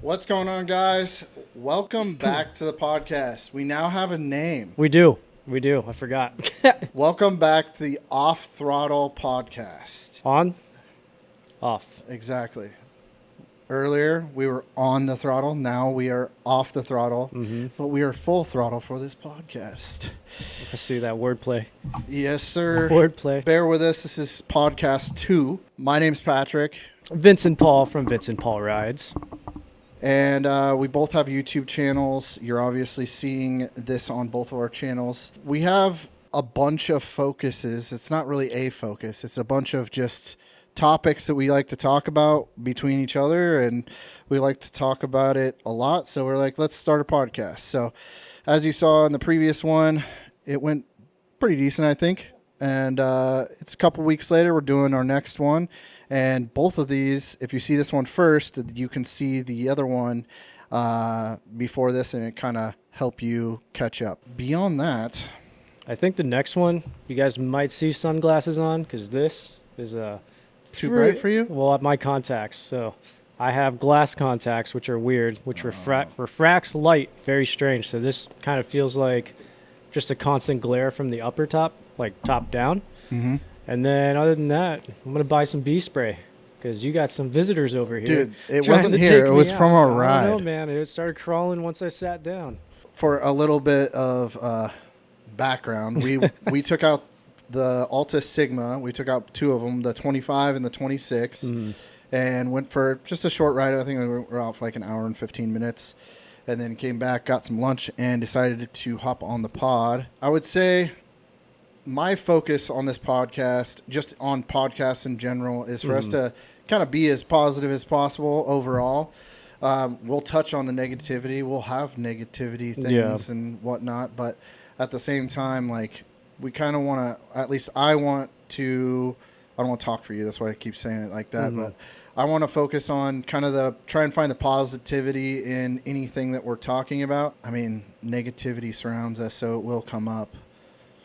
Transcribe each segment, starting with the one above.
What's going on, guys? Welcome back to the podcast. We now have a name. We do. I forgot. Welcome back to the Off Throttle Podcast. On? Off. Exactly. Earlier, we were on the throttle. Now we are off the throttle. But we are full throttle for this podcast. I see that wordplay. Yes, sir. Wordplay. Bear with us. This is podcast 2. My name's Patrick. Vincent Paul from Vincent Paul Rides. And we both have YouTube channels. You're obviously seeing this on both of our channels. We have a bunch of focuses. It's not really a focus. It's a bunch of just topics that we like to talk about between each other, and we like to talk about it a lot. So we're like, let's start a podcast. So as you saw in the previous one, it went pretty decent, I think. And it's a couple weeks later, we're doing our next one. And both of these, if you see this one first, you can see the other one before this, and it kind of help you catch up. Beyond that, I think the next one, you guys might see sunglasses on, because this is it's too bright for you? Well, my contacts. So I have glass contacts, which are weird, which refracts light. Very strange. So this kind of feels like just a constant glare from the upper top, like top down. Mm-hmm. And then other than that, I'm going to buy some bee spray because you got some visitors over here. Dude, it wasn't here. It was from our ride. I don't know, man. It started crawling once I sat down. For a little bit of background, we took out the Altis Sigma. We took out 2 of them, the 25 and the 26, and went for just a short ride. I think we were out for like an hour and 15 minutes, and then came back, got some lunch, and decided to hop on the pod. I would say my focus on this podcast, just on podcasts in general, is for us to kind of be as positive as possible overall. We'll touch on the negativity. We'll have negativity things and whatnot, but at the same time, like, we kind of want to, at least I don't want to talk for you. That's why I keep saying it like that, but I want to focus on kind of try and find the positivity in anything that we're talking about. I mean, negativity surrounds us, so it will come up.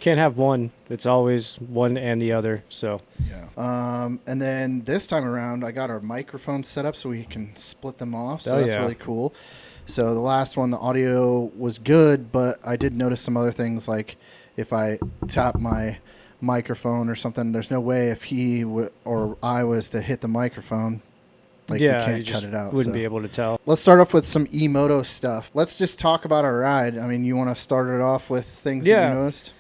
Can't have one. It's always one and the other. So yeah. And then this time around, I got our microphones set up so we can split them off. So that's really cool. So the last one, the audio was good, but I did notice some other things, like if I tap my microphone or something, there's no way if he or I was to hit the microphone, like, we can't cut it out. Wouldn't be able to tell. Let's start off with some Emoto stuff. Let's just talk about our ride. I mean, you want to start it off with things that you noticed?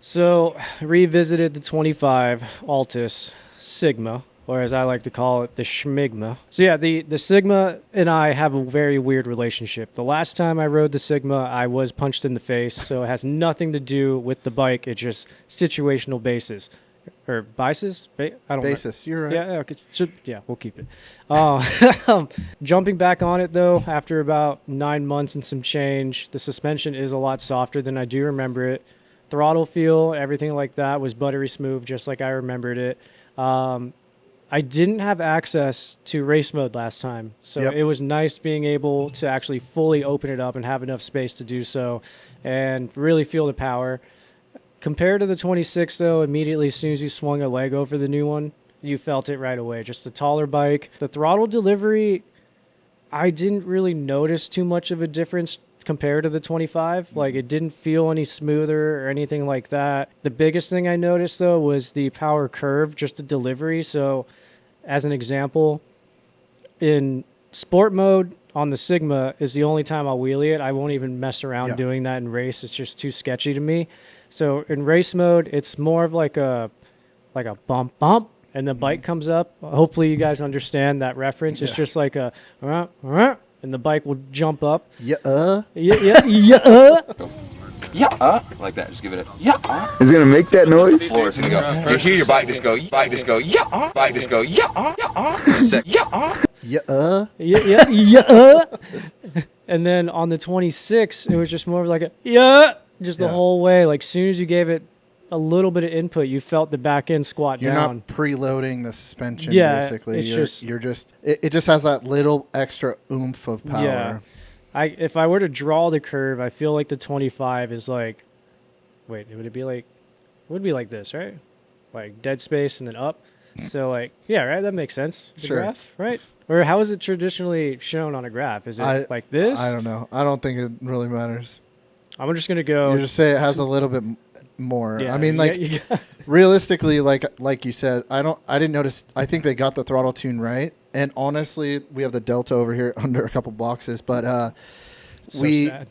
So, revisited the 25 Altis Sigma, or as I like to call it, the Schmigma. So yeah, the Sigma and I have a very weird relationship. The last time I rode the Sigma, I was punched in the face, so it has nothing to do with the bike. It's just situational basis. Or biases? I don't know. Basis, you're right. Yeah, okay. We'll keep it. Jumping back on it, though, after about 9 months and some change, the suspension is a lot softer than I do remember it. Throttle feel, everything like that was buttery smooth, just like I remembered it. I didn't have access to race mode last time, so it was nice being able to actually fully open it up and have enough space to do so and really feel the power. Compared to the 26, though, immediately as soon as you swung a leg over the new one, you felt it right away. Just a taller bike. The throttle delivery, I didn't really notice too much of a difference compared to the 25. Like, it didn't feel any smoother or anything like that. The biggest thing I noticed, though, was the power curve, just the delivery. So as an example, in sport mode on the Sigma is the only time I'll wheelie it. I won't even mess around doing that in race. It's just too sketchy to me. So in race mode, it's more of like a bump bump, and the bike comes up. Hopefully you guys understand that reference. It's just like a and the bike will jump up. Yeah, like that. Just give it a It's gonna make that noise. floor. It's gonna go. You hear your bike just go. Bike just go. Bike just go. And then on the 26, it was just more of like a the whole way. Like, soon as you gave it a little bit of input, you felt the back end squat down. You're not preloading the suspension, basically. It just has that little extra oomph of power. Yeah. If I were to draw the curve, I feel like the 25 is like, it would be like this, right? Like dead space and then up. So like, yeah, right. That makes sense. The Sure. graph, right? Or how is it traditionally shown on a graph? Is it like this? I don't know. I don't think it really matters. I'm just gonna go. You just say it has a little bit more. Yeah, I mean, like realistically, like you said, I didn't notice. I think they got the throttle tune right. And honestly, we have the Delta over here under a couple boxes, but so sad.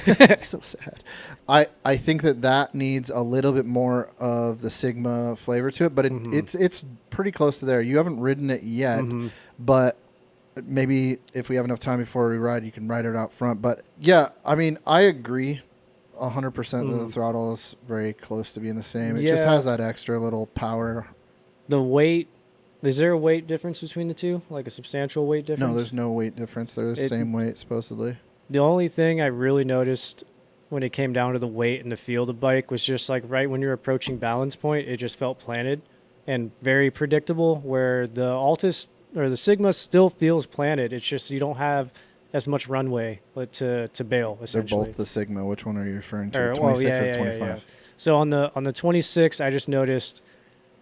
It's so sad. I think that needs a little bit more of the Sigma flavor to it, but it's pretty close to there. You haven't ridden it yet, but maybe if we have enough time before we ride, you can ride it out front. But yeah, I mean, I agree 100% that the throttle is very close to being the same. It just has that extra little power. The weight, is there a weight difference between the two? Like a substantial weight difference? No, there's no weight difference. They're the same weight, supposedly. The only thing I really noticed when it came down to the weight and the feel of the bike was just like right when you're approaching balance point, it just felt planted and very predictable, where the Altis or the Sigma still feels planted. It's just you don't have as much runway to bail, essentially. They're both the Sigma. Which one are you referring to? Or, 26 or 25? Yeah. So on the 26, I just noticed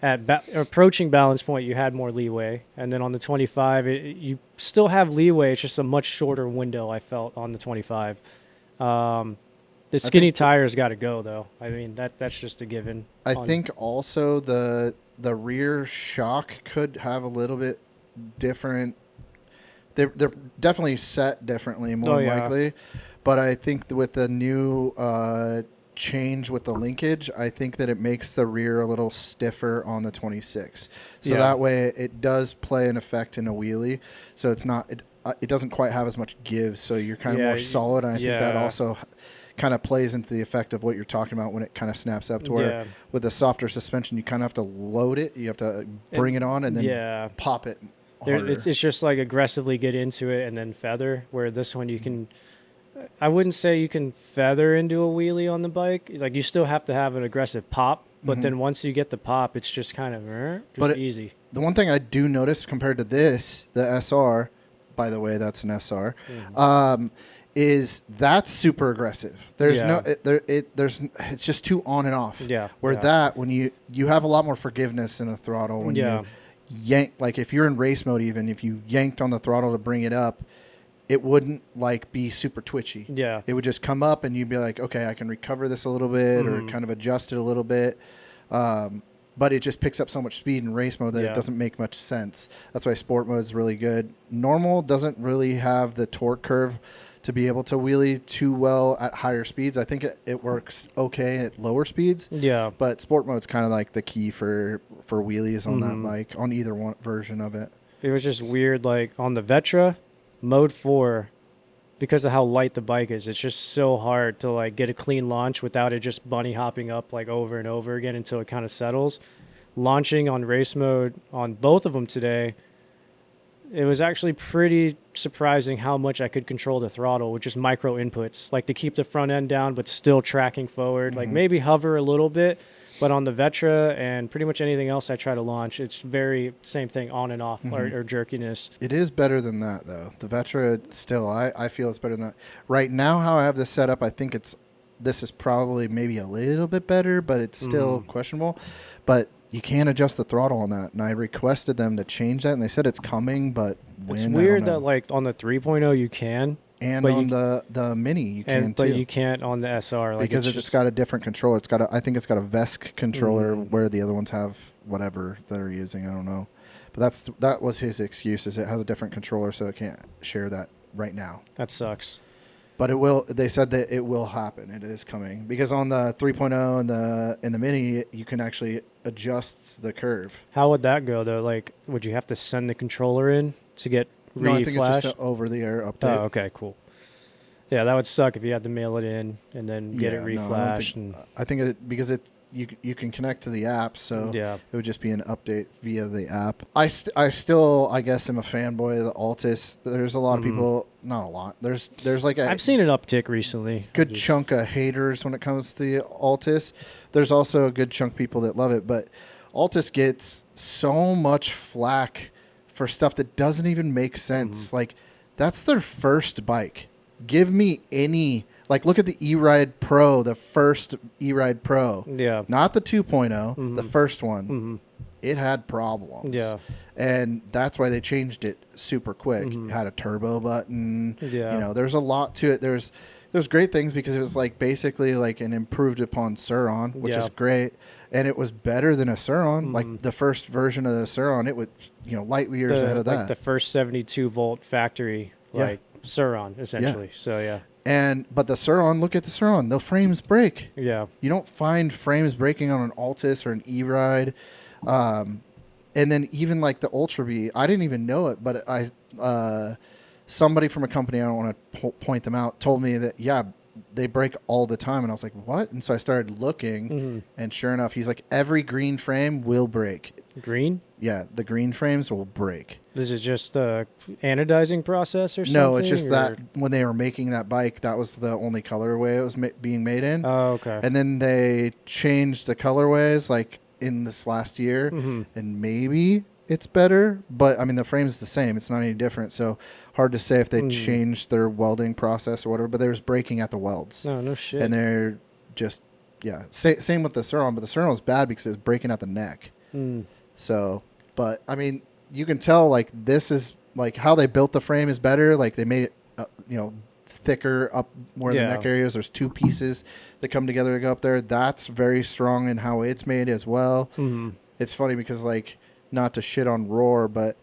at approaching balance point, you had more leeway. And then on the 25, you still have leeway. It's just a much shorter window, I felt, on the 25. The skinny tires got to go, though. I mean, that's just a given. I think also the rear shock could have a little bit different. They're definitely set differently, more likely. But I think with the new change with the linkage, I think that it makes the rear a little stiffer on the 26. So that way it does play an effect in a wheelie. So it's not it doesn't quite have as much give. So you're kind of more solid. And I think that also kind of plays into the effect of what you're talking about when it kind of snaps up to where with the softer suspension, you kind of have to load it. You have to bring it on and then pop it. It's just like aggressively get into it and then feather, where this one you can, I wouldn't say you can feather into a wheelie on the bike. Like you still have to have an aggressive pop, but then once you get the pop, it's just kind of easy. The one thing I do notice compared to this, the SR, by the way, that's an SR, is that's super aggressive. There's it's just too on and off. That when you have a lot more forgiveness in the throttle when you yank, like if you're in race mode, even if you yanked on the throttle to bring it up, it wouldn't like be super twitchy. It would just come up and you'd be like, okay, I can recover this a little bit or kind of adjust it a little bit. But it just picks up so much speed in race mode that it doesn't make much sense. That's why sport mode is really good. Normal doesn't really have the torque curve to be able to wheelie too well at higher speeds. I think it works okay at lower speeds. But sport mode's kind of like the key for wheelies on that bike, on either one version of it. It was just weird, like on the Vetro, Mode 4, because of how light the bike is, it's just so hard to like get a clean launch without it just bunny hopping up like over and over again until it kind of settles. Launching on race mode on both of them today, it was actually pretty surprising how much I could control the throttle with just micro inputs, like to keep the front end down but still tracking forward, like maybe hover a little bit. But on the Vetro and pretty much anything else I try to launch, it's very same thing, on and off or jerkiness. It is better than that, though. The Vetro still, I feel it's better than that. Right now, how I have this set up, I think this is probably maybe a little bit better, but it's still questionable. But you can't adjust the throttle on that. And I requested them to change that, and they said it's coming, but when? It's weird that like on the 3.0 you can. And on the Mini, you can too. But you can't on the SR. Like because it's got a different controller. I think it's got a VESC controller where the other ones have whatever they're using. I don't know. But that was his excuse, is it has a different controller, so it can't share that right now. That sucks. But it will. They said that it will happen. It is coming. Because on the 3.0 and in the Mini, you can actually adjust the curve. How would that go, though? Like, would you have to send the controller in to get No, I think it's just an over-the-air update. Oh, okay, cool. Yeah, that would suck if you had to mail it in and then get it reflashed. I think because you can connect to the app, so it would just be an update via the app. I still, I guess, am a fanboy of the Altis. There's a lot of people, not a lot. There's like I've seen an uptick recently. Good chunk of haters when it comes to the Altis. There's also a good chunk of people that love it, but Altis gets so much flack for stuff that doesn't even make sense. Like, that's their first bike. Give me any, like, look at the E-Ride Pro, the first E-Ride Pro. Yeah. Not the 2.0, the first one. it had problems. Yeah. And that's why they changed it super quick. It had a turbo button. Yeah. You know, there's a lot to it. There's great things because it was like basically like an improved upon Surron, which is great. And it was better than a Surron. Like the first version of the Surron, it was, you know, light years ahead of that. Like the first 72 volt factory, like Surron, essentially. So, yeah. But the Surron, look at the Surron. The frames break. Yeah. You don't find frames breaking on an Altis or an E-Ride. And then even like the Ultra B, I didn't even know it, but somebody from a company, I don't want to point them out, told me that, they break all the time. And I was like, what? And so I started looking, and sure enough, he's like, every green frame will break. Green? Yeah, the green frames will break. Is it just the anodizing process or something? No, it's just that when they were making that bike, that was the only colorway it was being made in. Oh, okay. And then they changed the colorways like in this last year, and maybe it's better. But I mean, the frame is the same; it's not any different. So hard to say if they changed their welding process or whatever. But they was breaking at the welds. Oh, no shit. And they're just same with the Surron, but the Surron was bad because it was breaking at the neck. So, but I mean, you can tell like this is like how they built the frame is better. Like they made it, thicker up where the neck areas. There's two pieces that come together to go up there. That's very strong in how it's made as well. It's funny because like, not to shit on Roar, but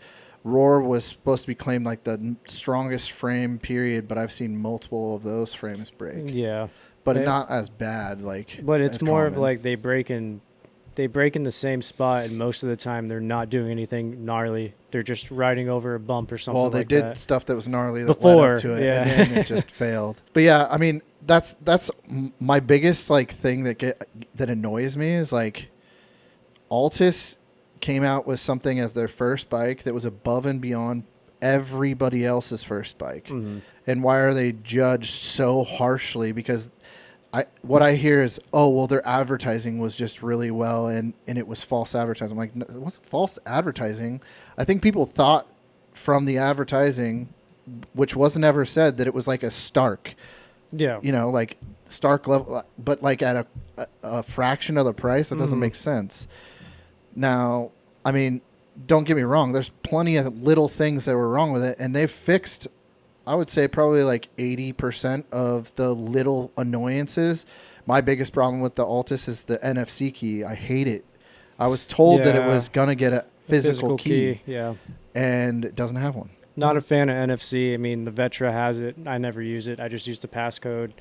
Roar was supposed to be claimed like the strongest frame period, but I've seen multiple of those frames break. Yeah. But not as bad. Like, but it's more common. of like they break in the same spot, and most of the time they're not doing anything gnarly. They're just riding over a bump or something. Well, they like did that. stuff that was gnarly that Before, led up to it, and then it just failed. But yeah, I mean, that's my biggest like thing that annoys me is like Altis came out with something as their first bike that was above and beyond everybody else's first bike. And why are they judged so harshly? Because what I hear is, oh, well, their advertising was just really well, and it was false advertising. I'm like, no, it wasn't false advertising. I think people thought from the advertising, which wasn't ever said, that it was like a Stark. Yeah. You know, like Stark level, but like at a fraction of the price. That doesn't make sense. Now, I mean, don't get me wrong. There's plenty of little things that were wrong with it, and they've fixed, I would say, probably like 80% of the little annoyances. My biggest problem with the Altis is the NFC key. I hate it. I was told that it was going to get a physical key. Yeah. And it doesn't have one. Not a fan of NFC. I mean, the Vetro has it. I never use it. I just use the passcode.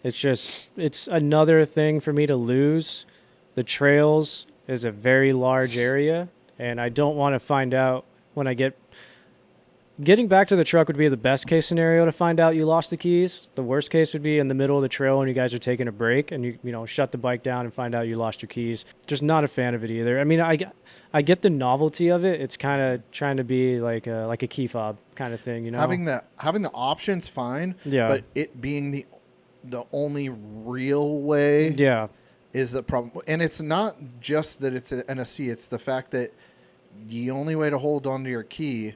It's another thing for me to lose. The trails is a very large area, and I don't want to find out when I getting back to the truck would be the best case scenario to find out you lost the keys. The worst case would be in the middle of the trail and you guys are taking a break and you shut the bike down and find out you lost your keys. Just not a fan of it either. I mean, I get the novelty of it. It's kind of trying to be like a key fob kind of thing, Having the option's fine, but it being the only real way is the problem. And it's not just that it's an NFC, it's the fact that the only way to hold onto your key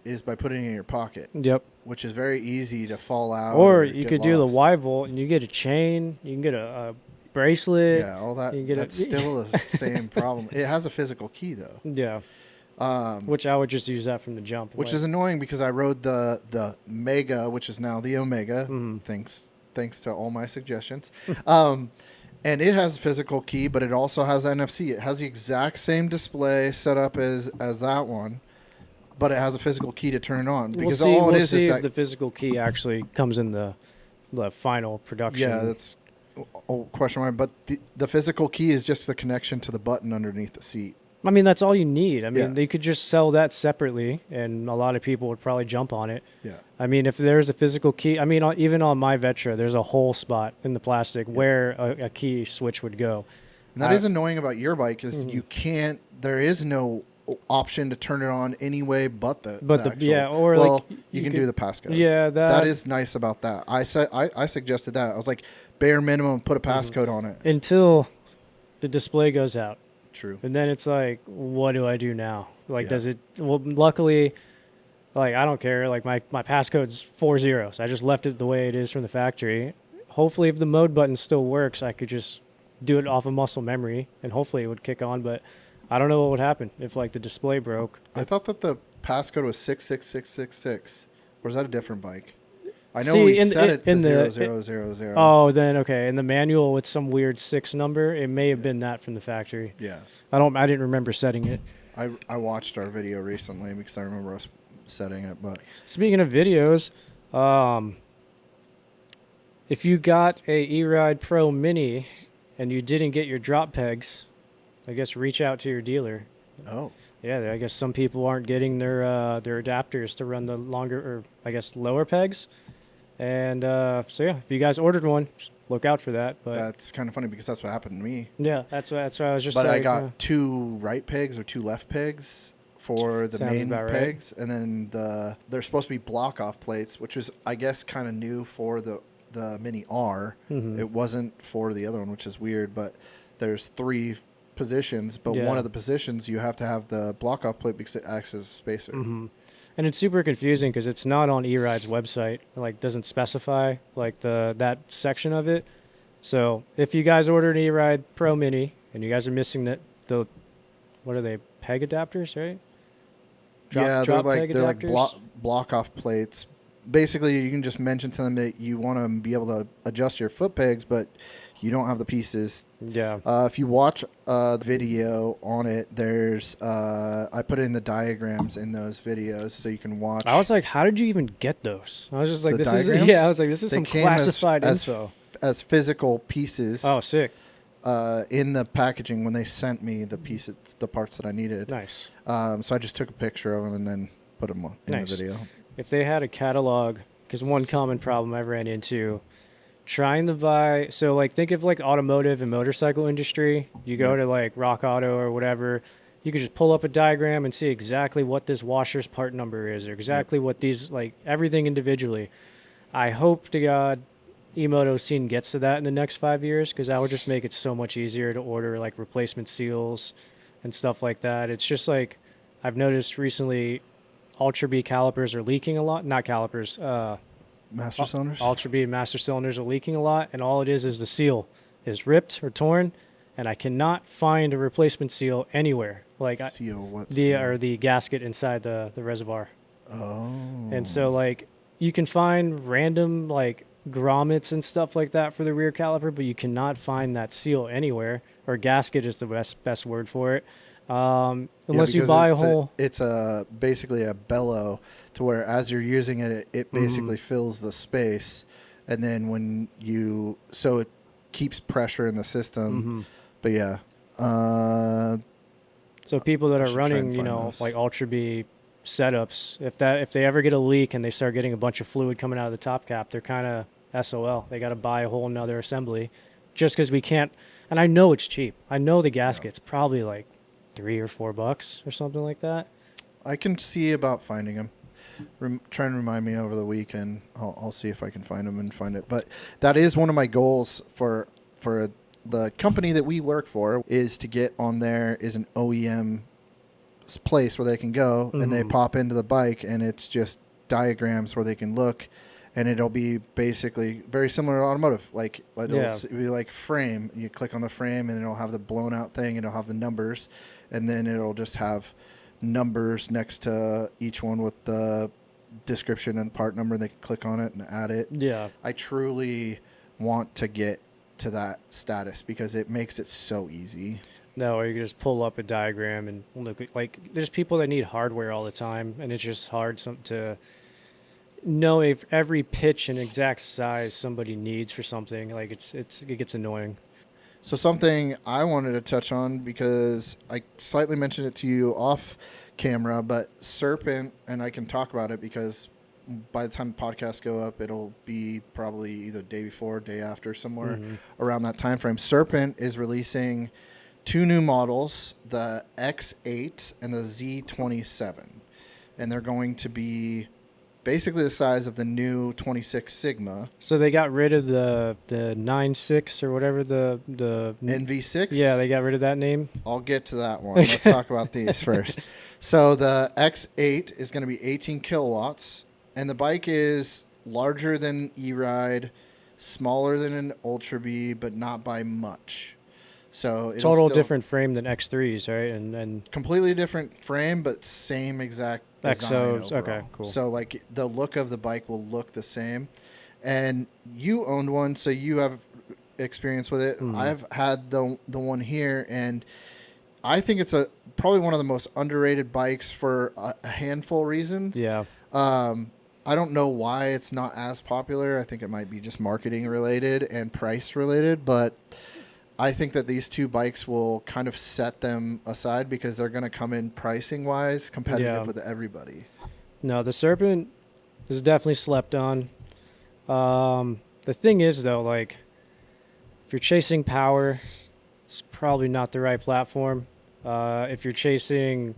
is by putting it in your pocket. Yep. Which is very easy to fall out. Or you could do the Y volt and you get a chain, you can get a bracelet. Yeah, all that. That's still the same problem. It has a physical key though. Yeah. Which I would just use that from the jump. Which is annoying because I rode the Mega, which is now the Omega. Thanks to all my suggestions. And it has a physical key, but it also has NFC. It has the exact same display set up as that one, but it has a physical key to turn it on. Because we'll see if the physical key actually comes in the final production. Yeah, that's a question mark. But the physical key is just the connection to the button underneath the seat. I mean, that's all you need. I mean, they could just sell that separately, and a lot of people would probably jump on it. Yeah. I mean, if there's a physical key, I mean, even on my Vetro, there's a hole spot in the plastic where a key switch would go. And that is annoying about your bike is you can't. There is no option to turn it on any way but the actual, you can do the passcode. Yeah, that is nice about that. I suggested that. I was like, bare minimum, put a passcode on it until the display goes out. True. And then it's like, what do I do now? Like, does it? Well, luckily, like I don't care. Like my passcode's 4 zeros. I just left it the way it is from the factory. Hopefully, if the mode button still works, I could just do it off of muscle memory, and hopefully it would kick on. But I don't know what would happen if like the display broke. I thought that the passcode was 66666. Or is that a different bike? I know See, we in- set in- it to in the- 0000. Oh, then okay. In the manual with some weird 6 number, it may have been that from the factory. Yeah. I didn't remember setting it. I watched our video recently because I remember us setting it, but Speaking of videos, if you got a E-Ride Pro Mini and you didn't get your drop pegs, I guess reach out to your dealer. oh. Yeah, I guess some people aren't getting their adapters to run the longer, or I guess lower pegs. And so yeah, if you guys ordered one, just look out for that. But That's kind of funny because that's what happened to me. yeah, that's what I was just. But I like, got 2 right pegs or 2 left pegs for the Sounds main about right. pegs, and then they're supposed to be block off plates, which is I guess kind of new for the Mini R. Mhm. It wasn't for the other one, which is weird. But there's 3 positions, but Yeah. one of the positions you have to have the block off plate because it acts as a spacer. Mhm. And it's super confusing because it's not on E-Ride's website. It, like, doesn't specify like that section of it. So if you guys order an E-Ride Pro Mini and you guys are missing the what are they, peg adapters, right? Yeah, drop they're peg like adapters? block off plates. Basically, you can just mention to them that you want to be able to adjust your foot pegs, but you don't have the pieces. Yeah. If you watch the video on it, there's I put in the diagrams in those videos so you can watch. I was like, how did you even get those? I was just like, The this diagrams? is I was like, this is They some came as- classified as info. as physical pieces. Oh, sick. In the packaging when they sent me the pieces, the parts that I needed. Nice. So I just took a picture of them and then put them in Nice. the video. If they had a catalog, because one common problem I ran into, trying to buy, so like think of like automotive and motorcycle industry. You go Yeah. to like Rock Auto or whatever, you could just pull up a diagram and see exactly what this washer's part number is, or exactly what these, like everything individually. I hope to God Emoto scene gets to that in the next 5 years, because that would just make it so much easier to order like replacement seals and stuff like that. It's just like I've noticed recently Ultra B calipers are leaking a lot. Not calipers. Master cylinders? Ultra B master cylinders are leaking a lot, and all it is the seal is ripped or torn, and I cannot find a replacement seal anywhere. Like seal, what the seal? or the gasket inside the reservoir. Oh. And so like you can find random like grommets and stuff like that for the rear caliper, but you cannot find that seal anywhere, or gasket is the best word for it. Unless you because buy a it's whole. It's basically a bellow to where as you're using it, it basically fills the space, and then so it keeps pressure in the system. But yeah. So people that I are should try and running, you find know, those. like Ultra B setups, if they ever get a leak and they start getting a bunch of fluid coming out of the top cap, they're kind of SOL. They got to buy a whole nother assembly, just because we can't. And I know it's cheap. I know the gasket's probably like $3 or $4 or something like that. I can see about finding them. Try and remind me over the weekend. I'll see if I can find them and find it. But that is one of my goals for the company that we work for, is to get on there is an OEM place where they can go and they pop into the bike, and it's just diagrams where they can look, and it'll be basically very similar to automotive. Like it'll be like frame. You click on the frame and it'll have the blown out thing, and it'll have the numbers, and then it'll just have numbers next to each one with the description and part number. They can click on it and add it. Yeah. I truly want to get to that status because it makes it so easy. No, or you can just pull up a diagram and look. Like, there's people that need hardware all the time, and it's just hard to know if every pitch and exact size somebody needs for something. Like, it gets annoying. So something I wanted to touch on, because I slightly mentioned it to you off camera, but Serpent, and I can talk about it because by the time the podcasts go up, it'll be probably either day before, day after, somewhere around that time frame. Serpent is releasing 2 new models, the X8 and the Z27, and they're going to be basically the size of the new 26 Sigma. So they got rid of the 9.6 or whatever the NV6? Yeah, they got rid of that name. I'll get to that one. Let's talk about these first. So the X8 is going to be 18 kilowatts, and the bike is larger than E-Ride, smaller than an Ultra B, but not by much. So it'll Total still, different frame than X3s, right? And completely different frame, but same exact design Exos. overall. Okay, cool. So like the look of the bike will look the same. And you owned one, so you have experience with it. I've had the one here, and I think it's probably one of the most underrated bikes for a handful of reasons. yeah. I don't know why it's not as popular. I think it might be just marketing related and price related, but I think that these two bikes will kind of set them aside because they're going to come in pricing wise competitive with everybody. No, the Serpent is definitely slept on. The thing is, though, like, if you're chasing power, it's probably not the right platform. If you're chasing,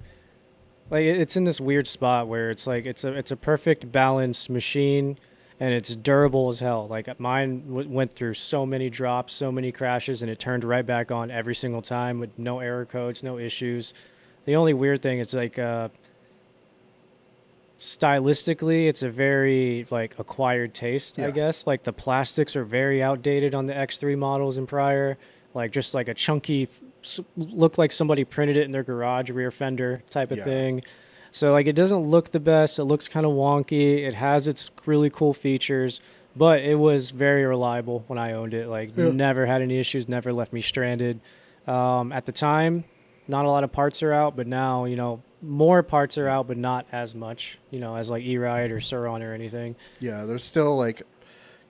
like, it's in this weird spot where it's like it's a perfect balanced machine, and it's durable as hell. Like mine went through so many drops, so many crashes, and it turned right back on every single time with no error codes, no issues. The only weird thing is like stylistically, it's a very like acquired taste, I guess. Like the plastics are very outdated on the X3 models and prior. Like just like a chunky, looked like somebody printed it in their garage rear fender type of thing. So like it doesn't look the best. It looks kind of wonky. It has its really cool features, but it was very reliable when I owned it. Like never had any issues, never left me stranded. At the time, not a lot of parts are out, but now, you know, more parts are out, but not as much, you know, as like E-Ride or Surron or anything. Yeah, there's still like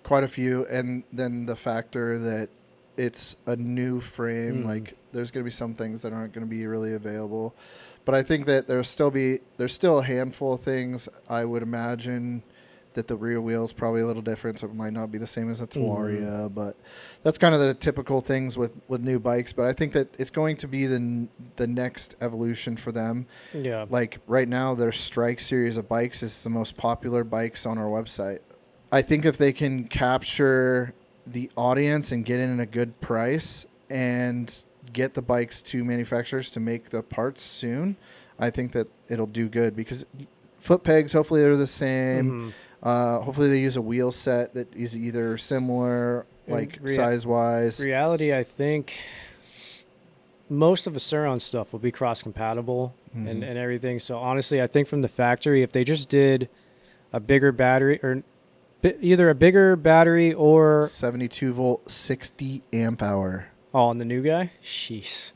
quite a few. And then the factor that it's a new frame, like there's going to be some things that aren't going to be really available. But I think that there's still a handful of things. I would imagine that the rear wheel is probably a little different, so it might not be the same as a Talaria, but that's kind of the typical things with new bikes. But I think that it's going to be the next evolution for them. Yeah. Like right now, their Strike series of bikes is the most popular bikes on our website. I think if they can capture the audience and get in at a good price and get the bikes to manufacturers to make the parts soon, I think that it'll do good because foot pegs, hopefully they're the same. Hopefully they use a wheel set that is either similar, like size-wise. Reality, I think most of the Surron stuff will be cross-compatible and everything. So honestly, I think from the factory, if they just did a bigger battery or either a bigger battery or 72 volt, 60 amp hour. Oh, on the new guy? Jeez.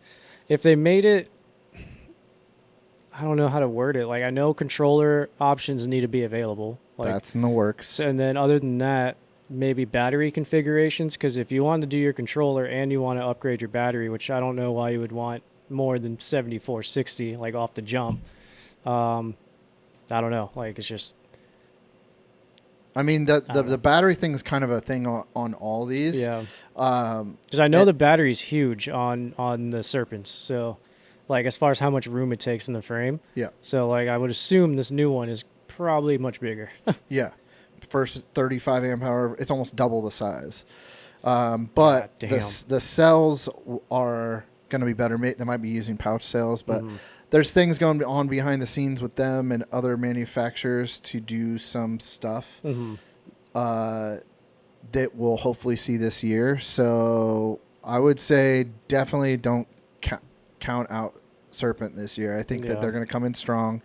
If they made it, I don't know how to word it. Like, I know controller options need to be available. Like, that's in the works. And then other than that, maybe battery configurations. Because if you want to do your controller and you want to upgrade your battery, which I don't know why you would want more than 7460, like off the jump. I don't know. Like, it's just... I mean, the battery thing is kind of a thing on all these. Yeah. Because I know the battery's huge on the Serpents. So, like, as far as how much room it takes in the frame. Yeah. So, like, I would assume this new one is probably much bigger. Yeah. First 35 amp hour, it's almost double the size. But the cells are going to be better. They might be using pouch cells, but there's things going on behind the scenes with them and other manufacturers to do some stuff that we'll hopefully see this year. So I would say definitely don't count out Serpent this year. I think that they're going to come in strong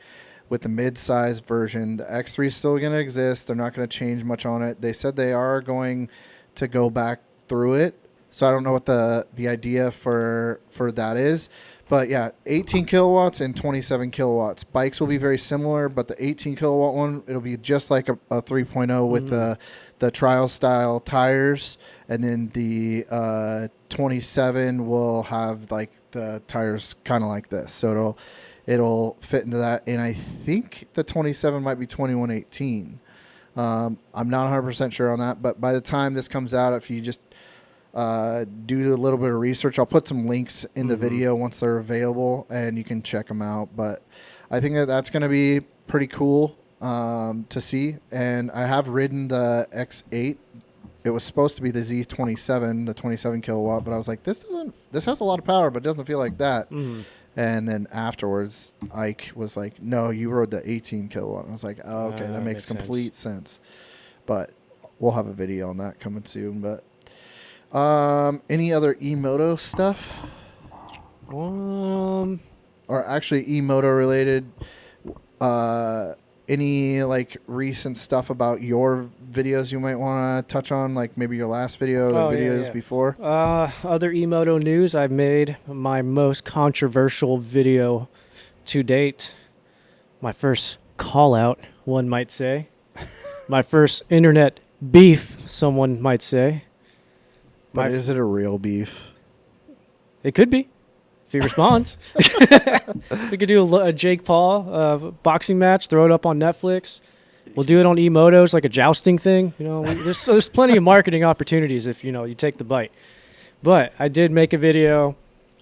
with the mid-size version. The X3 is still going to exist. They're not going to change much on it. They said they are going to go back through it. So I don't know what the idea for that is. But yeah, 18 kilowatts and 27 kilowatts. Bikes will be very similar, but the 18 kilowatt one, it'll be just like a 3.0 with the trial style tires. And then the 27 will have like the tires kind of like this. So it'll fit into that. And I think the 27 might be 2118. I'm not 100% sure on that, but by the time this comes out, if you just do a little bit of research, I'll put some links in the video once they're available and you can check them out. But I think that's going to be pretty cool to see. And I have ridden the X8. It was supposed to be the Z27, the 27 kilowatt, but I was like, this has a lot of power, but it doesn't feel like that. And then afterwards, Ike was like, no, you rode the 18 kilowatt. And I was like, oh, okay, that makes complete sense. But we'll have a video on that coming soon. But Any other Emoto stuff? Or actually Emoto related? Any like recent stuff about your videos you might want to touch on, like maybe your last video or the videos before? Other Emoto news, I made my most controversial video to date. My first call out, one might say. My first internet beef, someone might say. But is it a real beef? It could be, if he responds. We could do a Jake Paul boxing match, throw it up on Netflix. We'll do it on Emotos, like a jousting thing. You know, there's plenty of marketing opportunities if, you take the bite. But I did make a video,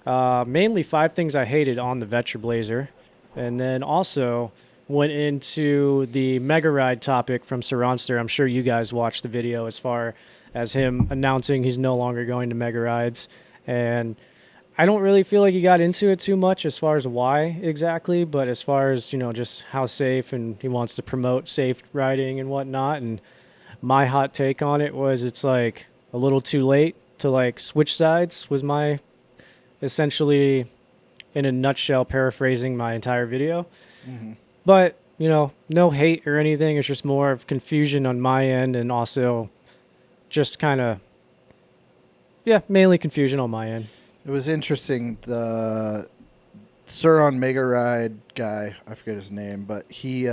mainly 5 things I hated on the Vetro Blazer. And then also went into the Mega Ride topic from Surronster. I'm sure you guys watched the video as far as him announcing he's no longer going to Mega Rides. And I don't really feel like he got into it too much as far as why exactly, but as far as, just how safe, and he wants to promote safe riding and whatnot. And my hot take on it was it's like a little too late to like switch sides, was my essentially, in a nutshell, paraphrasing my entire video. Mm-hmm. But, no hate or anything. It's just more of confusion on my end, and also just kind of, mainly confusion on my end. It was interesting. The Surron Mega Ride guy, I forget his name, but he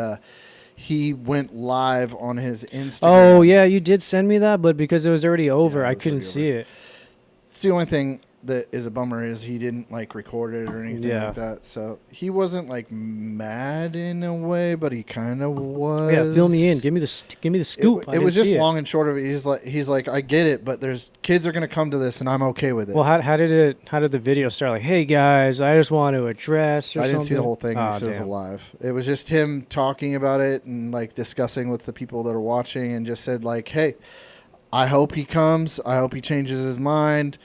went live on his Instagram. Oh, yeah, you did send me that, but because it was already over, I couldn't see it. It's the only thing that is a bummer is he didn't like record it or anything like that. So he wasn't like mad in a way, but he kind of was. Yeah, fill me in. Give me the scoop. It was just long and short of it. He's like, I get it, but there's kids are gonna come to this, and I'm okay with it. Well, how did the video start? Like, hey guys, I just want to address. I didn't see the whole thing. It was live. It was just him talking about it and like discussing with the people that are watching, and just said like, hey, I hope he comes. I hope he changes his mind.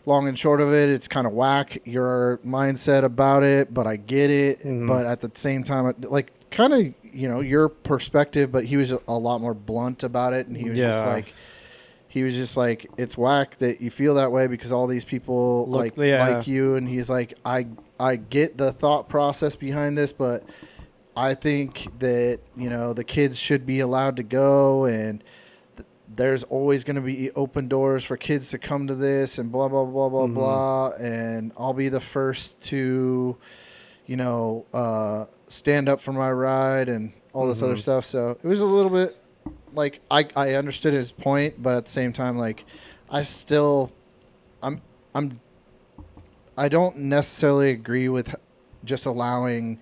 Long and short of it, it's kind of whack, your mindset about it, but I get it. Mm-hmm. But at the same time, like kind of, your perspective, but he was a lot more blunt about it. And he was just like, it's whack that you feel that way because all these people like you. And he's like, I get the thought process behind this, but I think that, the kids should be allowed to go, and there's always going to be open doors for kids to come to this, and blah, blah, blah, blah, blah. And I'll be the first to, stand up for my ride and all this other stuff. So it was a little bit like, I understood his point, but at the same time, like I don't necessarily agree with just allowing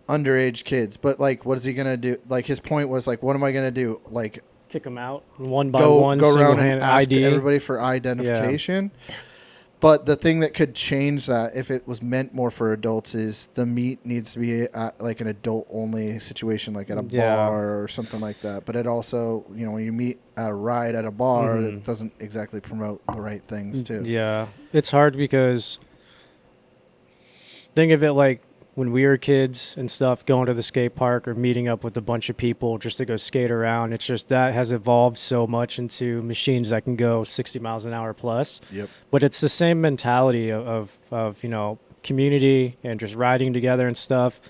underage kids, but like, what is he going to do? Like his point was like, what am I going to do? Like, kick them out one by one, go around and ask ID. everybody for identification. Yeah. But the thing that could change that, if it was meant more for adults, is the meet needs to be like an adult-only situation, like at a bar or something like that. But it also, when you meet at a ride at a bar, that doesn't exactly promote the right things, too. Yeah. It's hard because think of it like when we were kids and stuff, going to the skate park or meeting up with a bunch of people just to go skate around. It's just that has evolved so much into machines that can go 60 miles an hour plus. Yep. But it's the same mentality of community and just riding together and stuff.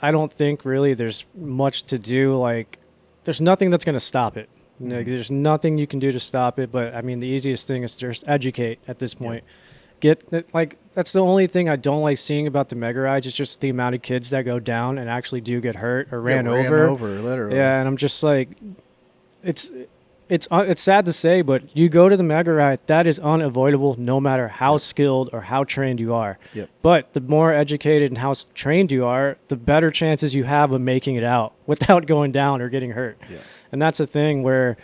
I don't think really there's much to do. Like, there's nothing that's going to stop it. Like, there's nothing you can do to stop it. But, I mean, the easiest thing is to just educate at this point. Yep. That's the only thing I don't like seeing about the Mega Rides. It's just the amount of kids that go down and actually do get hurt or ran over, literally. Yeah, and I'm just like, it's sad to say, but you go to the Mega Ride, that is unavoidable no matter how skilled or how trained you are. Yep. But the more educated and how trained you are, the better chances you have of making it out without going down or getting hurt. Yeah. And that's a thing where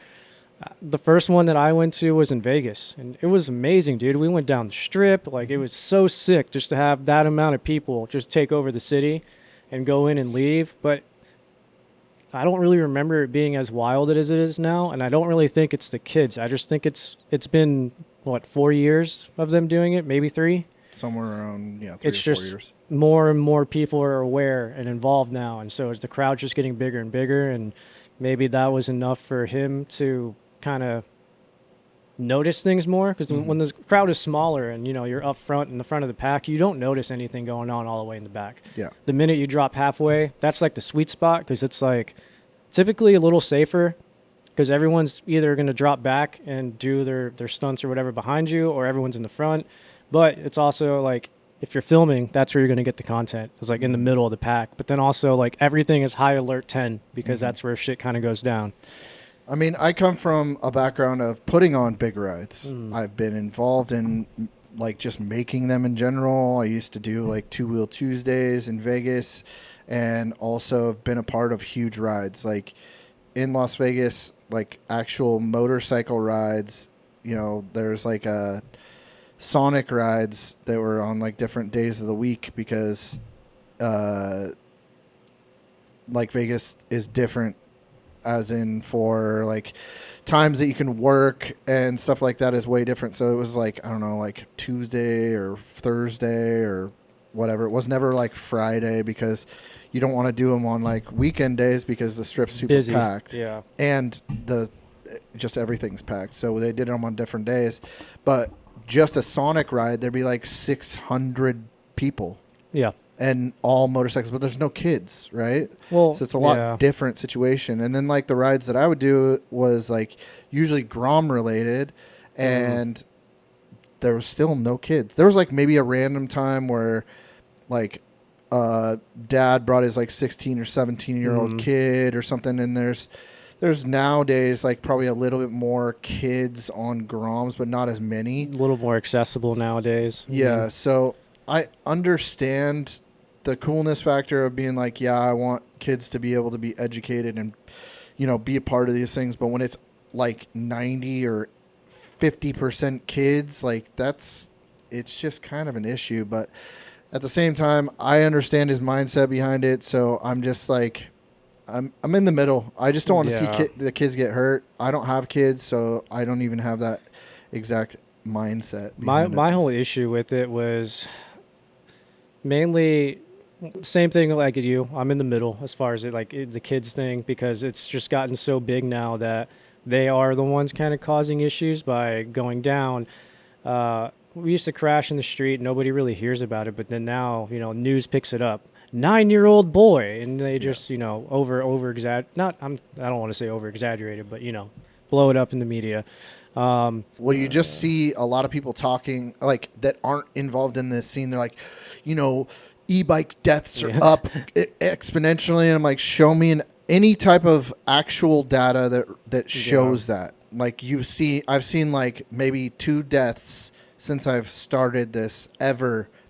the first one that I went to was in Vegas, and it was amazing, dude. We went down the strip. Like, it was so sick just to have that amount of people just take over the city and go in and leave. But I don't really remember it being as wild as it is now, and I don't really think it's the kids. I just think it's been, 4 years of them doing it, maybe 3? Somewhere around, 3 or 4 years. It's just more and more people are aware and involved now, and so is the crowd just getting bigger and bigger, and maybe that was enough for him to kind of notice things more, because when the crowd is smaller and, you know, you're up front in the front of the pack, you don't notice anything going on all the way in the back. Yeah. The minute you drop halfway, that's like the sweet spot, because it's like typically a little safer, because everyone's either going to drop back and do their stunts or whatever behind you, or everyone's in the front. But it's also like, if you're filming, that's where you're going to get the content. It's like in the middle of the pack. But then also like everything is high alert 10, because that's where shit kind of goes down. I mean, I come from a background of putting on big rides. I've been involved in like just making them in general. I used to do like 2-Wheel Tuesdays in Vegas, and also have been a part of huge rides like in Las Vegas, like actual motorcycle rides. You know, there's like a Sonic rides that were on like different days of the week, because like Vegas is different, as in for like times that you can work and stuff like that is way different. So it was like, I don't know, like Tuesday or Thursday or whatever. It was never like Friday, because you don't want to do them on like weekend days, because the strip's super Busy. packed. Yeah. And just everything's packed. So they did them on different days. But just a Sonic ride, there'd be like 600 people. Yeah. And all motorcycles, but there's no kids, right? Well, so it's a lot different situation. And then like the rides that I would do was like usually Grom related, and there was still no kids. There was like maybe a random time where like dad brought his like 16 or 17-year-old kid or something, and there's nowadays like probably a little bit more kids on Groms, but not as many. A little more accessible nowadays. Yeah, so I understand the coolness factor of being like, yeah, I want kids to be able to be educated and, you know, be a part of these things. But when it's like 90 or 50% kids, like it's just kind of an issue. But at the same time, I understand his mindset behind it. So I'm just like, I'm in the middle. I just don't want to see the kids get hurt. I don't have kids, so I don't even have that exact mindset. My whole issue with it was mainly same thing like you. I'm in the middle as far as the kids thing, because it's just gotten so big now that they are the ones kind of causing issues by going down. We used to crash in the street. Nobody really hears about it, but then now, you know, news picks it up. 9-year-old boy, and they just, you know, over exaggerate. I don't want to say over exaggerated, but, you know, blow it up in the media. Well, you just see a lot of people talking like that aren't involved in this scene. They're like, you know, e-bike deaths are up exponentially, and I'm like, show me any type of actual data that shows that. Like I've seen like maybe 2 deaths since I've started this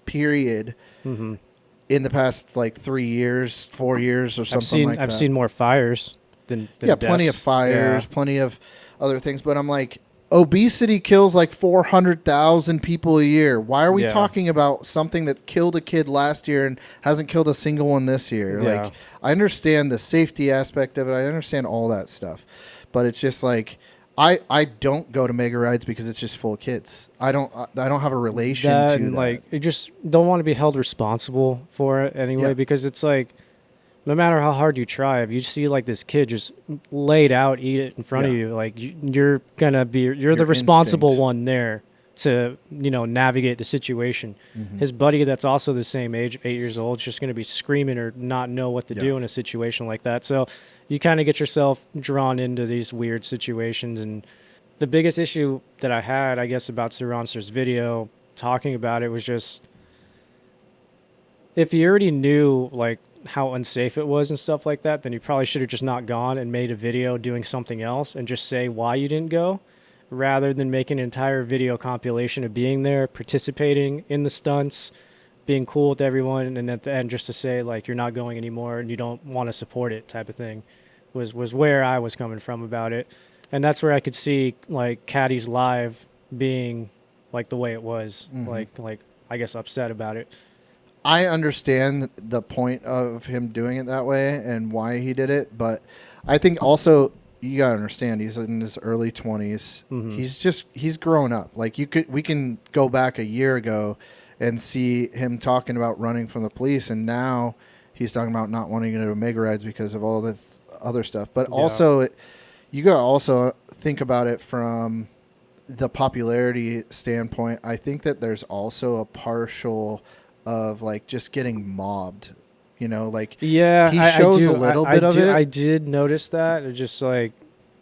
period. In the past like 3 years, 4 years, or something like that. I've seen more fires than plenty of deaths. fires, plenty of other things. But I'm like, obesity kills like 400,000 people a year. Why are we talking about something that killed a kid last year and hasn't killed a single one this year? Yeah. Like, I understand the safety aspect of it. I understand all that stuff. But it's just like, I don't go to mega rides because it's just full of kids. I don't have a relation to that. Like, you just don't want to be held responsible for it anyway, because it's like, no matter how hard you try, if you see like this kid just laid out, eat it in front of you, like you're gonna be, you're the responsible one there to, you know, navigate the situation. His buddy that's also the same age, 8 years old, is just going to be screaming or not know what to do in a situation like that. So you kind of get yourself drawn into these weird situations. And the biggest issue that I had, I guess, about Surronster's video talking about it was just, if you already knew like how unsafe it was and stuff like that, then you probably should have just not gone and made a video doing something else and just say why you didn't go, rather than make an entire video compilation of being there, participating in the stunts, being cool with everyone, and at the end just to say like you're not going anymore and you don't want to support it type of thing was where I was coming from about it. And that's where I could see like Caddy's live being like the way it was, like I guess upset about it. I understand the point of him doing it that way and why he did it, but I think also you gotta understand he's in his early 20s. He's grown up. Like we can go back a year ago and see him talking about running from the police, and now he's talking about not wanting to go to mega rides because of all the other stuff. But also, you gotta also think about it from the popularity standpoint, I think that there's also a partial of like just getting mobbed. You know, like Yeah, he shows I do, a little bit of it. I did notice that. It just like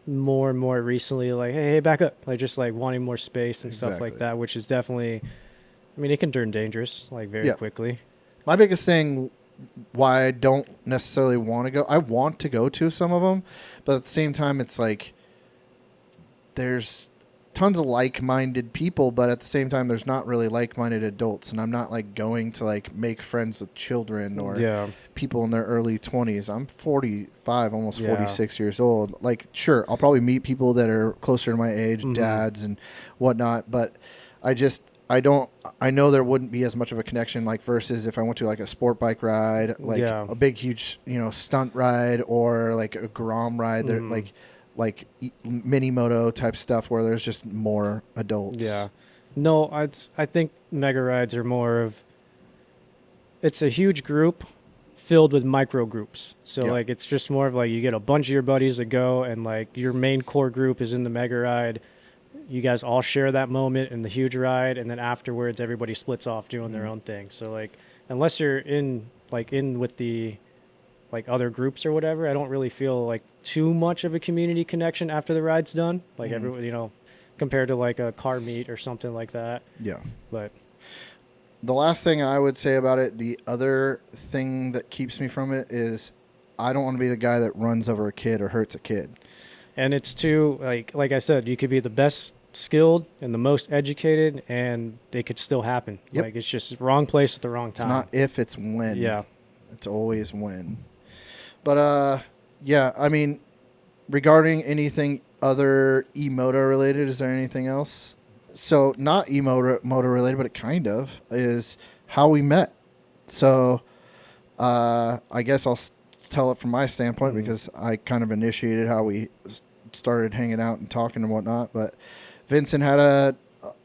more and more recently, like, hey, back up, like just like wanting more space and stuff like Exactly. that, which is definitely, I mean, it can turn dangerous like very quickly. My biggest thing why I don't necessarily want to go, I want to go to some of them, but at the same time, it's like there's tons of like-minded people, but at the same time, there's not really like-minded adults, and I'm not like going to like make friends with children or people in their early 20s. I'm 45, almost 46 years old. Like, sure, I'll probably meet people that are closer to my age, dads and whatnot, but I know there wouldn't be as much of a connection, like versus if I went to like a sport bike ride, like a big, huge, stunt ride, or like a Grom ride. They're like mini moto type stuff where there's just more adults. Yeah. No, I think mega rides are more of, it's a huge group filled with micro groups. So like it's just more of like you get a bunch of your buddies that go, and like your main core group is in the mega ride. You guys all share that moment in the huge ride, and then afterwards everybody splits off doing their own thing. So like unless you're in with the like other groups or whatever, I don't really feel like too much of a community connection after the ride's done. Like everyone, compared to like a car meet or something like that. Yeah. But the last thing I would say about it, the other thing that keeps me from it is I don't want to be the guy that runs over a kid or hurts a kid. And it's too, like I said, you could be the best skilled and the most educated, and they could still happen. Yep. Like it's just wrong place at the wrong time. It's not if, it's when. Yeah. It's always when. But yeah, I mean, regarding anything other Emoto related, is there anything else? So not Emoto related, but it kind of is how we met. So I guess I'll tell it from my standpoint because I kind of initiated how we started hanging out and talking and whatnot. But Vincent had a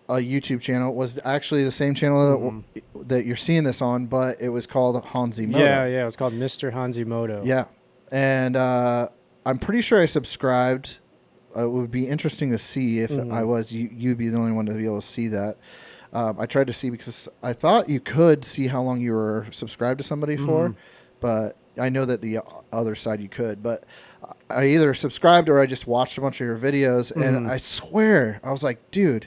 YouTube channel. It was actually the same channel that you're seeing this on, but it was called Hanzi Moto. Yeah, it was called Mr. Hanzi Moto. Yeah. And I'm pretty sure I subscribed. It would be interesting to see if I was. You'd be the only one to be able to see that. I tried to see because I thought you could see how long you were subscribed to somebody for, but I know that the other side you could. But I either subscribed or I just watched a bunch of your videos, and I swear, I was like, dude,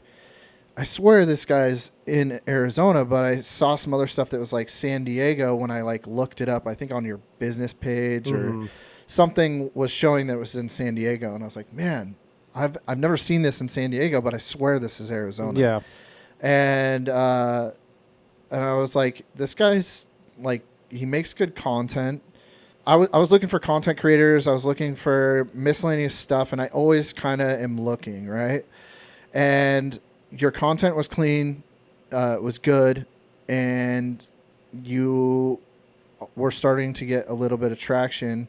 I swear this guy's in Arizona, but I saw some other stuff that was like San Diego when I like looked it up, I think on your business page or something was showing that it was in San Diego. And I was like, man, I've never seen this in San Diego, but I swear this is Arizona. Yeah. And I was like, this guy's like, he makes good content. I was looking for content creators. I was looking for miscellaneous stuff, and I always kind of am looking, right? And your content was clean, it was good, and you were starting to get a little bit of traction.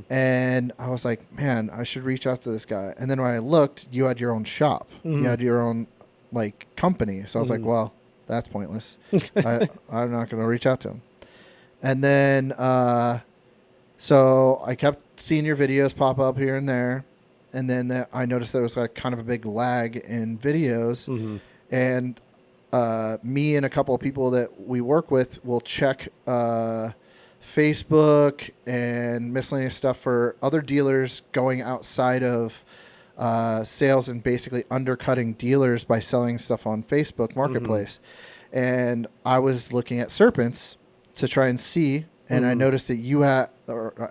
And I was like, man, I should reach out to this guy. And then when I looked, you had your own shop. You had your own like company. So I was like, well, that's pointless. I'm not going to reach out to him. And then so I kept seeing your videos pop up here and there. And then I noticed there was like kind of a big lag in videos. And me and a couple of people that we work with will check Facebook and miscellaneous stuff for other dealers going outside of sales and basically undercutting dealers by selling stuff on Facebook Marketplace. And I was looking at Serpents to try and see, and I noticed that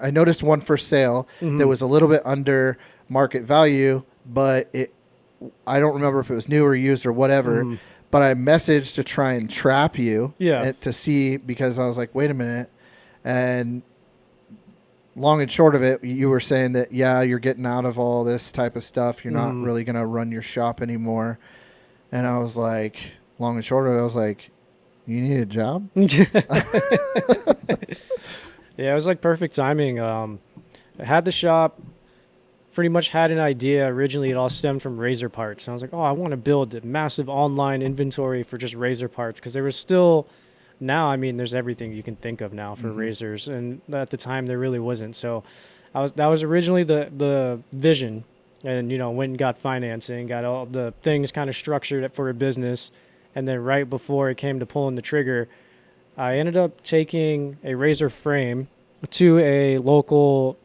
I noticed one for sale that was a little bit under market value, but I don't remember if it was new or used or whatever, but I messaged to try and trap you to see, because I was like, wait a minute. And long and short of it, you were saying that, yeah, you're getting out of all this type of stuff. You're not really going to run your shop anymore. And I was like, long and short of it, I was like, you need a job? Yeah, it was like perfect timing. I had the shop, pretty much had an idea. Originally, it all stemmed from razor parts. And I was like, oh, I want to build a massive online inventory for just razor parts, because there was still, now, I mean, there's everything you can think of now for razors. And at the time, there really wasn't. So that was originally the vision. and, went and got financing, got all the things kind of structured for a business. And then right before it came to pulling the trigger, I ended up taking a razor frame to a local,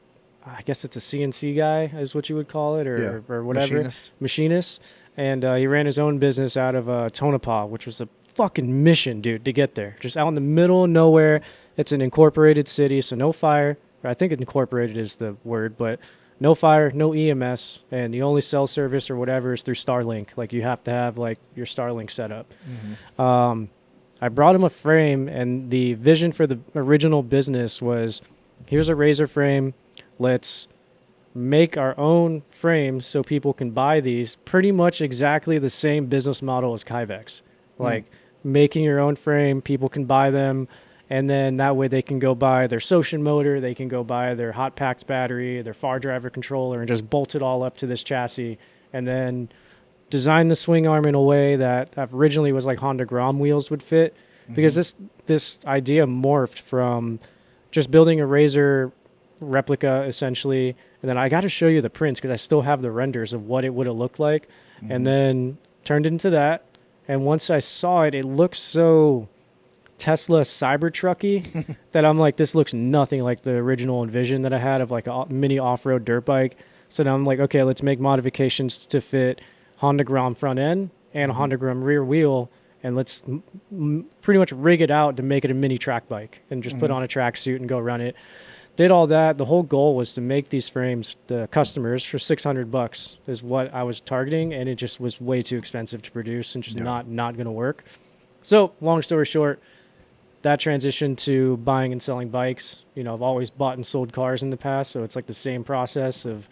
I guess it's a CNC guy is what you would call it, or whatever. Machinist. And he ran his own business out of Tonopah, which was a fucking mission, dude, to get there. Just out in the middle of nowhere. It's an incorporated city, so no fire. I think incorporated is the word, but no fire, no EMS, and the only cell service or whatever is through Starlink. Like, you have to have, like, your Starlink set up. Mm-hmm. I brought him a frame, and the vision for the original business was, here's a razor frame. Let's make our own frames so people can buy these. Pretty much exactly the same business model as Kyvex. Like, making your own frame, people can buy them, and then that way they can go buy their Socian motor, they can go buy their hot packed battery, their far driver controller, and just bolt it all up to this chassis, and then design the swing arm in a way that originally was like Honda Grom wheels would fit, because this idea morphed from just building a razor replica essentially, and then I got to show you the prints because I still have the renders of what it would have looked like, and then turned into that. And once I saw it, it looked so Tesla Cybertrucky that I'm like, this looks nothing like the original Envision that I had of like a mini off-road dirt bike. So now I'm like, okay, let's make modifications to fit Honda Grom front end and a Honda Grom rear wheel, and let's pretty much rig it out to make it a mini track bike and just put on a tracksuit and go run it. Did all that. The whole goal was to make these frames, the customers, for $600 is what I was targeting, and it just was way too expensive to produce and just not going to work. So long story short, that transitioned to buying and selling bikes. I've always bought and sold cars in the past, so it's like the same process of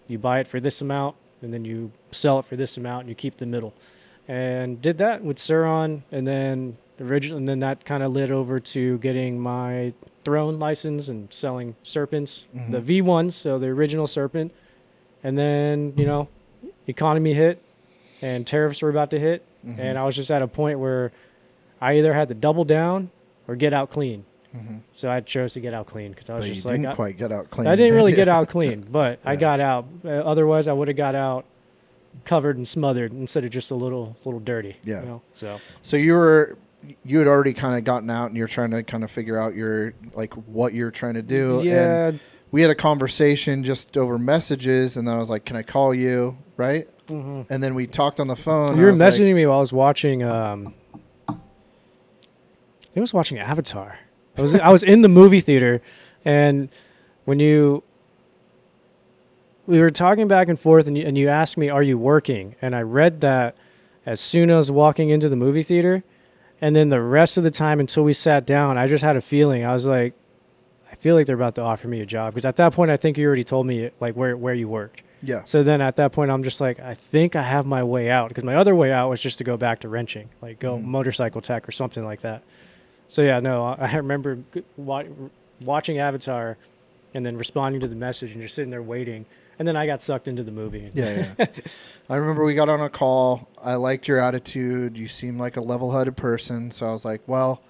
you buy it for this amount and then you sell it for this amount and you keep the middle. And did that with Surron, and then that kind of led over to getting my Throne license and selling Serpents, the V1s, so the original Serpent. And then, economy hit and tariffs were about to hit. And I was just at a point where I either had to double down or get out clean. So I chose to get out clean because I was just like, didn't quite get out clean. I didn't really get out clean, but I got out. Otherwise, I would have got out covered and smothered instead of just a little dirty. Yeah. So you had already kind of gotten out and you're trying to kind of figure out what you're trying to do. Yeah. And we had a conversation just over messages, and then I was like, can I call you? Right. And then we talked on the phone. You were messaging me while I was watching, I think I was watching Avatar. I was in the movie theater, and we were talking back and forth, and you asked me, are you working? And I read that as soon as I was walking into the movie theater. And then the rest of the time until we sat down, I just had a feeling. I was like, I feel like they're about to offer me a job. Because at that point, I think you already told me like where you worked. Yeah. So then at that point, I'm just like, I think I have my way out. Because my other way out was just to go back to wrenching. Like go motorcycle tech or something like that. So yeah, no, I remember watching Avatar and then responding to the message and just sitting there waiting. And then I got sucked into the movie. Yeah. I remember we got on a call. I liked your attitude. You seemed like a level-headed person. So I was like, well,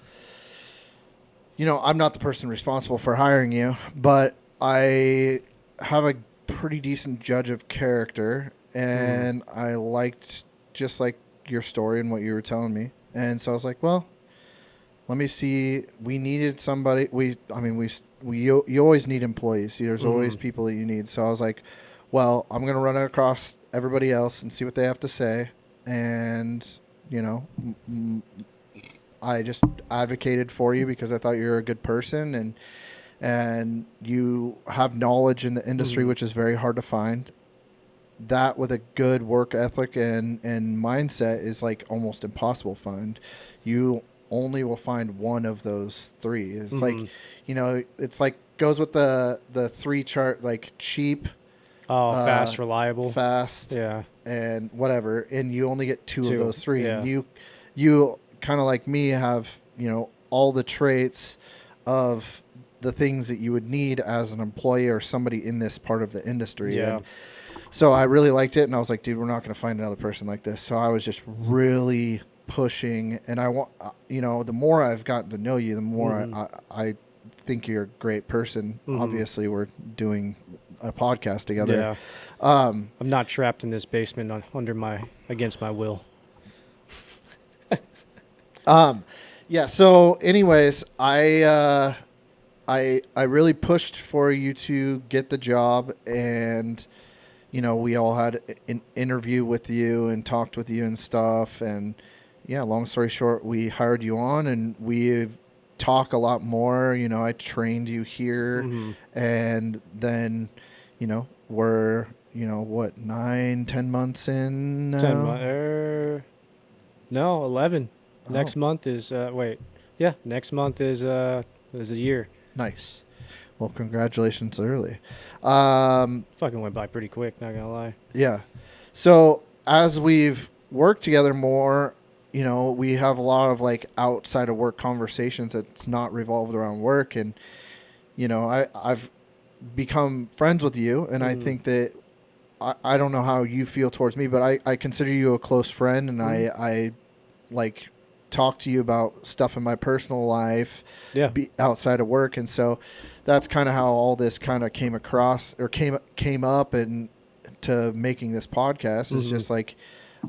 I'm not the person responsible for hiring you, but I have a pretty decent judge of character. And I liked just like your story and what you were telling me. And so I was like, well, let me see. We needed somebody. You always need employees. There's always people that you need. So I was like, well, I'm going to run it across everybody else and see what they have to say. And, I just advocated for you because I thought you're a good person and you have knowledge in the industry, which is very hard to find. That with a good work ethic and mindset is like almost impossible to find. You only will find one of those three. It's like, it's like goes with the three chart, like cheap, fast, reliable, yeah, and whatever. And you only get two of those three. Yeah. And you kind of like me have, all the traits of the things that you would need as an employee or somebody in this part of the industry. Yeah. And so I really liked it. And I was like, dude, we're not going to find another person like this. So I was just really pushing, and I want, the more I've gotten to know you, the more I think you're a great person. Obviously we're doing a podcast together. I'm not trapped in this basement against my will. Yeah. So, anyways, I really pushed for you to get the job, and we all had an interview with you and talked with you and stuff. And yeah, long story short, we hired you on, and we talk a lot more. I trained you here, and then we're what, 9-10 months in now? 10 months. No, 11. Next month is next month is a year. Nice. Well, congratulations early. Fucking went by pretty quick, not gonna lie. Yeah. So as we've worked together more, we have a lot of like outside of work conversations that's not revolved around work. And, I've become friends with you, and I think that I don't know how you feel towards me, but I consider you a close friend, and I like talk to you about stuff in my personal life outside of work. And so that's kind of how all this kind of came up and to making this podcast is just like,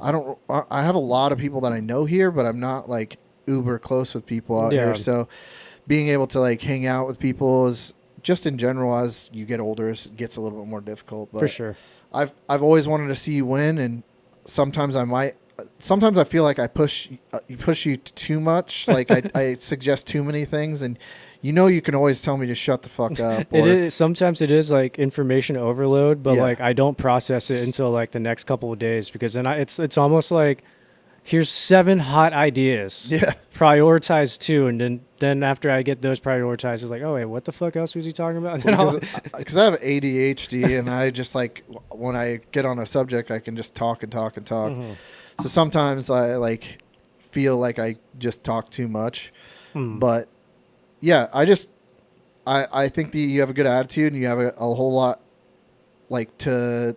I have a lot of people that I know here, but I'm not like uber close with people out here. So being able to like hang out with people is just in general, as you get older, it gets a little bit more difficult. But for sure. I've always wanted to see you win, and sometimes I feel like I push you too much. Like I suggest too many things, and you can always tell me to shut the fuck up. Sometimes it is like information overload, but like I don't process it until like the next couple of days, because then it's almost like, here's 7 hot ideas. Yeah. Prioritize 2, and then after I get those prioritized, it's like, oh wait, what the fuck else was he talking about? Because I have ADHD, and I just like when I get on a subject, I can just talk and talk and talk. So sometimes I like feel like I just talk too much, but yeah, I think that you have a good attitude, and you have a whole lot like to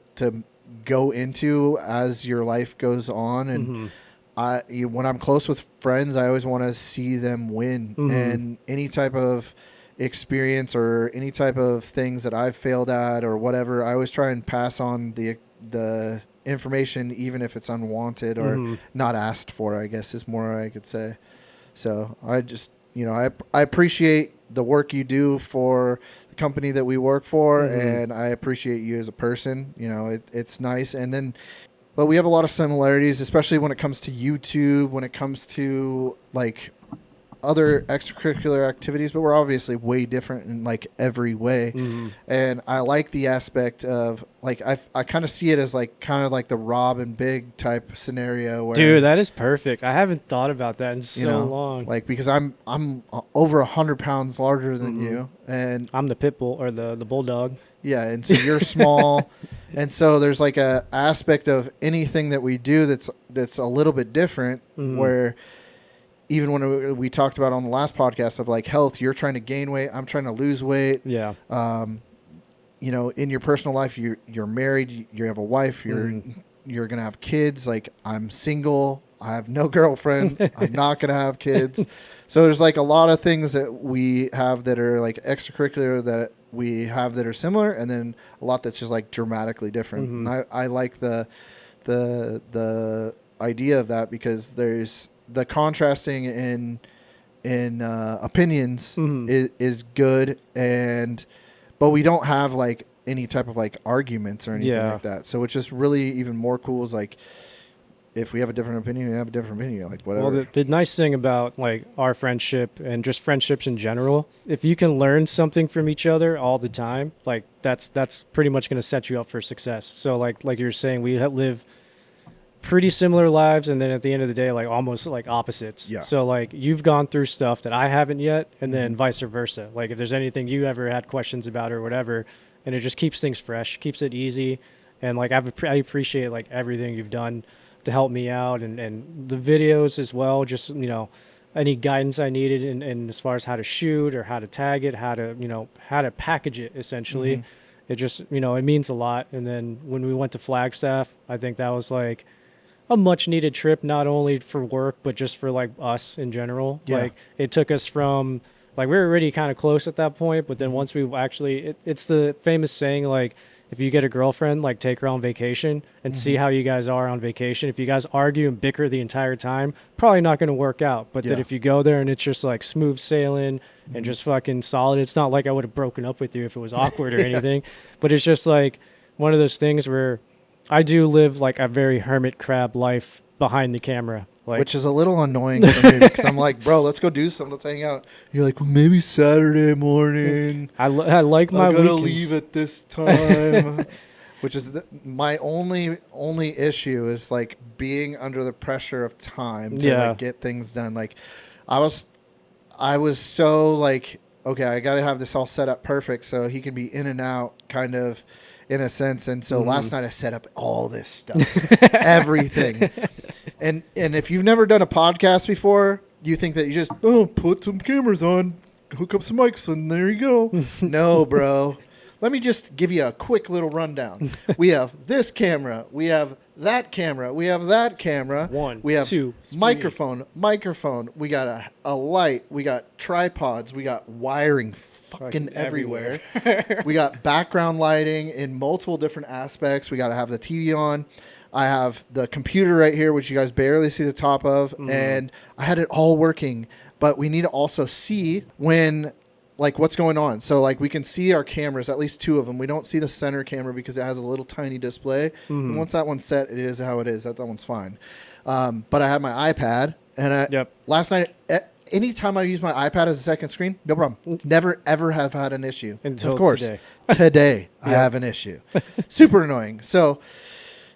go into as your life goes on. And when I'm close with friends, I always want to see them win, and any type of experience or any type of things that I've failed at or whatever, I always try and pass on the information, even if it's unwanted or not asked for, I guess is more I could say. So I just, I appreciate the work you do for the company that we work for, and I appreciate you as a person. It's nice. And then, but we have a lot of similarities, especially when it comes to YouTube, when it comes to like other extracurricular activities, but we're obviously way different in like every way. And I like the aspect of like, I kind of see it as like kind of like the Rob and Big type scenario where, dude, that is perfect. I haven't thought about that in so long. Like, because I'm over 100 pounds larger than you, and I'm the pit bull or the bulldog. Yeah. And so you're small. And so there's like a aspect of anything that we do that's a little bit different, where even when we talked about on the last podcast of like health, you're trying to gain weight, I'm trying to lose weight. Yeah. In your personal life, you're married, you have a wife, you're going to have kids. Like, I'm single, I have no girlfriend, I'm not going to have kids. So there's like a lot of things that we have that are like extracurricular that we have that are similar, and then a lot that's just like dramatically different. And I like the idea of that, because there's the contrasting in opinions is good, but we don't have like any type of like arguments or anything like that. So it's just really even more cool is like, if we have a different opinion, we have a different opinion, like whatever. Well, the nice thing about like our friendship and just friendships in general, if you can learn something from each other all the time, like that's pretty much going to set you up for success. So like you're saying, we live pretty similar lives, and then at the end of the day, like almost like opposites. Yeah. So like you've gone through stuff that I haven't yet, and then vice versa. Like if there's anything you ever had questions about or whatever, and it just keeps things fresh, keeps it easy. And like I appreciate like everything you've done to help me out, and the videos as well. Just, any guidance I needed in as far as how to shoot or how to tag it, how to package it essentially. It just, it means a lot. And then when we went to Flagstaff, I think that was like a much needed trip, not only for work, but just for like us in general. Yeah. Like it took us from like, we were already kind of close at that point, but then once we actually, it's the famous saying, like, if you get a girlfriend, like take her on vacation and see how you guys are on vacation. If you guys argue and bicker the entire time, probably not going to work out. But that if you go there and it's just like smooth sailing and just fucking solid, it's not like I would have broken up with you if it was awkward or anything. But it's just like one of those things where I do live like a very hermit crab life behind the camera. Like, which is a little annoying for me because I'm like, bro, let's go do something. Let's hang out. You're like, well, maybe Saturday morning. I like my I'm gonna weekends. leave at this time. Which is my only issue is like being under the pressure of time to like get things done. Like I was so like, okay, I got to have this all set up perfect so he can be in and out kind of in a sense. And so last night I set up all this stuff, everything. And if you've never done a podcast before, you think that you just, put some cameras on, hook up some mics, and there you go. No, bro. Let me just give you a quick little rundown. We have this camera. We have that camera. We have that camera. We have 2, 3. Microphone. We got a light. We got tripods. We got wiring fucking everywhere. We got background lighting in multiple different aspects. We got to have the TV on. I have the computer right here, which you guys barely see the top of. And I had it all working. But we need to also see when... like what's going on. So like we can see our cameras, at least 2 of them. We don't see the center camera because it has a little tiny display. And once that one's set, it is how it is. That one's fine. But I have my iPad and last night, anytime I use my iPad as a second screen, no problem. Never, ever have had an issue. Until of course, today I have an issue. Super annoying. So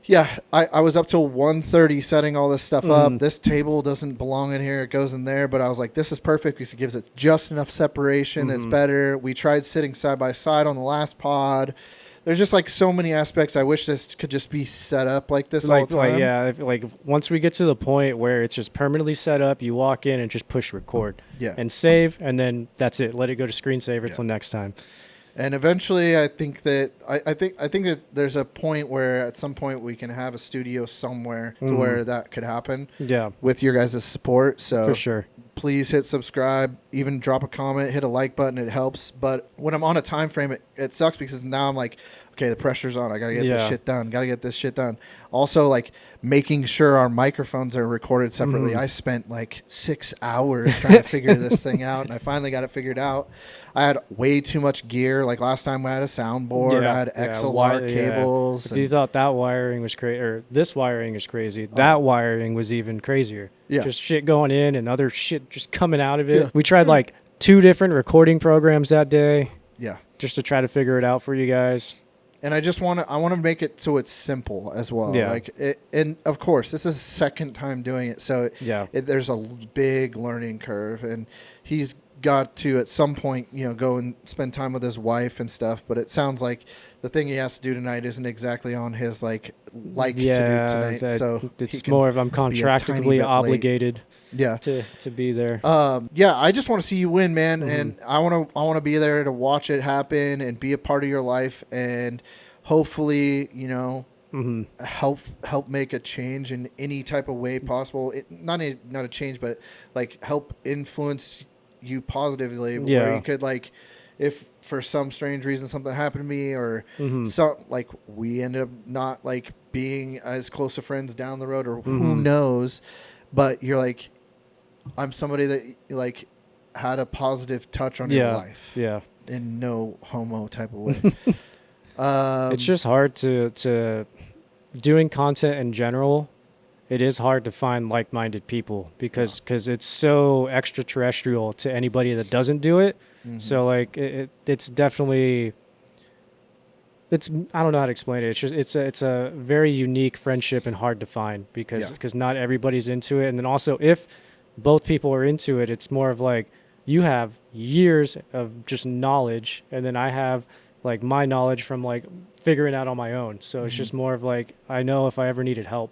yeah, I was up till 1:30 setting all this stuff up. This table doesn't belong in here. It goes in there. But I was like, this is perfect because it gives it just enough separation. That's better. We tried sitting side by side on the last pod. There's just like so many aspects. I wish this could just be set up like this all the time. Like once we get to the point where it's just permanently set up, you walk in and just push record and save. And then that's it. Let it go to screensaver till next time. And eventually, I think that I think that there's a point where at some point we can have a studio somewhere to where that could happen. Yeah, with your guys' support. So for sure, please hit subscribe. Even drop a comment, hit a like button. It helps. But when I'm on a time frame, it sucks because now I'm like, okay, the pressure's on. I gotta get this shit done. Gotta get this shit done. Also, like making sure our microphones are recorded separately. I spent like 6 hours trying to figure this thing out, and I finally got it figured out. I had way too much gear. Like last time I had a soundboard. I had XLR cables. If you thought that wiring was crazy, or this wiring is crazy, that wiring was even crazier. Yeah. Just shit going in and other shit just coming out of it. Yeah. We tried like 2 different recording programs that day. Yeah. Just to try to figure it out for you guys. And I just want to make it so it's simple as well. Yeah. Like and of course, this is the second time doing it. So there's a big learning curve, and he's got to at some point, go and spend time with his wife and stuff. But it sounds like the thing he has to do tonight isn't exactly on his to do tonight. So it's more of I'm contractually obligated. Yeah, to be there. I just want to see you win, man, and I want to be there to watch it happen and be a part of your life, and hopefully, help make a change in any type of way possible. Not a change, but like help influence you positively. Where you could if for some strange reason something happened to me, or we ended up not being as close of friends down the road, or who knows, but you're like, I'm somebody that had a positive touch on your life. Yeah. In no homo type of way. It's just hard to doing content in general. It is hard to find like-minded people because it's so extraterrestrial to anybody that doesn't do it. So it's definitely, I don't know how to explain it. It's just it's a very unique friendship and hard to find because not everybody's into it. And then also if both people are into it, it's more of you have years of just knowledge, and then I have my knowledge from figuring out on my own. So it's just more of I know if I ever needed help,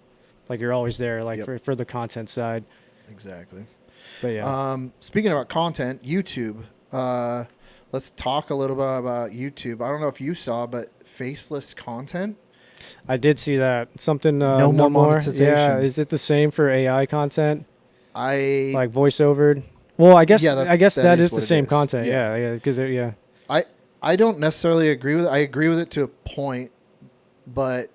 you're always there for the content side. Exactly. But yeah. Speaking about content, YouTube, let's talk a little bit about YouTube. I don't know if you saw, but Faceless content. I did see that. Something no more monetization. Yeah, is it the same for AI content? Like voiceover. Well, I guess that is the same content. Yeah, because I don't necessarily agree with it. I agree with it to a point. but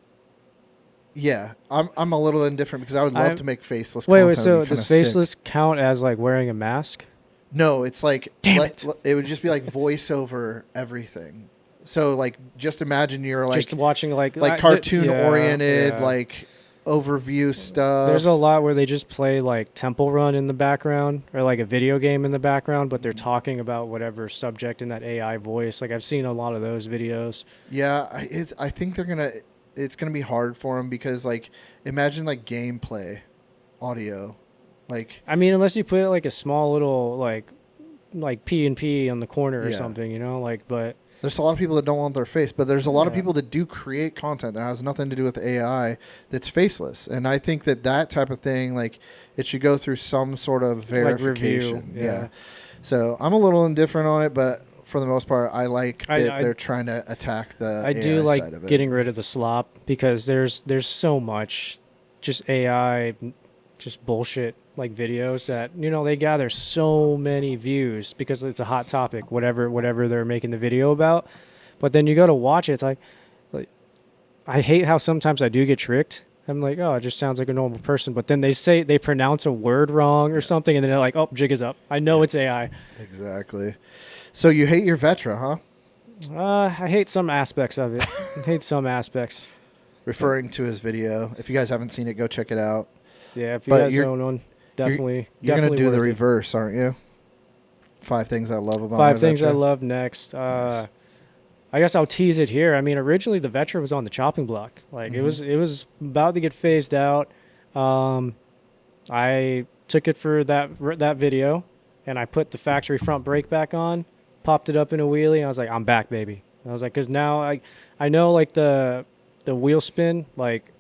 yeah, I'm a little indifferent because I would love to make faceless Wait, content. so It'd be does kinda faceless sick. count as like wearing a mask? No, it's like Damn it. it would just be like voiceover everything. So like just imagine you're like Just watching like cartoon yeah, oriented yeah. like overview stuff. There's a lot where they just play like Temple Run in the background or like a video game in the background, but they're talking about whatever subject in that AI voice. Like I've seen a lot of those videos. Yeah, I think it's gonna be hard for them because like imagine like gameplay audio, like I mean, unless you put like a small little like P&P on the corner or Yeah. something, you know, like, but there's a lot of people that don't want their face, but there's a lot of Yeah. people that do create content that has nothing to do with AI that's faceless, and I think that type of thing, like it should go through some sort of verification. review, yeah. So I'm a little indifferent on it, but for the most part, I like that they're trying to attack the I AI do like side of it. getting rid of the slop because there's so much just AI, just bullshit like videos that, you know, they gather so many views because it's a hot topic, whatever they're making the video about. But then you go to watch it, it's like I hate how sometimes I do get tricked. I'm like, oh, it just sounds like a normal person. But then they pronounce a word wrong or something, and then they're like, oh, jig is up. I know it's AI. Exactly. So you hate your Vetro, huh? I hate some aspects of it. I hate some aspects. Referring to his video. If you guys haven't seen it, go check it out. Yeah, if you But guys you're- own one, definitely. You're going to do the worth it. reverse, aren't you? 5 things I love about Five my things I Vetro. love next. Nice. I guess I'll tease it here. I mean, originally the Vetro was on the chopping block. Like it was about to get phased out. I took it for that video, and I put the factory front brake back on, popped it up in a wheelie, and I was like, I'm back, baby. And I was like, because now I know like the wheel spin, like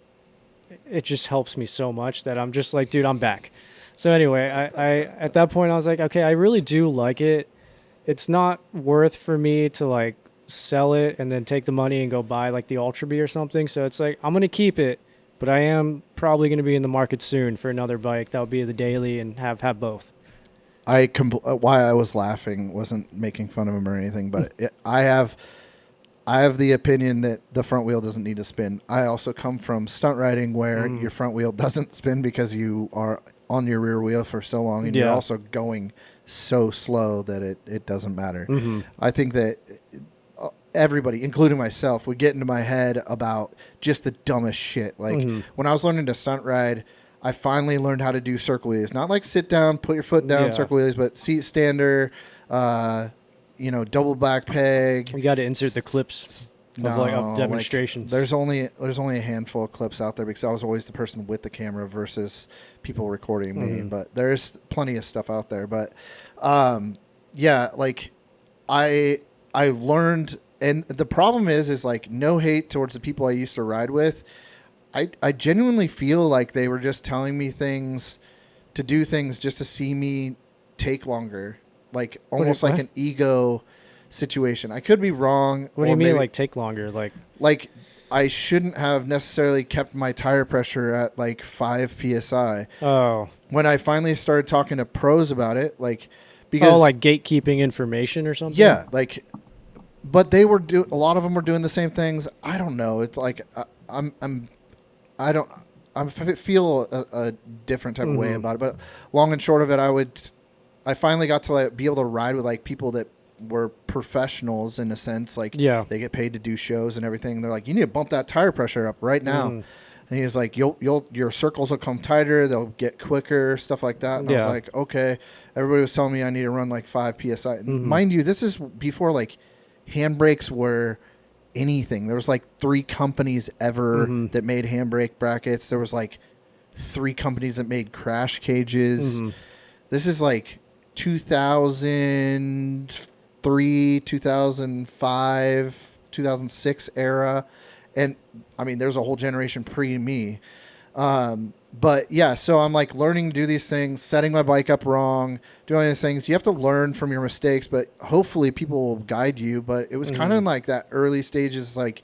it just helps me so much that I'm just like, dude, I'm back. So anyway, I at that point I was like, okay, I really do like it. It's not worth for me to like sell it and then take the money and go buy like the Ultra B or something. So it's like I'm gonna keep it, but I am probably gonna be in the market soon for another bike that'll be the daily and have both. Why I was laughing wasn't making fun of him or anything, but I have the opinion that the front wheel doesn't need to spin. I also come from stunt riding where your front wheel doesn't spin because you are on your rear wheel for so long, and you're also going so slow that it doesn't matter. I think that everybody, including myself, would get into my head about just the dumbest shit. Like when I was learning to stunt ride, I finally learned how to do circle wheelies. Not like sit down, put your foot down, circle wheelies, but seat stander, double back peg. We got to insert the clips of demonstrations. There's only a handful of clips out there because I was always the person with the camera versus people recording me. But there's plenty of stuff out there. But like I learned, and the problem is like no hate towards the people I used to ride with. I genuinely feel like they were just telling me things to do things just to see me take longer. Like almost like an ego situation. I could be wrong. What do you mean, like take longer? Like I shouldn't have necessarily kept my tire pressure at like 5 psi. Oh, when I finally started talking to pros about it, because like gatekeeping information or something. Yeah, but they were a lot of them were doing the same things. I don't know. It's like I feel a different type of way about it. But long and short of it, I finally got to be able to ride with like people that were professionals in a sense. Like they get paid to do shows and everything. They're like, you need to bump that tire pressure up right now. And he's like, your circles will come tighter. They'll get quicker, stuff like that. And I was like, okay. Everybody was telling me I need to run like 5 PSI. And mind you, this is before like handbrakes were anything. There was like 3 companies ever that made handbrake brackets. There was like 3 companies that made crash cages. This is like 2003, 2005, 2006 era. And I mean, there's a whole generation pre me. But yeah, so I'm like learning to do these things, setting my bike up wrong, doing these things. You have to learn from your mistakes, but hopefully people will guide you. But it was kind of like that early stages, like,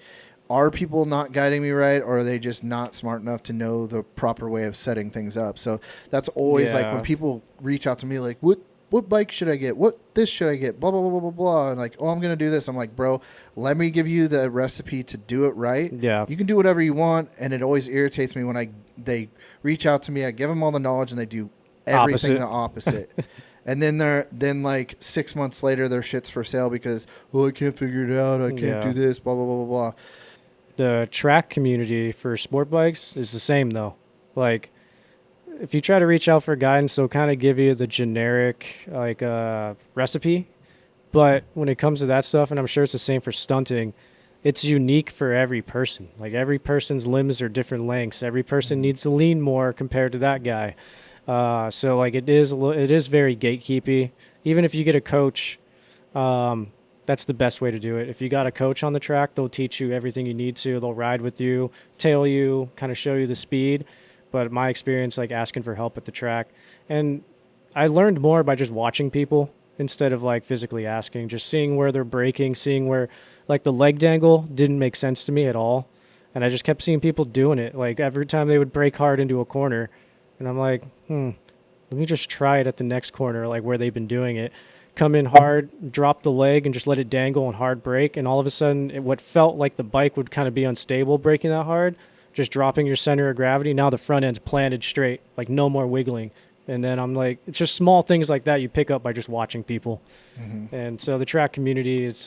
are people not guiding me right, or are they just not smart enough to know the proper way of setting things up? So that's always like when people reach out to me like, what what bike should I get? What this should I get? Blah, blah, blah, blah, blah, blah. And like, oh, I'm going to do this. I'm like, bro, let me give you the recipe to do it right. Yeah. You can do whatever you want. And it always irritates me when they reach out to me. I give them all the knowledge and they do everything the opposite. And then like 6 months later, their shit's for sale because, I can't figure it out. I can't do this, blah, blah, blah, blah, blah. The track community for sport bikes is the same though. Like, if you try to reach out for guidance, they'll kind of give you the generic like recipe. But when it comes to that stuff, and I'm sure it's the same for stunting, it's unique for every person. Like every person's limbs are different lengths. Every person needs to lean more compared to that guy. So like it is very gatekeepy. Even if you get a coach, that's the best way to do it. If you got a coach on the track, they'll teach you everything you need to. They'll ride with you, tail you, kind of show you the speed. But my experience, like asking for help at the track, and I learned more by just watching people instead of like physically asking, just seeing where they're braking, seeing where like the leg dangle didn't make sense to me at all. And I just kept seeing people doing it. Like every time they would brake hard into a corner and I'm like, let me just try it at the next corner, like where they've been doing it. Come in hard, drop the leg and just let it dangle and hard brake. And all of a sudden what felt like the bike would kind of be unstable braking that hard, just dropping your center of gravity. Now the front end's planted straight, like no more wiggling. And then I'm like, it's just small things like that you pick up by just watching people. Mm-hmm. And so the track community is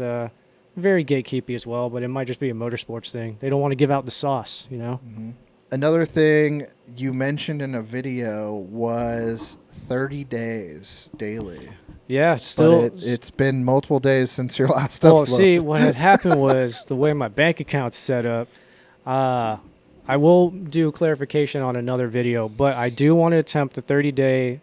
very gatekeepy as well, but it might just be a motorsports thing. They don't want to give out the sauce, you know? Mm-hmm. Another thing you mentioned in a video was 30 days daily. Yeah, still. But it's been multiple days since your last upload. Well, see, what had happened was the way my bank account's set up, I will do clarification on another video, but I do want to attempt the 30-day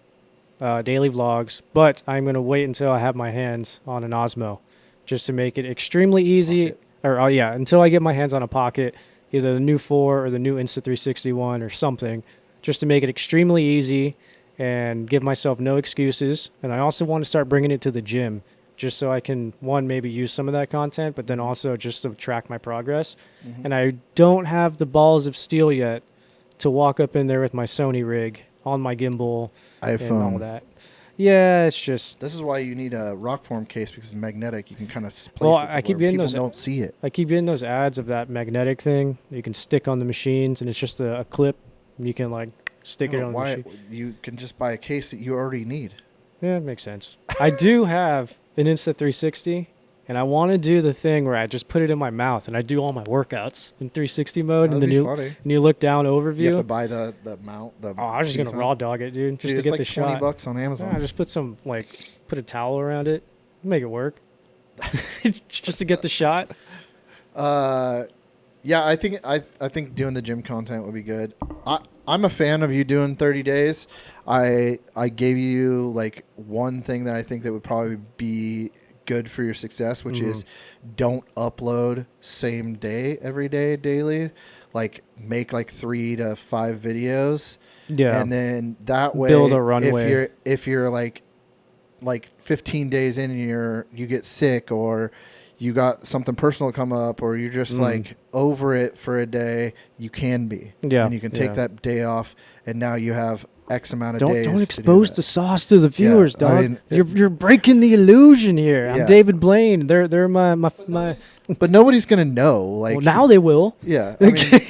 daily vlogs, but I'm going to wait until I have my hands on an Osmo just to make it extremely easy. Until I get my hands on a Pocket, either the new 4 or the new Insta360 or something, just to make it extremely easy and give myself no excuses. And I also want to start bringing it to the gym just so I can, one, maybe use some of that content, but then also just to track my progress. Mm-hmm. And I don't have the balls of steel yet to walk up in there with my Sony rig on my gimbal and all that. Yeah, it's just... This is why you need a rock form case because it's magnetic. You can kind of place it I keep getting people don't see it. I keep getting those ads of that magnetic thing you can stick on the machines, and it's just a clip. You can like stick it on the machine. You can just buy a case that you already need. Yeah, it makes sense. I do have an Insta360, and I want to do the thing where I just put it in my mouth and I do all my workouts in 360 mode. That'd be funny. And you look down overview. You have to buy the mount. I was just gonna raw dog it, dude, just to get like the shot. $20 on Amazon. Yeah, just put a towel around it, make it work, just to get the shot. Yeah, I think doing the gym content would be good. I'm a fan of you doing 30 days. I gave you like one thing that I think that would probably be good for your success, which is don't upload same day every day daily. Like make like 3 to 5 videos. Yeah. And then that way build a runway. If you're like 15 days in and you get sick or you got something personal come up or you're just like over it for a day, you can be. Yeah. And you can take that day off and now you have X amount of days. Don't expose the sauce to the viewers, dog. I mean, you're breaking the illusion here. Yeah. I'm David Blaine. They're my But nobody's gonna know. Like, well, now they will. Yeah. I mean,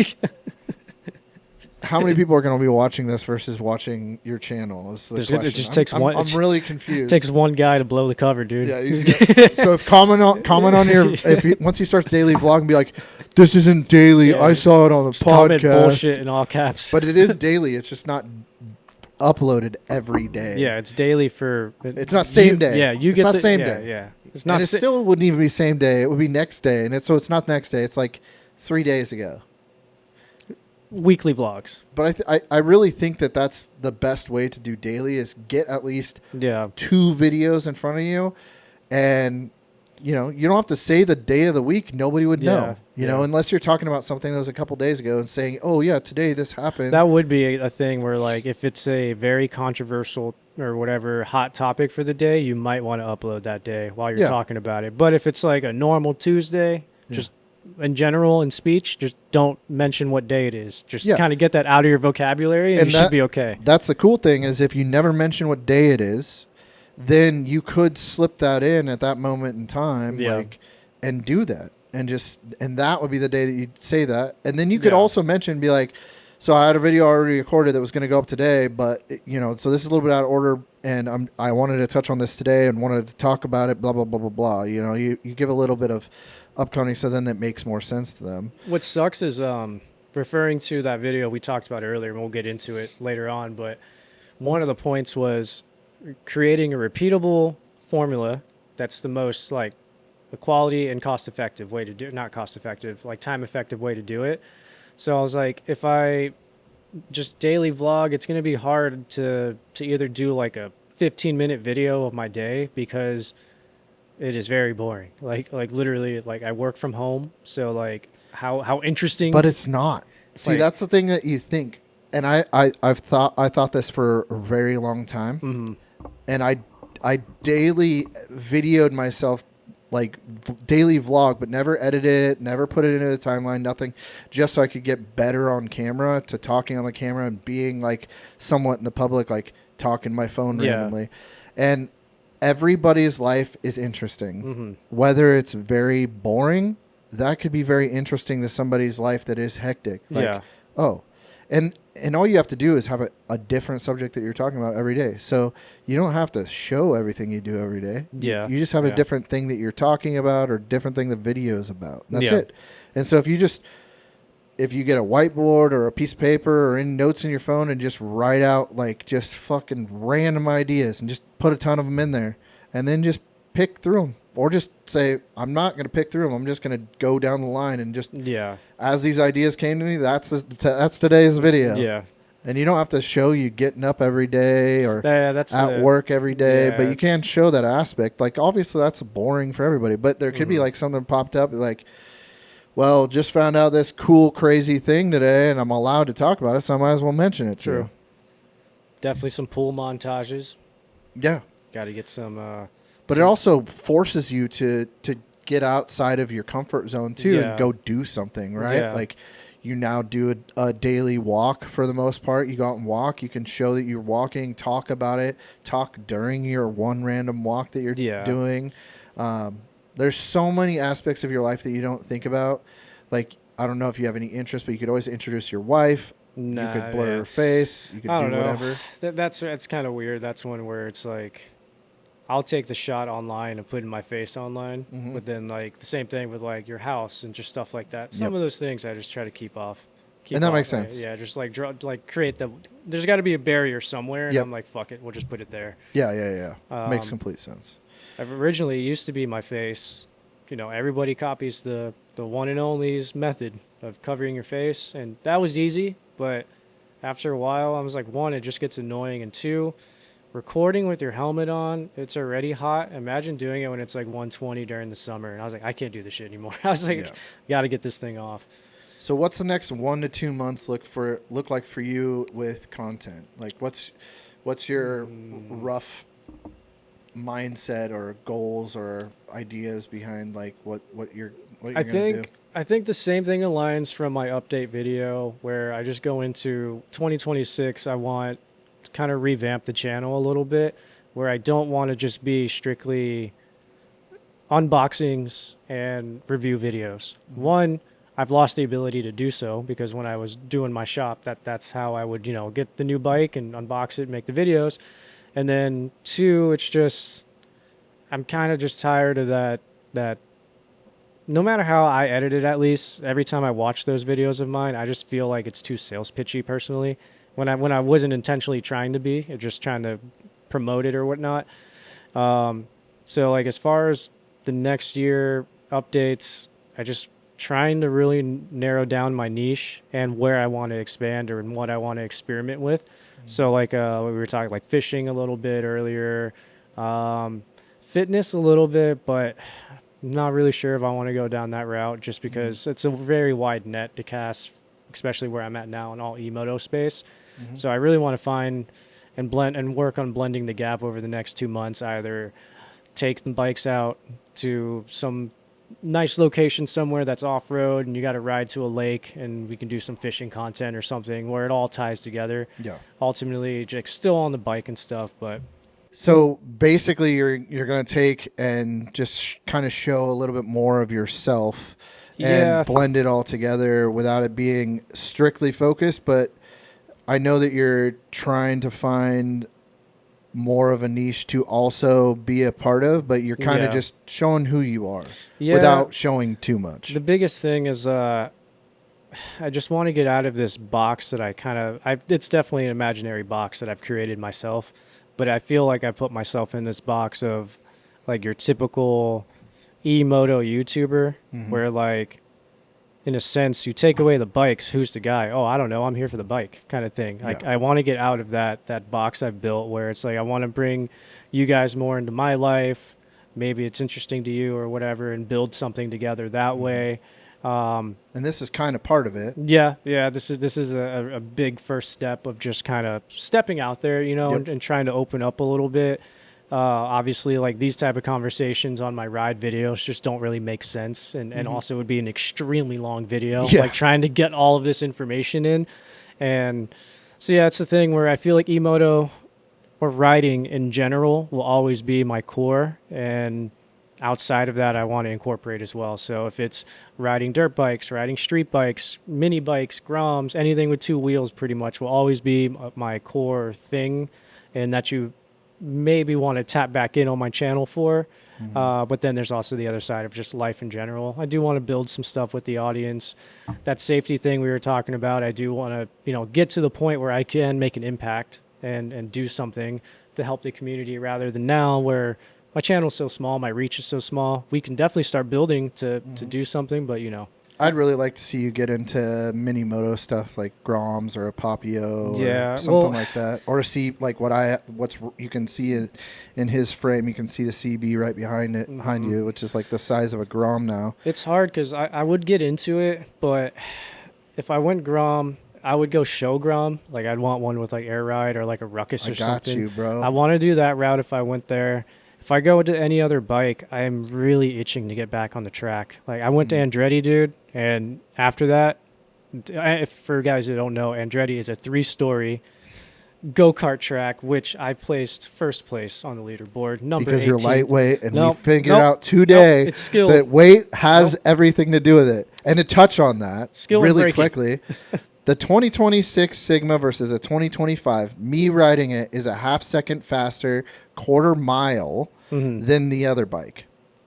how many people are going to be watching this versus watching your channel? Is the question. It just takes one. I'm really confused. It takes one guy to blow the cover, dude. Yeah. So if comment on your once he starts daily vlog and be like, "This isn't daily. Yeah. I saw it on the podcast." Comment bullshit in all caps. But it is daily. It's just not uploaded every day. Yeah, it's daily for. It's not same day. Yeah, it's not same day. Yeah, it's not. And it still wouldn't even be same day. It would be next day, and it's not next day. It's like 3 days ago. Weekly vlogs. But I really think that that's the best way to do daily is get at least 2 videos in front of you, and you don't have to say the day of the week. Nobody would know, you know, unless you're talking about something that was a couple days ago and saying, oh yeah, today this happened. That would be a thing where like if it's a very controversial or whatever hot topic for the day, you might want to upload that day while you're talking about it. But if it's like a normal Tuesday, just in general in speech, just don't mention what day it is. Just kind of get that out of your vocabulary and you should be okay. That's the cool thing is if you never mention what day it is, then you could slip that in at that moment in time, Yeah. like, and do that. And that would be the day that you'd say that. And then you could also mention, be like, so I had a video already recorded that was going to go up today, but so this is a little bit out of order, and I wanted to touch on this today and wanted to talk about it, blah, blah, blah, blah, blah. You give a little bit of upcoming, so then that makes more sense to them. What sucks is referring to that video we talked about earlier, and we'll get into it later on, but one of the points was creating a repeatable formula that's the most like a quality and cost-effective way to do it. Not cost-effective, like time-effective way to do it. So I was like, if I just daily vlog, it's going to be hard to either do like a 15-minute video of my day because it is very boring. Like literally, like I work from home, so like how interesting. But it's not. See, like, that's the thing that you think. And I thought this for a very long time. Mm-hmm. And I daily videoed myself, like daily vlog, but never edited it, never put it into the timeline, nothing, just so I could get better on camera, to talking on the camera and being like somewhat in the public, like talking my phone randomly. And everybody's life is interesting. Mm-hmm. Whether it's very boring, that could be very interesting to somebody's life that is hectic. Like, and all you have to do is have a different subject that you're talking about every day. So you don't have to show everything you do every day. Yeah. You just have a different thing that you're talking about, or different thing the video is about. That's it. And so if you get a whiteboard or a piece of paper or any notes in your phone and just write out like just fucking random ideas and just put a ton of them in there, and then just pick through them. Or just say, I'm not going to pick through them. I'm just going to go down the line and just, as these ideas came to me, that's today's video. Yeah. And you don't have to show you getting up every day or that's at work every day, yeah, but you can show that aspect. Like, obviously, that's boring for everybody, but there could be like something popped up like, well, just found out this cool, crazy thing today, and I'm allowed to talk about it, so I might as well mention it. True. Too. Definitely some pool montages. Yeah. Got to get some... But it also forces you to get outside of your comfort zone too and go do something, right? Yeah. Like you now do a daily walk for the most part. You go out and walk. You can show that you're walking, talk about it, talk during your one random walk that you're doing. There's so many aspects of your life that you don't think about. Like, I don't know if you have any interest, but you could always introduce your wife. You could blur her face. You could do whatever. That's kind of weird. That's one where it's like, I'll take the shot online and put in my face online, but then like the same thing with like your house and just stuff like that. Some of those things I just try to keep off. And that makes sense. Yeah, just like create there's got to be a barrier somewhere, and I'm like, fuck it, we'll just put it there. Yeah. Makes complete sense. I've originally used to be my face. Everybody copies the one and only's method of covering your face, and that was easy. But after a while, I was like, one, it just gets annoying, and two, recording with your helmet on, it's already hot. Imagine doing it when it's like 120 during the summer. And I was like, I can't do this shit anymore. I was like, got to get this thing off. So what's the next 1 to 2 months look like for you with content? Like what's your rough mindset or goals or ideas behind like what you're going to do? I think the same thing aligns from my update video where I just go into 2026. I want kind of revamp the channel a little bit, where I don't want to just be strictly unboxings and review videos. One, I've lost the ability to do so because when I was doing my shop, that's how I would, get the new bike and unbox it, make the videos. And then two, it's just, I'm kind of just tired of that no matter how I edit it, at least every time I watch those videos of mine, I just feel like it's too sales pitchy personally. When I wasn't intentionally trying to be, or just trying to promote it or whatnot. So like as far as the next year updates, I just trying to really narrow down my niche and where I want to expand or what I want to experiment with. So like we were talking like fishing a little bit earlier, fitness a little bit, but I'm not really sure if I want to go down that route just because it's a very wide net to cast, especially where I'm at now in all Emoto space. So I really want to find and blend and work on blending the gap over the next 2 months, either take the bikes out to some nice location somewhere that's off-road and you got to ride to a lake and we can do some fishing content or something where it all ties together. Yeah. Ultimately, just still on the bike and stuff, but So basically, you're going to take and just kind of show a little bit more of yourself and blend it all together without it being strictly focused. But I know that you're trying to find more of a niche to also be a part of, but you're kind of just showing who you are without showing too much. The biggest thing is I just want to get out of this box that it's definitely an imaginary box that I've created myself, but I feel like I put myself in this box of like your typical Emoto YouTuber where like, in a sense, you take away the bikes, who's the guy? Oh, I don't know, I'm here for the bike kind of thing. Like I want to get out of that box I've built where it's like I want to bring you guys more into my life. Maybe it's interesting to you or whatever, and build something together that way. And this is kind of part of it. Yeah. This is a big first step of just kind of stepping out there, and trying to open up a little bit. Obviously, like these type of conversations on my ride videos just don't really make sense, and also would be an extremely long video, like trying to get all of this information in. And so it's the thing where I feel like Emoto or riding in general will always be my core, and outside of that I want to incorporate as well. So if it's riding dirt bikes, riding street bikes, mini bikes, Groms, anything with two wheels pretty much will always be my core thing, and that you maybe want to tap back in on my channel for. But then there's also the other side of just life in general. I do want to build some stuff with the audience. That safety thing we were talking about, I do want to, get to the point where I can make an impact and do something to help the community, rather than now where my channel's so small, my reach is so small. We can definitely start building to do something, but I'd really like to see you get into mini moto stuff like Groms or a Papio or something like that, or see like what's you can see in his frame. You can see the CB right behind you, which is like the size of a Grom now. It's hard because I would get into it, but if I went Grom, I would go show Grom. Like I'd want one with like air ride or like a Ruckus or something. I got you, bro. I want to do that route if I went there. If I go to any other bike, I am really itching to get back on the track. Like I went to Andretti, dude, and after that, for guys who don't know, Andretti is a 3-story go-kart track, which I placed first place on the leaderboard, number because 18th. You're lightweight, and we figured out today it's skill. that weight has everything to do with it. And to touch on that skill really quickly, the 2026 Sigma versus the 2025, me riding it is a half-second faster, quarter mile than the other bike.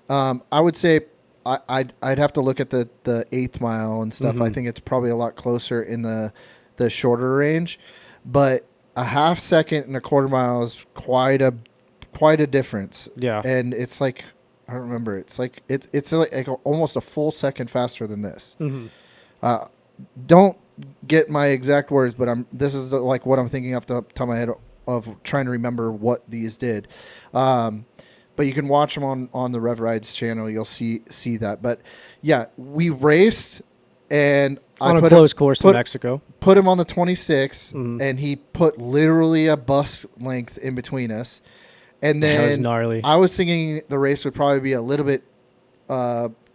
I would say I'd have to look at the 8th mile and stuff. I think it's probably a lot closer in the shorter range, but a half second and a quarter mile is quite a difference. Yeah, and it's like I don't remember. It's like it's like almost a full second faster than this. Don't get my exact words, but this is like what I'm thinking off the top of my head of trying to remember what these did. But you can watch them on the Rev Rides channel. You'll see that. But yeah, we raced, and on a close course in Mexico. Put him on the 26, and he put literally a bus length in between us. And then that was gnarly. I was thinking the race would probably be a little bit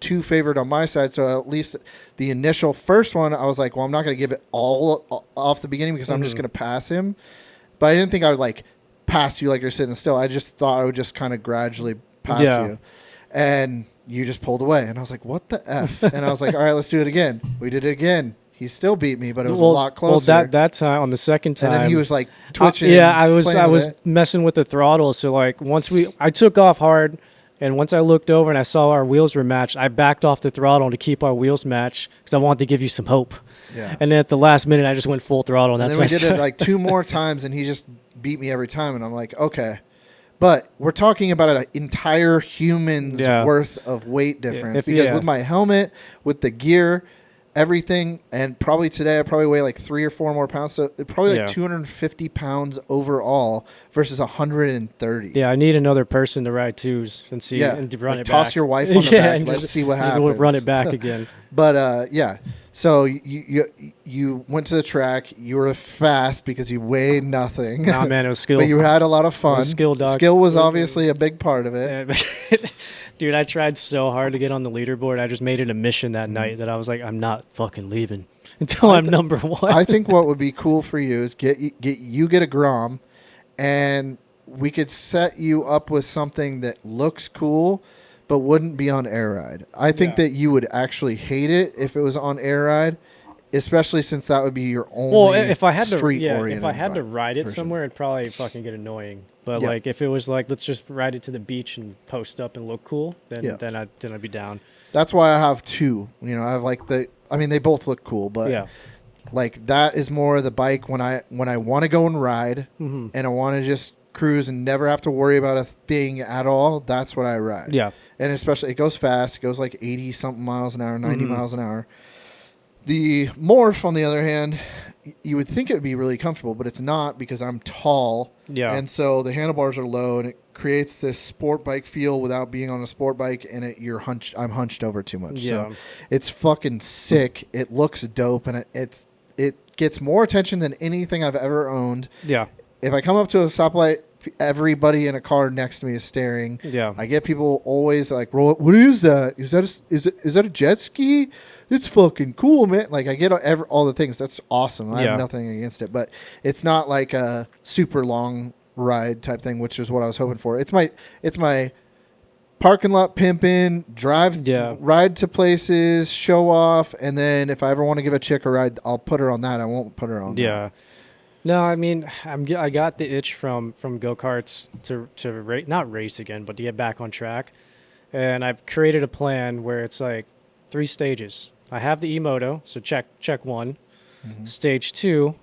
too favored on my side. So at least the initial first one, I was like, well, I'm not going to give it all off the beginning because I'm just going to pass him. But I didn't think I would like pass you like you're sitting still. I just thought I would just kind of gradually pass you. And you just pulled away. And I was like, what the F? And I was like, all right, let's do it again. We did it again. He still beat me, but it was a lot closer. Well, that time, on the second time. And then he was like twitching. I was messing with the throttle. So like I took off hard. And once I looked over and I saw our wheels were matched, I backed off the throttle to keep our wheels matched because I wanted to give you some hope. Yeah. And then at the last minute, I just went full throttle. And then we did it like 2 more times, and he just beat me every time. And I'm like, okay. But we're talking about an entire human's worth of weight difference. Because with my helmet, with the gear, everything, and probably today I probably weigh like 3 or 4 more pounds. So probably like 250 pounds overall versus 130. Yeah, I need another person to ride twos and see and run it toss back. your wife on the back. Let's see what happens. Run it back again. But so you went to the track. You were fast because you weighed nothing. Nah, man, it was skill. But you had a lot of fun. Skill, dog. Skill was obviously a big part of it. Dude, I tried so hard to get on the leaderboard. I just made it a mission that night that I was like, I'm not fucking leaving until I'm number 1. I think what would be cool for you is get a Grom and we could set you up with something that looks cool, but wouldn't be on Air Ride. I think that you would actually hate it if it was on Air Ride, especially since that would be your only Well, if I had street-oriented if I had to ride it version. somewhere, it'd probably fucking get annoying. But Yeah. like if it was like let's just ride it to the beach and post up and look cool, then I'd be down. That's why I have two. You know, I have like they both look cool, but Yeah. like that is more the bike when I want to go and ride and I want to just cruise and never have to worry about a thing at all. That's what I ride. Yeah. And especially it goes fast. It goes like 80 something miles an hour, 90 miles an hour. The Morph, on the other hand, you would think it would be really comfortable, but it's not because I'm tall. Yeah. And so the handlebars are low, and it creates this sport bike feel without being on a sport bike, and I'm hunched over too much. Yeah. So it's fucking sick. It looks dope, and it gets more attention than anything I've ever owned. Yeah. If I come up to a stoplight, everybody in a car next to me is staring. Yeah. I get people always like, "What is that? Is that a jet ski? It's fucking cool, man!" Like I get all the things. That's awesome. I have nothing against it, but it's not like a super long ride type thing, which is what I was hoping for. It's my parking lot pimping, ride to places, show off, and then if I ever want to give a chick a ride, I'll put her on that. I won't put her on that. No, I mean, I got the itch from go-karts to not race again, but to get back on track. And I've created a plan where it's like 3 stages. I have the Emoto, so check 1. Stage 2,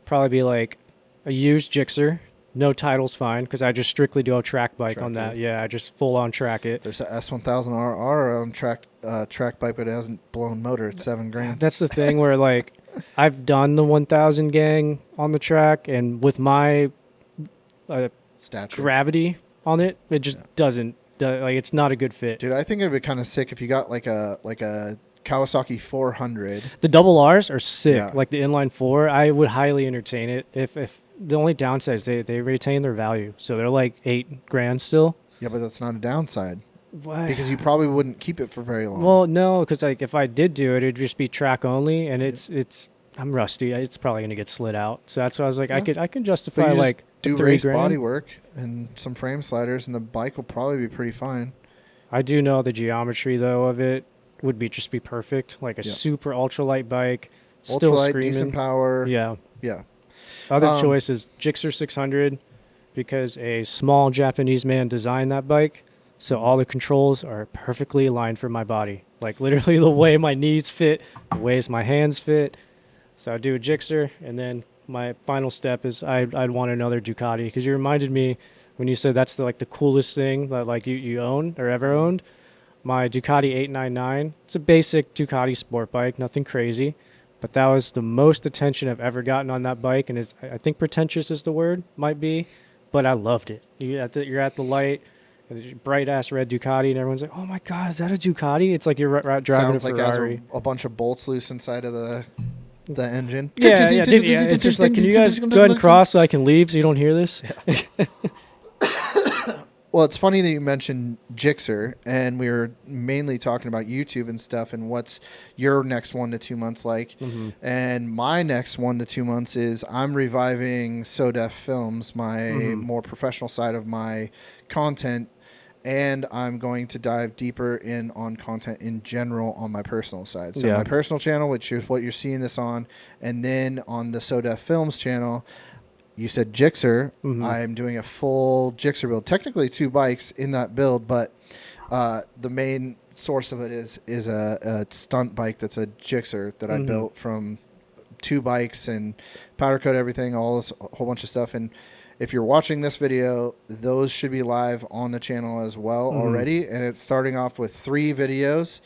probably be like a used Jixxer. No title's fine because I just strictly do a track bike on that. Yeah, I just full on track it. There's a S1000RR on track bike, but it hasn't blown motor. It's $7,000. That's the thing where like I've done the 1000 gang on the track, and with my Stature. gravity on it, it just doesn't like it's not a good fit. Dude, I think it'd be kind of sick if you got like a Kawasaki 400. The double R's are sick, Yeah. like the inline 4. I would highly entertain it. If the only downside is they retain their value, so they're like $8,000 still. Yeah, but that's not a downside Why? because you probably wouldn't keep it for very long. Well, no, because like if I did do it, it'd just be track only, and it's I'm rusty. It's probably gonna get slid out. So that's why I was like, I can justify But you like just do race $3,000. body work and some frame sliders, and the bike will probably be pretty fine. I do know the geometry though of it would just be perfect, like a super ultralight bike, still Ultralight, screaming. decent power. Yeah. Yeah. Other choice is Jixxer 600 because a small Japanese man designed that bike, so all the controls are perfectly aligned for my body. Like literally the way my knees fit, the ways my hands fit. So I do a Jixxer, and then my final step is I'd want another Ducati because you reminded me when you said that's the coolest thing that like you owned or ever owned. My Ducati 899. It's a basic Ducati sport bike, nothing crazy. But that was the most attention I've ever gotten on that bike, and I think pretentious is the word, might be, but I loved it. You're at the light, bright ass red Ducati, and everyone's like, "Oh my god, is that a Ducati?" It's like you're driving Sounds a like Ferrari. it has a bunch of bolts loose inside of the engine. Yeah, it's just like, can you guys go ahead and cross so I can leave so you don't hear this? Yeah. Well, it's funny that you mentioned Jixxer, and we were mainly talking about YouTube and stuff, and what's your next 1 to 2 months like. And my next 1 to 2 months is I'm reviving SoDef Films, my more professional side of my content, and I'm going to dive deeper in on content in general on my personal side. So my personal channel, which is what you're seeing this on, and then on the SoDef Films channel. You said Jixxer. I'm doing a full Jixxer build. Technically 2 bikes in that build, but the main source of it is a stunt bike that's a Jixxer that I built from 2 bikes and powder coat everything, a whole bunch of stuff. And if you're watching this video, those should be live on the channel as well already. And it's starting off with 3 videos.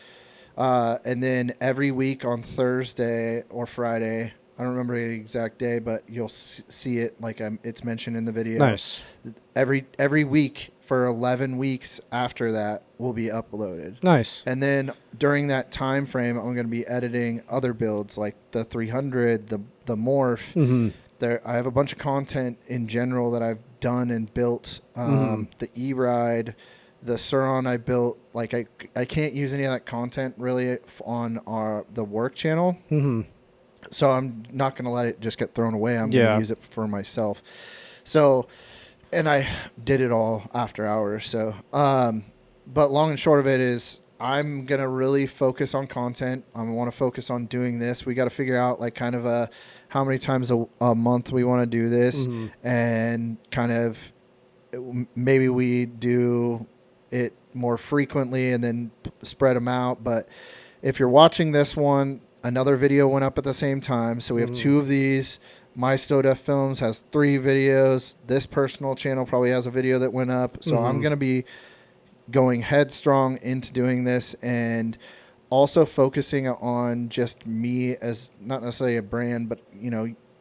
And then every week on Thursday or Friday, I don't remember the exact day, but you'll see it like it's mentioned in the video. Nice. Every week for 11 weeks after that will be uploaded. Nice. And then during that time frame, I'm going to be editing other builds like the 300, the Morph. I have a bunch of content in general that I've done and built. The E-Ride, the Surron I built. Like I can't use any of that content really on the work channel. So I'm not going to let it just get thrown away. I'm going to use it for myself. So and I did it all after hours. So, but long and short of it is I'm going to really focus on content. I want to focus on doing this. We got to figure out like kind of how many times a month we want to do this, and kind of maybe we do it more frequently and then spread them out. But if you're watching this one, another video went up at the same time. So we have 2 of these. My SoDef Films has 3 videos. This personal channel probably has a video that went up. So I'm going to be going headstrong into doing this, and also focusing on just me as not necessarily a brand, but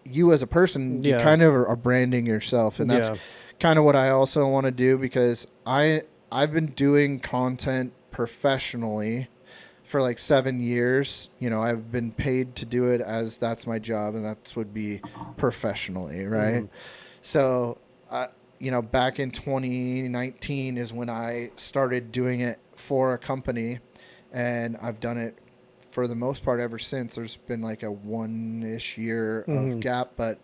you as a person, you kind of are branding yourself. And that's kind of what I also want to do, because I've been doing content professionally for like 7 years. I've been paid to do it as that's my job, and that's would be professionally, right? So, back in 2019 is when I started doing it for a company, and I've done it for the most part ever since. There's been like a 1-ish year of gap, but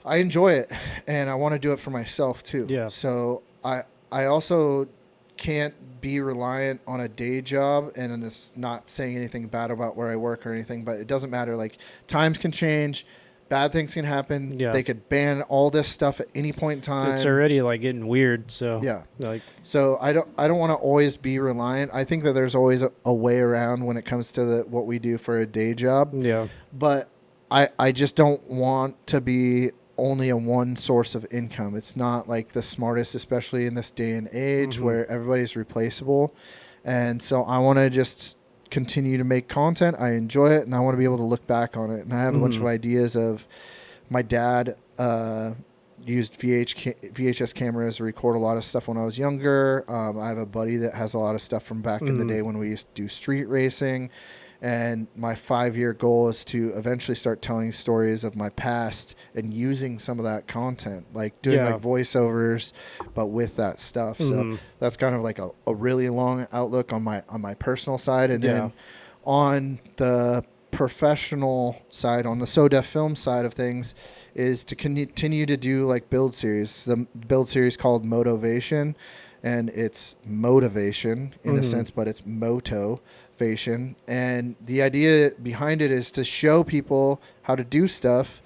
I enjoy it, and I want to do it for myself too. Yeah. So I also can't be reliant on a day job, and it's not saying anything bad about where I work or anything, but it doesn't matter. Like, times can change, bad things can happen. Yeah. They could ban all this stuff at any point in time. It's already like getting weird. So yeah, so I don't want to always be reliant. I think that there's always a way around when it comes to what we do for a day job. Yeah, but I just don't want to be only a one source of income. It's not like the smartest, especially in this day and age where everybody's replaceable. And so I want to just continue to make content. I enjoy it, and I want to be able to look back on it. And I have a bunch of ideas of my dad used VHS cameras to record a lot of stuff when I was younger. I have a buddy that has a lot of stuff from back in the day when we used to do street racing. And my 5-year goal is to eventually start telling stories of my past and using some of that content, like doing like voiceovers, but with that stuff. So that's kind of like a really long outlook on my personal side. And then on the professional side, on the SoDef film side of things, is to continue to do like build series. The build series called Motivation, and it's motivation in a sense, but it's motivation. And the idea behind it is to show people how to do stuff,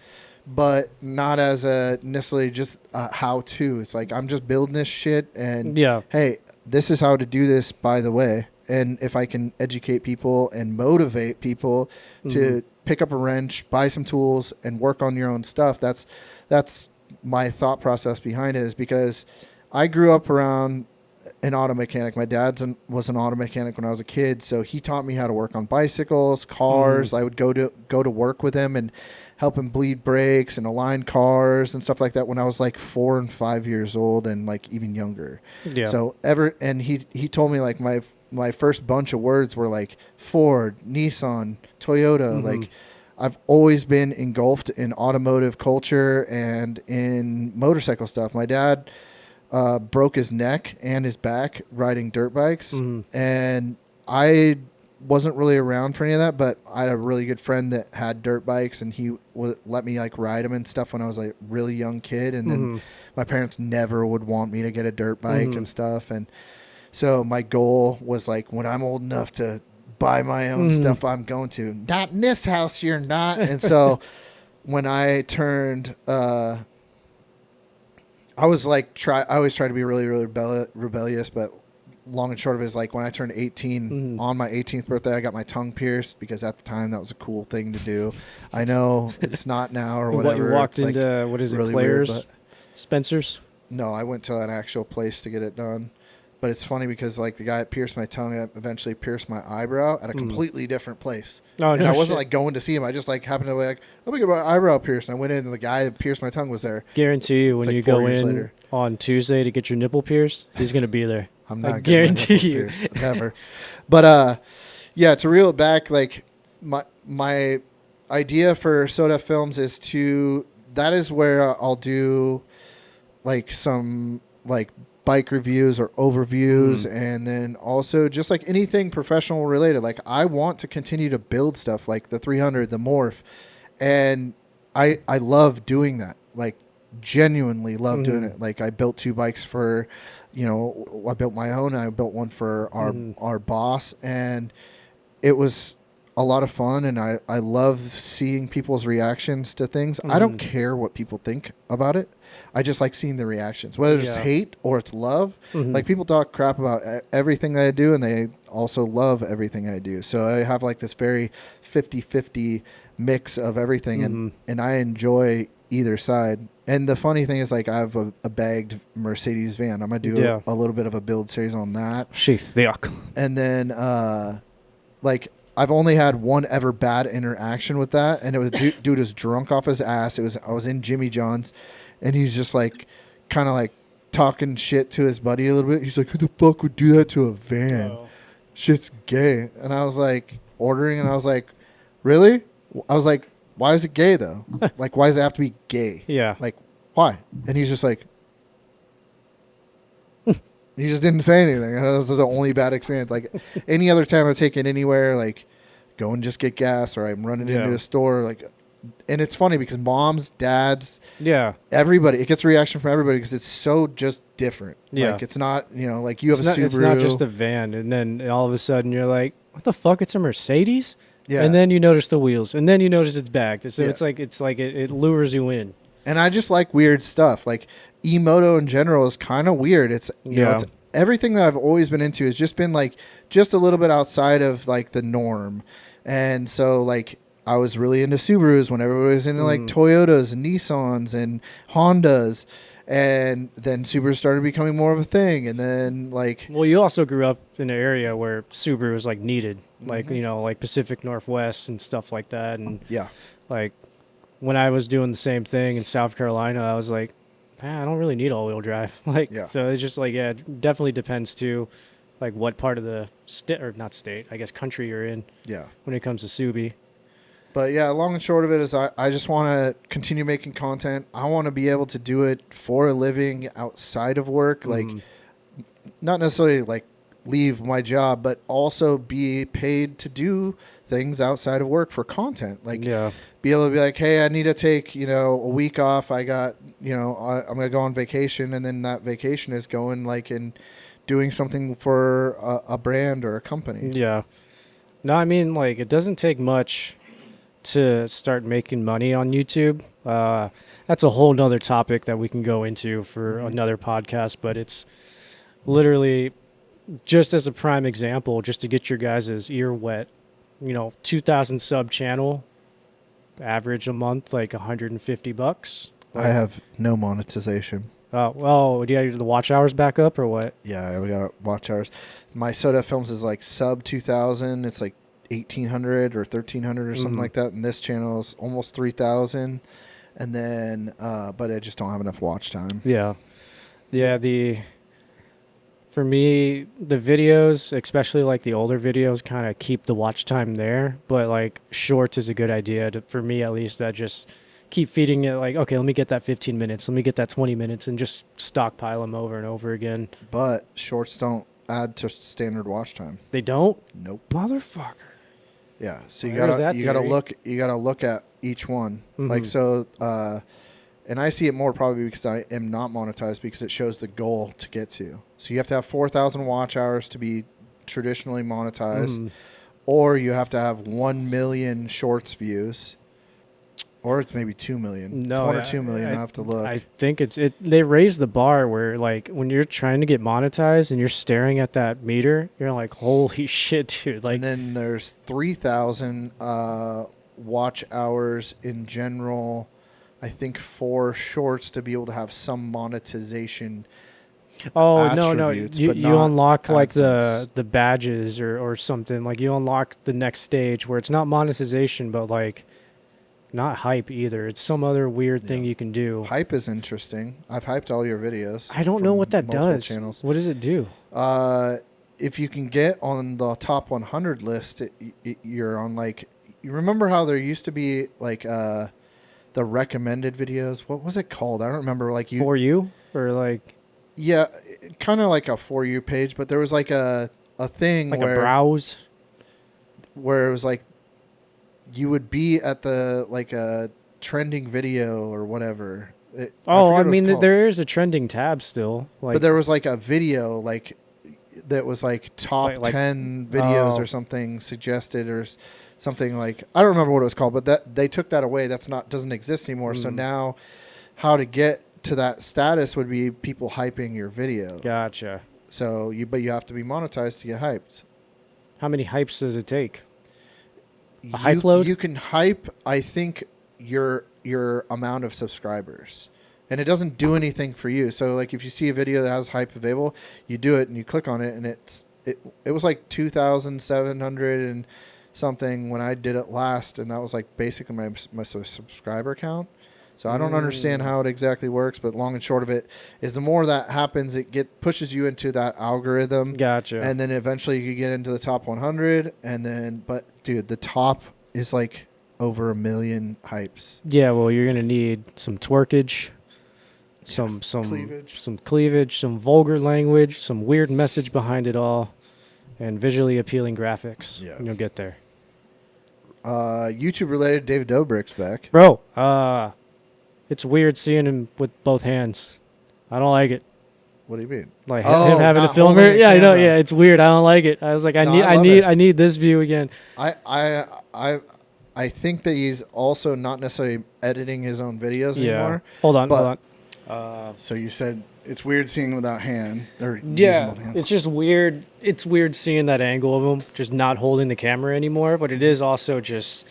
but not as a necessarily just a how-to. It's like, I'm just building this shit, and hey, this is how to do this, by the way. And if I can educate people and motivate people to pick up a wrench, buy some tools, and work on your own stuff, that's my thought process behind it. Is because I grew up around an auto mechanic. My dad was an auto mechanic when I was a kid, so he taught me how to work on bicycles, cars. I would go to work with him and help him bleed brakes and align cars and stuff like that when I was like 4 and 5 years old, and like even younger. Yeah. So he told me like my first bunch of words were like Ford, Nissan, Toyota. Like, I've always been engulfed in automotive culture and in motorcycle stuff. My dad broke his neck and his back riding dirt bikes, and I wasn't really around for any of that, but I had a really good friend that had dirt bikes, and he would let me like ride them and stuff when I was like a really young kid. And then my parents never would want me to get a dirt bike and stuff. And so my goal was like, when I'm old enough to buy my own stuff, I'm going to. Not in this house, you're not. And so when I turned I was like, I always try to be really, really rebellious, but long and short of it is like when I turned 18, on my 18th birthday, I got my tongue pierced, because at the time that was a cool thing to do. I know it's not now or whatever. You walked into, what is it, really Claire's? Weird, Spencer's? No, I went to an actual place to get it done. But it's funny because like the guy that pierced my tongue eventually pierced my eyebrow at a completely different place. Oh, and I wasn't like going to see him. I just like happened to be like, I'm going to get my eyebrow pierced. And I went in, and the guy that pierced my tongue was there. Guarantee you, when like you go in later on Tuesday to get your nipple pierced, he's going to be there. I'm not guarantee you. Pierced, never. But yeah, to reel it back, like my idea for SoDef Films is that is where I'll do like some like bike reviews or overviews, and then also just like anything professional related. Like, I want to continue to build stuff like the 300, the Morph, and I love doing that. Like, genuinely love doing it. Like I built 2 bikes for, I built my own. And I built one for our boss, and it was a lot of fun. And I love seeing people's reactions to things. I don't care what people think about it. I just like seeing the reactions, whether it's hate or it's love. Like people talk crap about everything that I do, and they also love everything I do. So I have like this very 50-50 mix of everything, and I enjoy either side. And the funny thing is, like, I have a bagged Mercedes van. I'm gonna do a little bit of a build series on that. She thick. And then like I've only had one ever bad interaction with that, and it was dude was drunk off his ass. I was in Jimmy John's, and he's just like kind of like talking shit to his buddy a little bit. He's like, "Who the fuck would do that to a van? Shit's gay." And I was like ordering, and I was like, "Really?" I was like, "Why is it gay though? Like, why does it have to be gay? Yeah. Like, why?" And he's just like, he just didn't say anything. And that was the only bad experience. Like any other time I take it anywhere, like go and just get gas, or I'm running into a store, like. And it's funny because moms, dads, everybody, it gets a reaction from everybody because it's so just different. Yeah. Like it's not, like you have a Subaru. It's not just a van, and then all of a sudden you're like, "What the fuck? It's a Mercedes." Yeah. And then you notice the wheels, and then you notice it's bagged. So it's like it lures you in. And I just like weird stuff. Like Emoto in general is kind of weird. It's you know, it's everything that I've always been into has just been like just a little bit outside of like the norm. And so like I was really into Subarus when everybody was into like Toyotas and Nissans and Hondas. And then Subaru started becoming more of a thing. And then like... Well, you also grew up in an area where Subaru was like needed. Like, like Pacific Northwest and stuff like that. And like when I was doing the same thing in South Carolina, I was like, man, I don't really need all-wheel drive. So it's just like, it definitely depends too, like what part of the country you're in. Yeah. When it comes to Subi. But yeah, long and short of it is I just want to continue making content. I want to be able to do it for a living outside of work. Like not necessarily like leave my job, but also be paid to do things outside of work for content. Like be able to be like, hey, I need to take, a week off. I got, I'm going to go on vacation. And then that vacation is going like and doing something for a brand or a company. Yeah. No, I mean, like it doesn't take much to start making money on YouTube. That's a whole nother topic that we can go into for another podcast, but it's literally just as a prime example, just to get your guys' ear wet, 2,000 sub channel, average a month, like $150. I have no monetization. Well, do you have the watch hours back up or what? Yeah, we got watch hours. My Soda Films is like sub 2,000. It's like 1,800 or 1,300 or something like that, and this channel is almost 3,000, and then but I just don't have enough watch time. For me, the videos, especially like the older videos, kind of keep the watch time there, but like shorts is a good idea for me, at least. That just keep feeding it like, okay, let me get that 15 minutes, let me get that 20 minutes, and just stockpile them over and over again. But shorts don't add to standard watch time. They don't? Nope. Motherfucker. Yeah, so you gotta look at each one. Like so, and I see it more probably because I am not monetized because it shows the goal to get to. So you have to have 4,000 watch hours to be traditionally monetized, or you have to have 1 million shorts views, or it's maybe 2 million. No, it's 1 or 2 million. I have to look. I think they raise the bar where like when you're trying to get monetized and you're staring at that meter, you're like, holy shit, dude! Like, and then there's 3,000 watch hours in general. I think for shorts to be able to have some monetization. Oh no! You unlock like the badges or something. Like you unlock the next stage where it's not monetization, but like. Not hype either. It's some other weird thing you can do. Hype is interesting. I've hyped all your videos. I don't know what that does. Channels. What does it do? If you can get on the top 100 list, you're on like... You remember how there used to be like the recommended videos? What was it called? I don't remember. Like For you? Or like... Yeah, kind of like a For You page, but there was like a thing like where... Like a browse? Where it was like... You would be at the like a trending video or whatever, Oh, I forget what it's mean, called. there is a trending tab still. Like, But there was like a video like that was like top Like- 10 videos oh. or something suggested or something like, I don't remember what it was called, but that they took that away. Doesn't exist anymore. So now how to get to that status would be people hyping your video. Gotcha. So but you have to be monetized to get hyped. How many hypes does it take? You, hype load? You can hype, I think, your amount of subscribers. And it doesn't do anything for you. So like if you see a video that has hype available, you do it and you click on it, and it was like 2,700 and something when I did it last, and that was like basically my subscriber count. So I don't understand how it exactly works, but long and short of it is the more that happens, it pushes you into that algorithm. Gotcha. And then eventually you get into the top 100, and then but dude, the top is like over 1 million hypes. Yeah, well, you're gonna need some twerkage, some cleavage, some vulgar language, some weird message behind it all, and visually appealing graphics. Yeah. And you'll get there. YouTube related, David Dobrik's back. Bro, it's weird seeing him with both hands. I don't like it. What do you mean? Like Oh, him having a not filmer. holding a Yeah, I know. camera. Yeah, it's weird. I don't like it. I was like, I love it. I need this view again. I think that he's also not necessarily editing his own videos Yeah. anymore. Hold on. But- Hold on. So you said it's weird seeing without hand or using Yeah, both hands. it's just weird. It's weird seeing that angle of him just not holding the camera anymore. But it is also just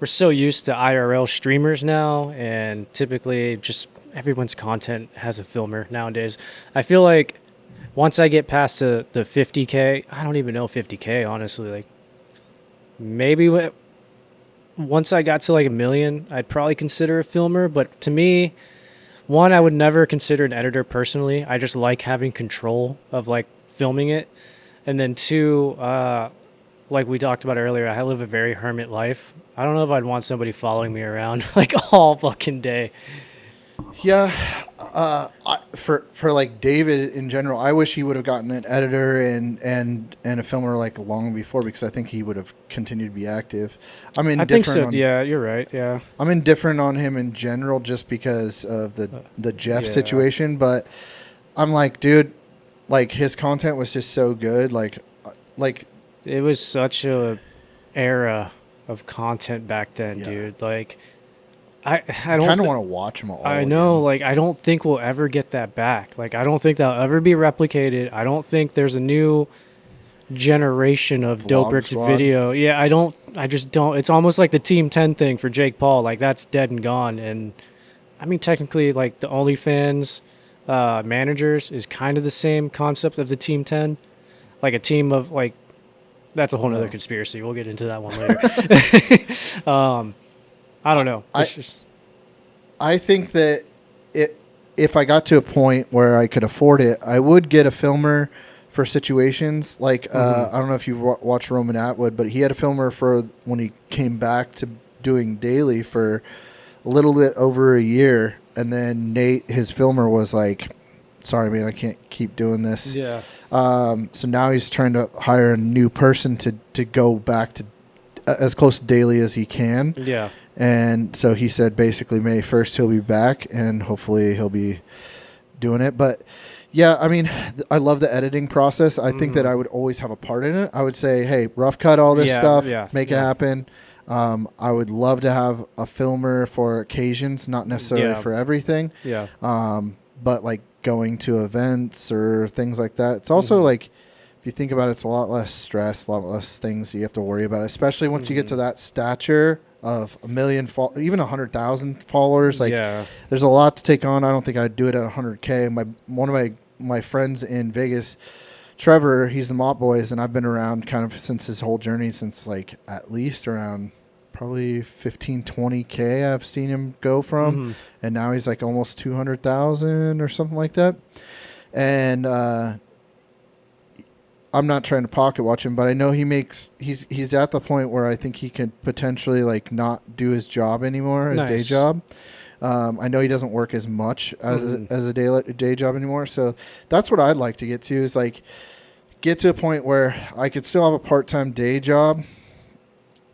we're so used to IRL streamers now, and typically just everyone's content has a filmer nowadays. I feel like once I get past the 50K, I don't even know 50K honestly. Like maybe once I got to like 1 million, I'd probably consider a filmer. But to me, one, I would never consider an editor personally. I just like having control of like filming it. And then two, like we talked about earlier, I live a very hermit life. I don't know if I'd want somebody following me around like all fucking day. Yeah, for like David in general, I wish he would have gotten an editor and a filmer like long before, because I think he would have continued to be active. I'm indifferent. I think so. Yeah, you're right. Yeah. I'm indifferent on him in general just because of the Jeff yeah. situation, but I'm like, dude, like his content was just so good. Like It was such a era of content back then, Yeah. dude. Like I don't kind of want to watch them all. I know, again. like, I don't think we'll ever get that back. Like, I don't think that'll ever be replicated. I don't think there's a new generation of Vlog Dobrik's squad. video. Yeah, I just don't. It's almost like the Team 10 thing for Jake Paul. Like, that's dead and gone. And, I mean, technically, like, the OnlyFans managers is kind of the same concept of the Team 10. Like, a team of, like, that's a whole other conspiracy. We'll get into that one later. I don't know. I think that if I got to a point where I could afford it, I would get a filmer for situations like I don't know if you've watched Roman Atwood, but he had a filmer for when he came back to doing daily for a little bit over a year, and then Nate, his filmer, was like, "Sorry, man, I can't keep doing this." Yeah. So now he's trying to hire a new person to go back to as close to daily as he can. Yeah. And so he said basically May 1st he'll be back, and hopefully he'll be doing it. But yeah, I mean, I love the editing process. I think that I would always have a part in it. I would say, hey, rough cut all this stuff, make it happen. I would love to have a filmer for occasions, not necessarily for everything. Yeah. But like going to events or things like that. It's also like, if you think about it, it's a lot less stress, a lot less things you have to worry about, especially once you get to that stature of 1 million, even 100,000 followers. Like, there's a lot to take on. I don't think I'd do it at 100K. One of my friends in Vegas, Trevor, he's the Mop Boys, and I've been around kind of since his whole journey, since like at least around probably 15, 20K I've seen him go from, and now he's like almost 200,000 or something like that. And I'm not trying to pocket watch him, but I know he's at the point where I think he could potentially like not do his job anymore, his day job. I know he doesn't work as much as a day job anymore. So that's what I'd like to get to, is like get to a point where I could still have a part-time day job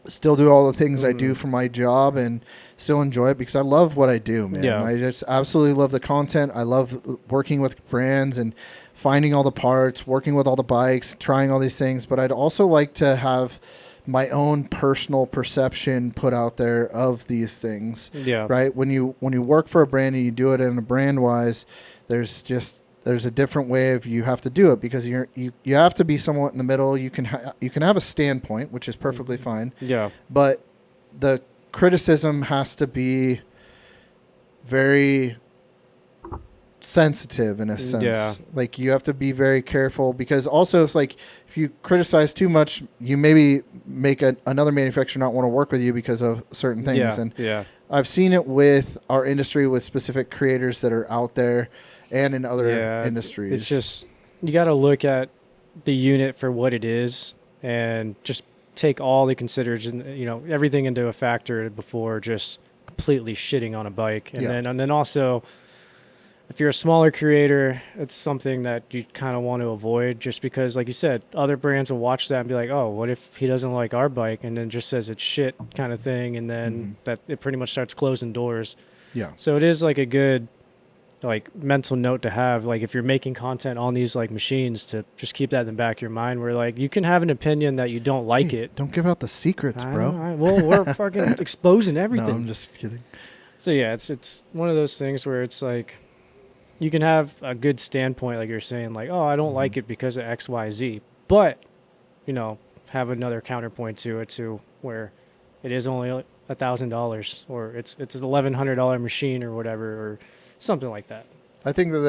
still do all the things I do for my job and still enjoy it because I love what I do, man. Yeah. I just absolutely love the content. I love working with brands and finding all the parts, working with all the bikes, trying all these things. But I'd also like to have my own personal perception put out there of these things. Yeah. Right. When you work for a brand and you do it in a brand wise, there's a different way of you have to do it because you have to be somewhat in the middle. You can have a standpoint, which is perfectly fine. Yeah. But the criticism has to be very sensitive in a sense. Yeah. Like you have to be very careful because also it's like if you criticize too much, you maybe make another manufacturer not want to work with you because of certain things. Yeah. And Yeah. I've seen it with our industry with specific creators that are out there and in other industries. It's just you got to look at the unit for what it is and just take all the consideration, everything into a factor before just completely shitting on a bike. And then also, if you're a smaller creator, it's something that you kind of want to avoid just because, like you said, other brands will watch that and be like, oh, what if he doesn't like our bike? And then just says it's shit kind of thing. And then that it pretty much starts closing doors. Yeah. So it is like a good mental note to have, like if you're making content on these like machines, to just keep that in the back of your mind where like you can have an opinion that you don't like it. Don't give out the secrets, bro. Well, we're fucking exposing everything. No, I'm just kidding. So yeah, it's one of those things where it's like you can have a good standpoint, like you're saying, like, oh, I don't like it because of X, Y, Z, but have another counterpoint to it too, where it is only $1,000 or it's an $1,100 machine or whatever, or something like that. I think that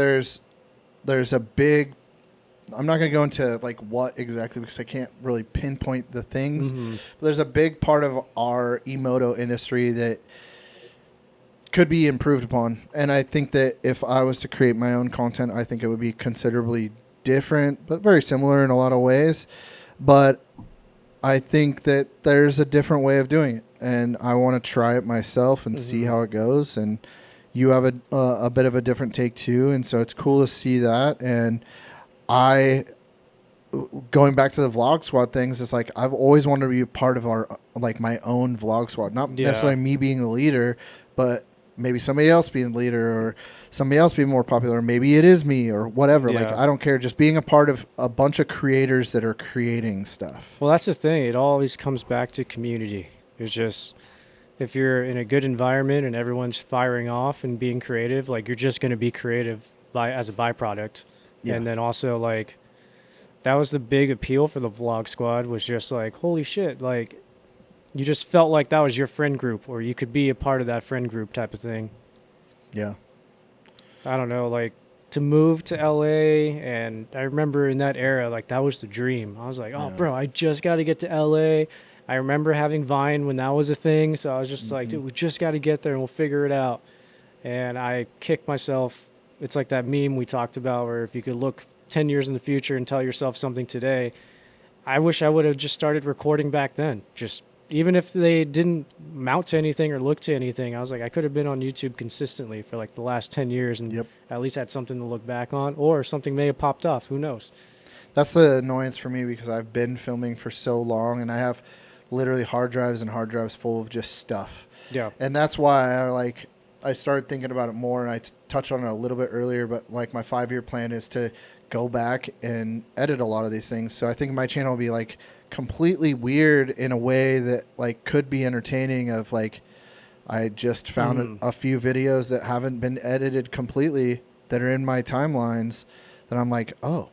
there's a big, I'm not going to go into like what exactly because I can't really pinpoint the things, but there's a big part of our Emoto industry that could be improved upon. And I think that if I was to create my own content, I think it would be considerably different, but very similar in a lot of ways. But I think that there's a different way of doing it. And I want to try it myself and see how it goes. And you have a bit of a different take too. And so it's cool to see that. And going back to the vlog squad things, it's like I've always wanted to be a part of our, like my own vlog squad, not necessarily me being the leader, but maybe somebody else being the leader or somebody else being more popular. Maybe it is me or whatever. Yeah. Like, I don't care. Just being a part of a bunch of creators that are creating stuff. Well, that's the thing. It always comes back to community. It's just, if you're in a good environment and everyone's firing off and being creative, like you're just going to be creative as a byproduct. Yeah. And then also like, that was the big appeal for the vlog squad, was just like, holy shit. Like, you just felt like that was your friend group, or you could be a part of that friend group type of thing. Yeah. I don't know, like to move to LA, and I remember in that era, like that was the dream. I was like, oh, bro, I just got to get to LA. I remember having Vine when that was a thing, so I was just like, dude, we just got to get there and we'll figure it out. And I kicked myself. It's like that meme we talked about where if you could look 10 years in the future and tell yourself something today, I wish I would have just started recording back then. Just even if they didn't mount to anything or look to anything, I was like, I could have been on YouTube consistently for like the last 10 years and at least had something to look back on, or something may have popped off. Who knows? That's the annoyance for me because I've been filming for so long and I have literally hard drives and hard drives full of just stuff. Yeah. And that's why I started thinking about it more, and I touched on it a little bit earlier, but like my 5-year plan is to go back and edit a lot of these things. So I think my channel will be like completely weird in a way that like could be entertaining, of like I just found a few videos that haven't been edited completely that are in my timelines that I'm like, oh,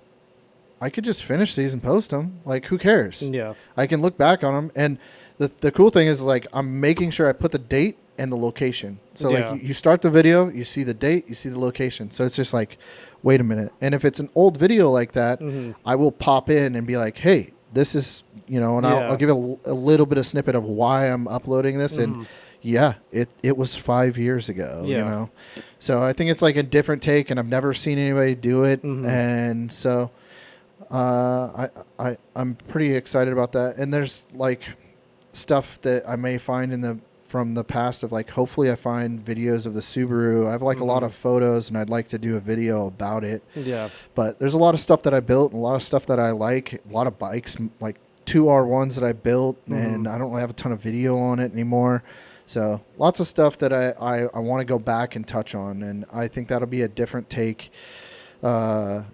I could just finish these and post them. Like, who cares? Yeah. I can look back on them. And the cool thing is like I'm making sure I put the date and the location. So like you start the video, you see the date, you see the location. So it's just like, wait a minute. And if it's an old video like that, I will pop in and be like, hey, this is, and I'll give it a little bit of snippet of why I'm uploading this. And it was 5 years ago, So I think it's like a different take, and I've never seen anybody do it. And so I'm pretty excited about that. And there's like stuff that I may find from the past of like, hopefully I find videos of the Subaru. I have like a lot of photos and I'd like to do a video about it. Yeah. But there's a lot of stuff that I built and a lot of stuff that I like, a lot of bikes, like two R1s that I built, and I don't really have a ton of video on it anymore. So lots of stuff that I want to go back and touch on, and I think that'll be a different take that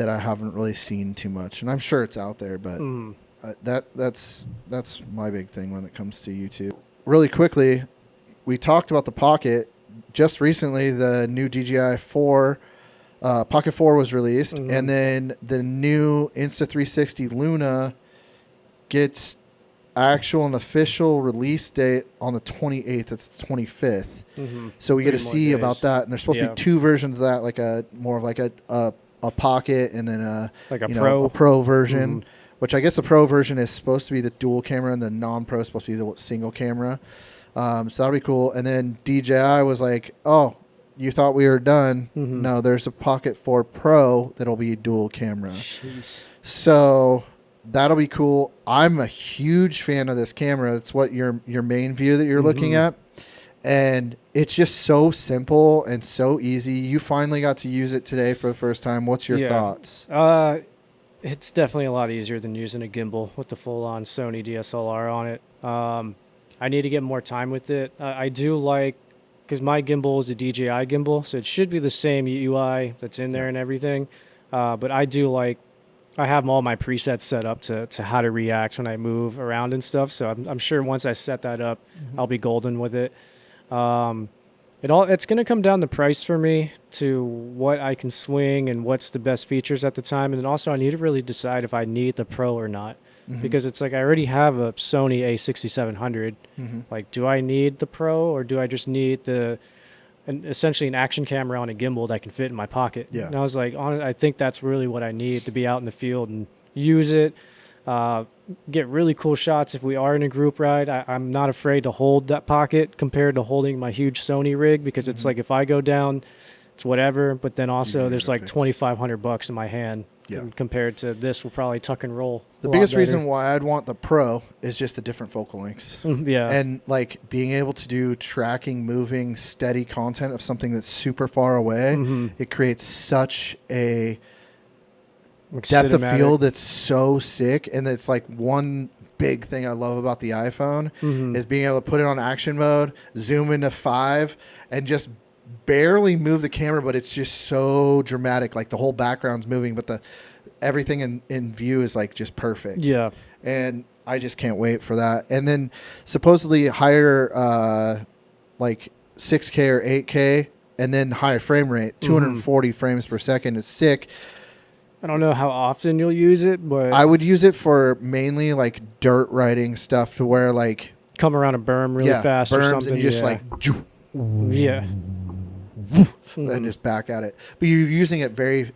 I haven't really seen too much. And I'm sure it's out there, but that's my big thing when it comes to YouTube. Really quickly, we talked about the Pocket. Just recently, the new DJI 4, Pocket 4 was released, and then the new Insta360 Luna gets actual and official release date on the 28th. It's the 25th. So we get to see about that, and there's supposed to be two versions of that, like a more of like a Pocket, and then a Pro version. Which I guess the Pro version is supposed to be the dual camera, and the non-Pro is supposed to be the single camera. So that'll be cool. And then DJI was like, "Oh, you thought we were done? No, there's a Pocket 4 Pro that'll be dual camera." Jeez. So that'll be cool. I'm a huge fan of this camera. That's what your main view that you're looking at, and it's just so simple and so easy. You finally got to use it today for the first time. What's your thoughts? It's definitely a lot easier than using a gimbal with the full-on Sony DSLR on it. I need to get more time with it. I do like, because my gimbal is a DJI gimbal, so it should be the same UI that's in there and everything. But I do like, I have all my presets set up to how to react when I move around and stuff. So I'm sure once I set that up, I'll be golden with it. It's going to come down to price for me, to what I can swing and what's the best features at the time. And then also I need to really decide if I need the Pro or not, because it's like I already have a Sony A6700. Like, do I need the Pro, or do I just need essentially an action camera on a gimbal that can fit in my pocket? And I was like, I think that's really what I need to be out in the field and use it. Get really cool shots if we are in a group ride. I'm not afraid to hold that Pocket compared to holding my huge Sony rig, because it's like if I go down, it's whatever. But then also there's like $2,500 in my hand compared to this. We'll probably tuck and roll. The biggest reason why I'd want the Pro is just the different focal lengths. And like being able to do tracking, moving, steady content of something that's super far away. It creates such a depth of field that's so sick. And it's like one big thing I love about the iPhone is being able to put it on action mode, zoom into 5, and just barely move the camera, but it's just so dramatic. Like the whole background's moving, but everything in view is like just perfect. And I just can't wait for that. And then supposedly higher like 6K or 8K, and then higher frame rate, 240 frames per second is sick. I don't know how often you'll use it, but I would use it for mainly like dirt riding stuff, to where like come around a berm really fast or something. And you just like and just back at it. But you're using it very,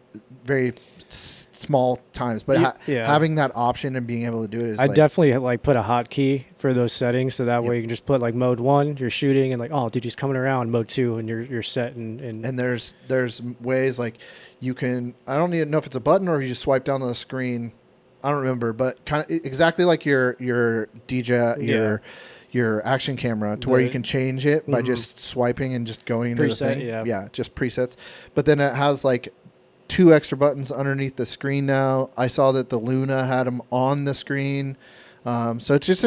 very small times. But having that option and being able to do it is definitely like put a hotkey for those settings, so that way you can just put like mode 1, you're shooting, and like, oh dude, he's coming around, mode 2, and you're set. And there's ways like you can, I don't even know if it's a button or you just swipe down on the screen. I don't remember, but kind of exactly like your DJI, your action camera, to where you can change it by just swiping and just going into the thing. Just presets. But then it has like 2 extra buttons underneath the screen now. I saw that the Luna had them on the screen. So it's just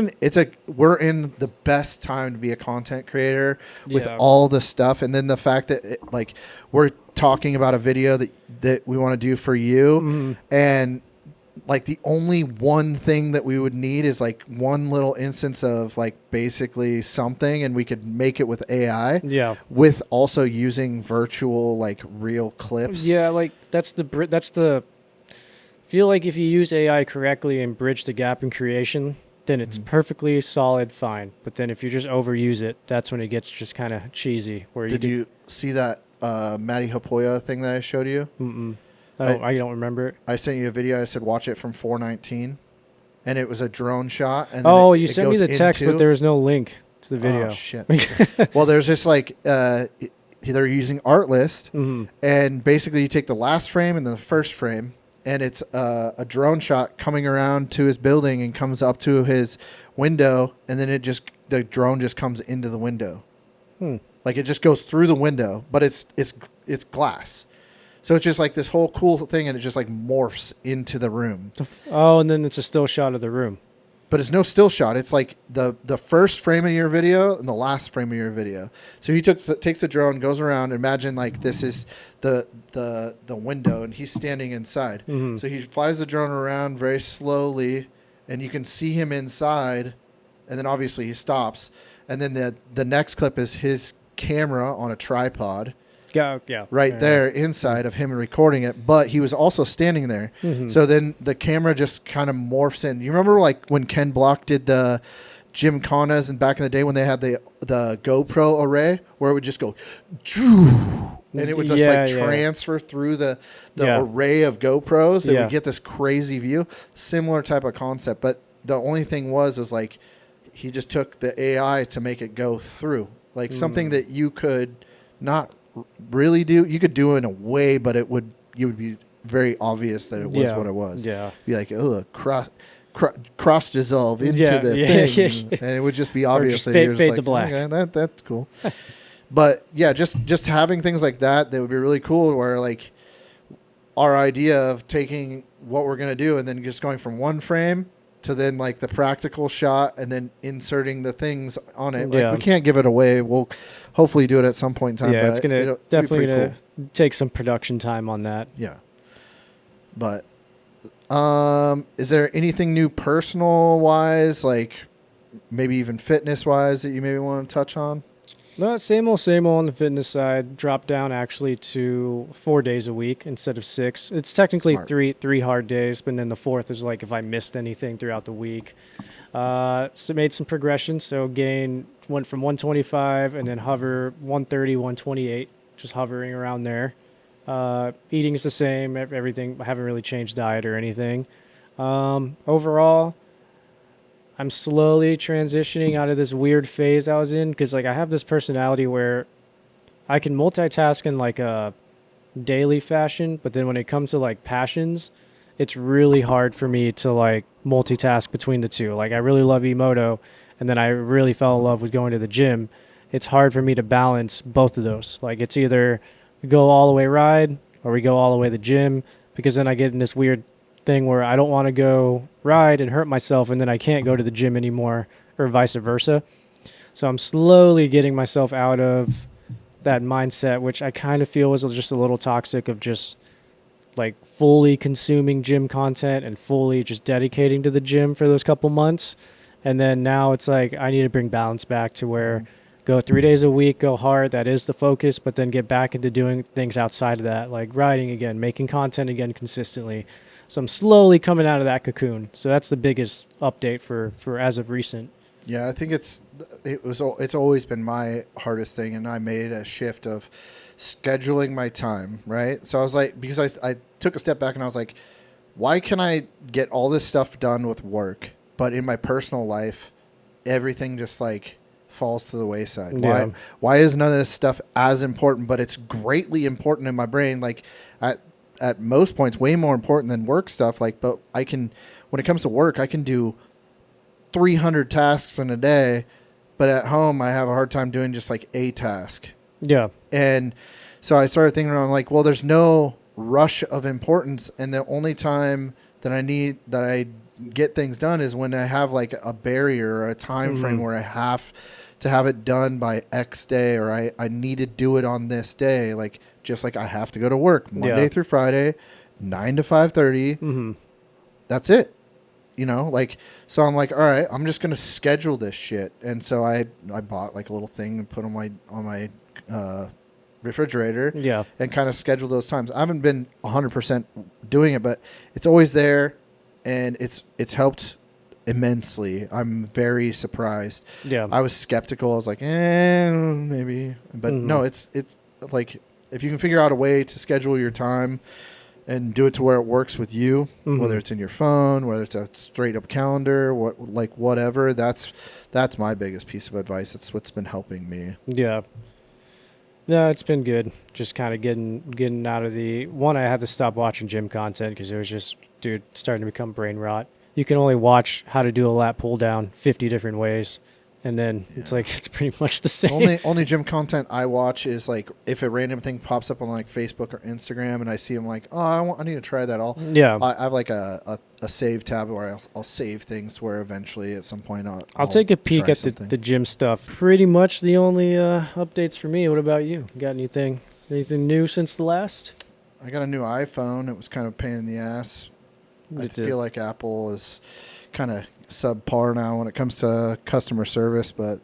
we're in the best time to be a content creator with all the stuff. And then the fact that like we're talking about a video that we want to do for you, and like the only one thing that we would need is like one little instance of like basically something, and we could make it with AI. With also using virtual like real clips. Like that's the feel like if you use AI correctly and bridge the gap in creation, then it's perfectly solid, fine. But then if you just overuse it, that's when it gets just kind of cheesy. Did you see that Matty Hapoya thing that I showed you? I don't remember it. I sent you a video. I said watch it from 419, and it was a drone shot. And you sent me the text, but there was no link to the video. Oh shit! Well, there's just like they're using Artlist, and basically you take the last frame and then the first frame, and it's a drone shot coming around to his building and comes up to his window, and then the drone just comes into the window, like it just goes through the window, but it's glass. So it's just like this whole cool thing, and it just like morphs into the room. And then it's a still shot of the room. but it's no still shot. It's like the first frame of your video and the last frame of your video. So he takes the drone, goes around. Imagine like this is the window, and he's standing inside. Mm-hmm. So he flies the drone around very slowly, and you can see him inside. And then obviously he stops. And then the next clip is his camera on a tripod. Yeah. Right there inside of him recording it, but he was also standing there. Mm-hmm. So then the camera just kind of morphs in. You remember like when Ken Block did the Gymkhanas and back in the day when they had the GoPro array where it would just go, and it would just transfer through the array of GoPros. It would get this crazy view. Similar type of concept, but the only thing was like he just took the AI to make it go through, like something that you could not really do. You could do in a way, but you would be very obvious that it was what it was. Yeah. Be like, oh, cross dissolve into the thing. And it would just be obvious just that fade, you're just fade like, to black. Okay, that's cool. But yeah, just having things like that would be really cool, where like our idea of taking what we're going to do and then just going from one frame to then like the practical shot and then inserting the things on it. Like we can't give it away. We'll hopefully do it at some point in time. Yeah, but it's gonna definitely gonna take some production time on that. Yeah. But is there anything new personal wise, like maybe even fitness wise, that you maybe want to touch on? No, same old on the fitness side. Dropped down actually to 4 days a week instead of 6. It's technically three hard days, but then the fourth is like if I missed anything throughout the week. So made some progression. So went from 125 and then hover 130, 128, just hovering around there. Eating is the same. Everything. I haven't really changed diet or anything. Overall, I'm slowly transitioning out of this weird phase I was in, because like I have this personality where I can multitask in like a daily fashion, but then when it comes to like passions, it's really hard for me to like multitask between the two. Like I really love Emoto, and then I really fell in love with going to the gym. It's hard for me to balance both of those. Like it's either we go all the way ride or we go all the way to the gym, because then I get in this weird thing where I don't want to go ride and hurt myself and then I can't go to the gym anymore, or vice versa. So I'm slowly getting myself out of that mindset, which I kind of feel was just a little toxic, of just like fully consuming gym content and fully just dedicating to the gym for those couple months. And then now it's like I need to bring balance back to where go 3 days a week, go hard, that is the focus, but then get back into doing things outside of that, like riding again, making content again consistently. So I'm slowly coming out of that cocoon. So that's the biggest update for as of recent. Yeah, I think it's always been my hardest thing, and I made a shift of scheduling my time, right? So I was like, because I took a step back and I was like, why can I get all this stuff done with work, but in my personal life, everything just like falls to the wayside? Yeah. Why is none of this stuff as important, but it's greatly important in my brain? Like at most points, way more important than work stuff. Like, but when it comes to work, I can do 300 tasks in a day, but at home I have a hard time doing just like a task. Yeah. And so I started thinking around like, well, there's no rush of importance. And the only time that I get things done is when I have like a barrier or a time frame where I have to have it done by X day, or I need to do it on this day. Like, just like I have to go to work Monday through Friday, 9 to 5:30. That's it. You know, like, so I'm like, all right, I'm just going to schedule this shit. And so I bought like a little thing and put on my refrigerator and kind of schedule those times. I haven't been 100% doing it, but it's always there, and it's helped immensely. I'm very surprised. Yeah. I was skeptical. I was like, maybe. But no, it's like, if you can figure out a way to schedule your time and do it to where it works with you, whether it's in your phone, whether it's a straight up calendar, whatever, that's my biggest piece of advice. That's what's been helping me. Yeah. No, it's been good. Just kind of getting out of the one. I had to stop watching gym content because it was just, starting to become brain rot. You can only watch how to do a lat pull down 50 different ways, and then it's like it's pretty much the same. Only gym content I watch is like if a random thing pops up on like Facebook or Instagram, and I see them like, oh, I need to try that. I have like a save tab where I'll save things where eventually at some point I'll take a peek at something. the gym stuff. Pretty much the only updates for me. What about you? Got anything new since the last? I got a new iPhone. It was kind of a pain in the ass. I feel like Apple is kind of subpar now when it comes to customer service, but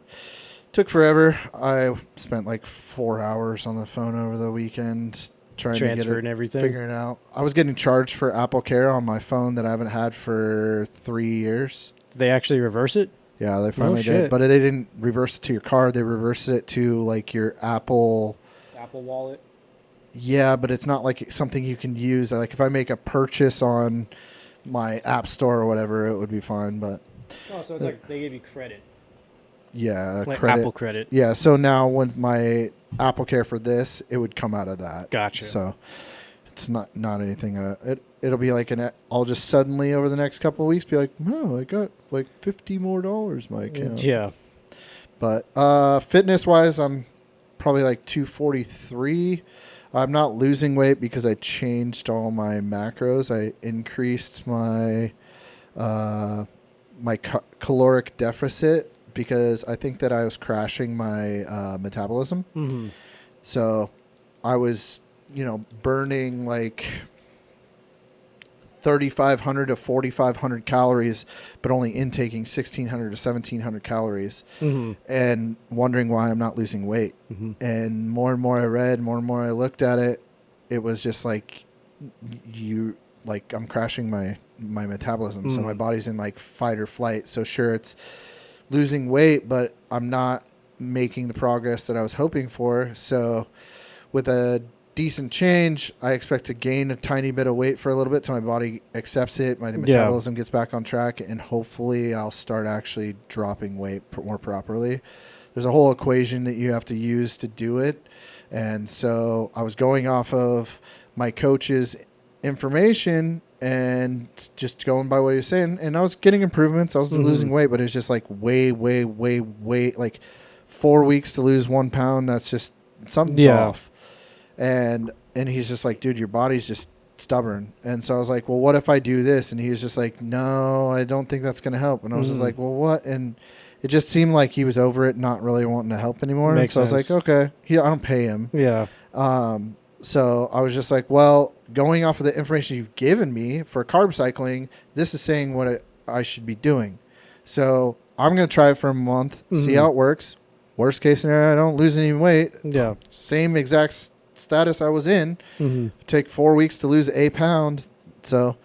took forever. I spent like 4 hours on the phone over the weekend trying to get it and everything, figuring it out. I was getting charged for Apple Care on my phone that I haven't had for 3 years. Did they actually reverse it? Yeah, they finally did, but they didn't reverse it to your card. They reversed it to like your Apple Wallet. Yeah, but it's not like something you can use. Like if I make a purchase on my app store or whatever, it would be fine. But so it's like they give you credit. Yeah, like credit. Apple credit. Yeah, so now when my Apple Care for this, it would come out of that. Gotcha. So it's not anything. It'll be like I'll just suddenly over the next couple of weeks be like, oh, I got like $50 more in my account. Yeah. But fitness wise, I'm probably like 243. I'm not losing weight because I changed all my macros. I increased my caloric deficit because I think that I was crashing my metabolism. Mm-hmm. So I was, burning like 3,500 to 4,500 calories, but only intaking 1,600 to 1,700 calories, and wondering why I'm not losing weight. Mm-hmm. And more I read, more and more I looked at it, it was just like I'm crashing my metabolism. So my body's in like fight or flight. So sure, it's losing weight, but I'm not making the progress that I was hoping for. So with a decent change, I expect to gain a tiny bit of weight for a little bit so my body accepts it, my metabolism gets back on track, and hopefully I'll start actually dropping weight more properly. There's a whole equation that you have to use to do it, and so I was going off of my coach's information and just going by what he was saying, and I was getting improvements. I was losing weight, but it's just like way, like 4 weeks to lose 1 pound. That's just something's off. And he's just like, dude, your body's just stubborn. And so I was like, well, what if I do this? And he was just like, no, I don't think that's going to help. And I was just like, well, what? And it just seemed like he was over it, not really wanting to help anymore. Makes and so sense. I was like, okay, I don't pay him. Yeah. So I was just like, well, going off of the information you've given me for carb cycling, this is saying what I should be doing. So I'm going to try it for a month, see how it works. Worst case scenario, I don't lose any weight. Yeah. Same exact status I was in. Take 4 weeks to lose a pound. So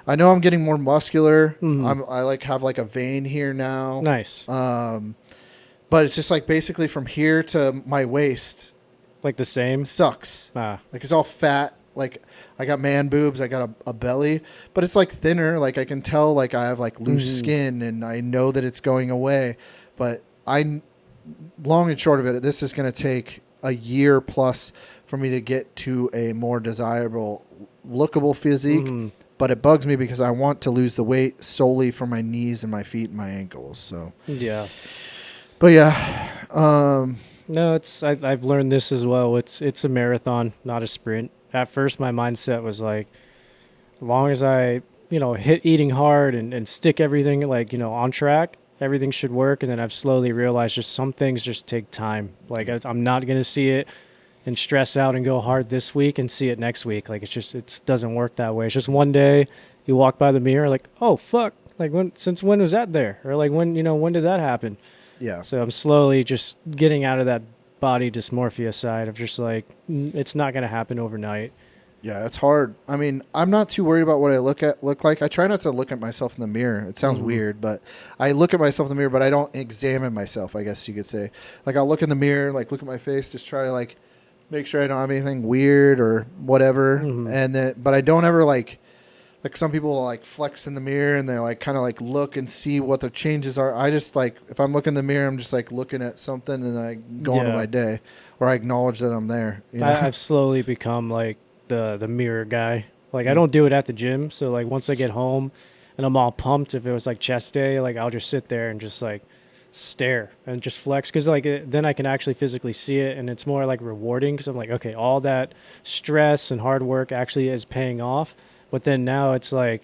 I know I'm getting more muscular. I like have like a vein here now. Nice. But it's just like basically from here to my waist. Like the same? Sucks. Ah. Like it's all fat. Like I got man boobs. I got a belly, but it's like thinner. Like I can tell like I have like loose skin, and I know that it's going away. But long and short of it, this is going to take a year plus for me to get to a more desirable, lookable physique. But it bugs me because I want to lose the weight solely for my knees and my feet and my ankles. So yeah. But yeah. No, I've learned this as well. It's a marathon, not a sprint. At first, my mindset was like, as long as I, hit eating hard and stick everything like, on track, everything should work. And then I've slowly realized just some things just take time. Like I'm not going to see it and stress out and go hard this week and see it next week. Like it doesn't work that way. It's just one day you walk by the mirror like, oh, fuck. Like since when was that there? Or like when did that happen? Yeah. So I'm slowly just getting out of that body dysmorphia side of just like, it's not going to happen overnight. Yeah, it's hard. I mean, I'm not too worried about what I look like. I try not to look at myself in the mirror. It sounds weird, but I look at myself in the mirror, but I don't examine myself, I guess you could say. Like I'll look in the mirror, like look at my face, just try to like make sure I don't have anything weird or whatever. But I don't ever like some people will like flex in the mirror and they like kind of like look and see what their changes are. I just like, if I'm looking in the mirror, I'm just like looking at something and I go on to my day, or I acknowledge that I'm there. I've slowly become like the mirror guy. Like I don't do it at the gym. So like once I get home and I'm all pumped, if it was like chest day, like I'll just sit there and just like stare and just flex, because like then I can actually physically see it, and it's more like rewarding, because I'm like, okay, all that stress and hard work actually is paying off. But then now it's like,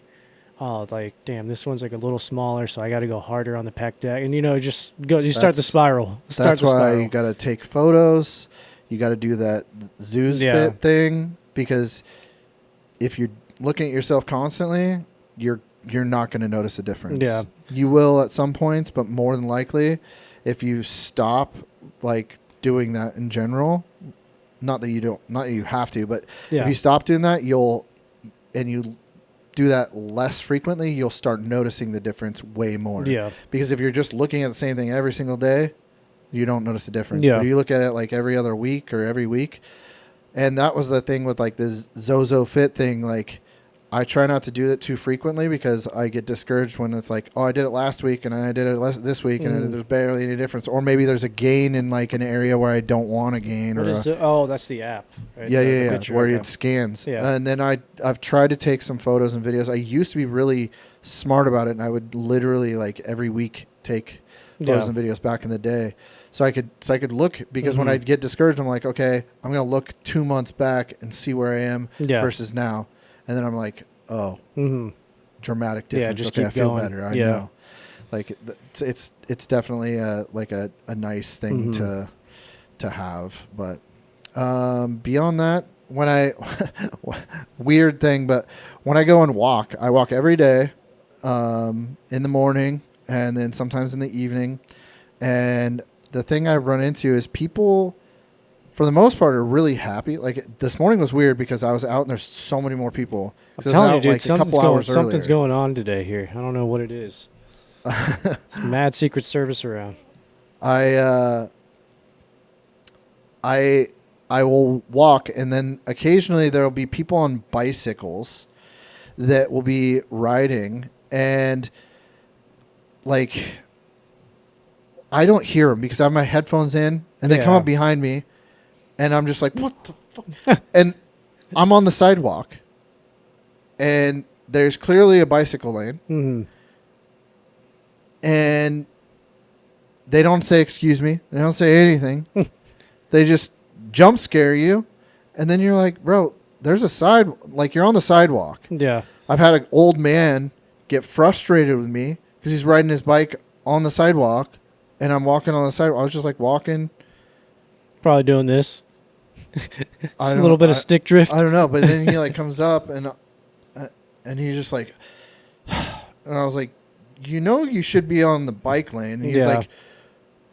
oh, like, damn, this one's like a little smaller, so I got to go harder on the pec deck, and just go. You start the spiral. That's why you got to take photos. You got to do that Zeus fit thing, because if you're looking at yourself constantly, you're not going to notice a difference. Yeah. You will at some points, but more than likely, if you stop like doing that in general, not that you have to, but if you stop doing that, you do that less frequently, you'll start noticing the difference way more. Yeah. Because if you're just looking at the same thing every single day, you don't notice the difference. Yeah. But if you look at it like every other week or every week, and that was the thing with like this Zozo Fit thing, like I try not to do it too frequently, because I get discouraged when it's like, oh, I did it last week and I did it this week and there's barely any difference. Or maybe there's a gain in like an area where I don't want a gain. That's the app. Right? Yeah. Where it scans. Yeah. And then I've tried to take some photos and videos. I used to be really smart about it, and I would literally like every week take photos and videos back in the day. So I could look, because when I get discouraged, I'm like, okay, I'm going to look 2 months back and see where I am versus now. And then I'm like, oh, dramatic difference. Yeah, just okay, keep I feel going. better. I know. Like it's definitely a nice thing to have. But beyond that, when I weird thing, but when I go and walk, I walk every day in the morning and then sometimes in the evening. And the thing I run into is people, for the most part, are really happy. Like this morning was weird because I was out and there's so many more people. I'm telling you, dude, like something's going on today here. I don't know what it is. It's mad Secret Service around. I will walk, and then occasionally there will be people on bicycles that will be riding, and like I don't hear them because I have my headphones in, and they come up behind me, and I'm just like, what the fuck? And I'm on the sidewalk, and there's clearly a bicycle lane, and they don't say excuse me, they don't say anything. They just jump scare you, and then you're like, bro, there's you're on the sidewalk. Yeah. I've had an old man get frustrated with me because he's riding his bike on the sidewalk, and I'm walking on the sidewalk. I was just like walking. Probably doing this. Just a little bit of stick drift. I don't know, but then he like comes up and he's just like, and I was like, you should be on the bike lane. And he's like,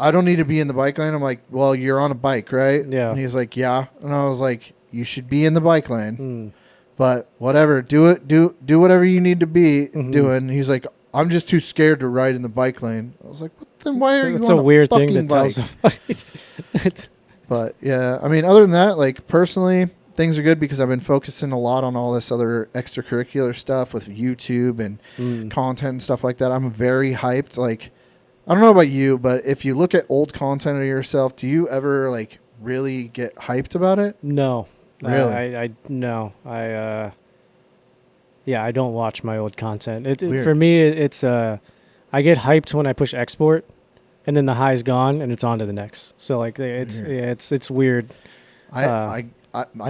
I don't need to be in the bike lane. I'm like, well, you're on a bike, right? Yeah. And he's like, yeah. And I was like, you should be in the bike lane. But whatever, do whatever you need to be doing. And he's like, I'm just too scared to ride in the bike lane. I was like, then why are you on a weird thing fucking to tell bike? But yeah, I mean, other than that, like personally, things are good because I've been focusing a lot on all this other extracurricular stuff with YouTube and content and stuff like that. I'm very hyped. Like, I don't know about you, but if you look at old content of yourself, do you ever like really get hyped about it? No. Really? No. I don't watch my old content. Weird. For me, it's I get hyped when I push export, and then the high's gone, and it's on to the next. So like it's weird. I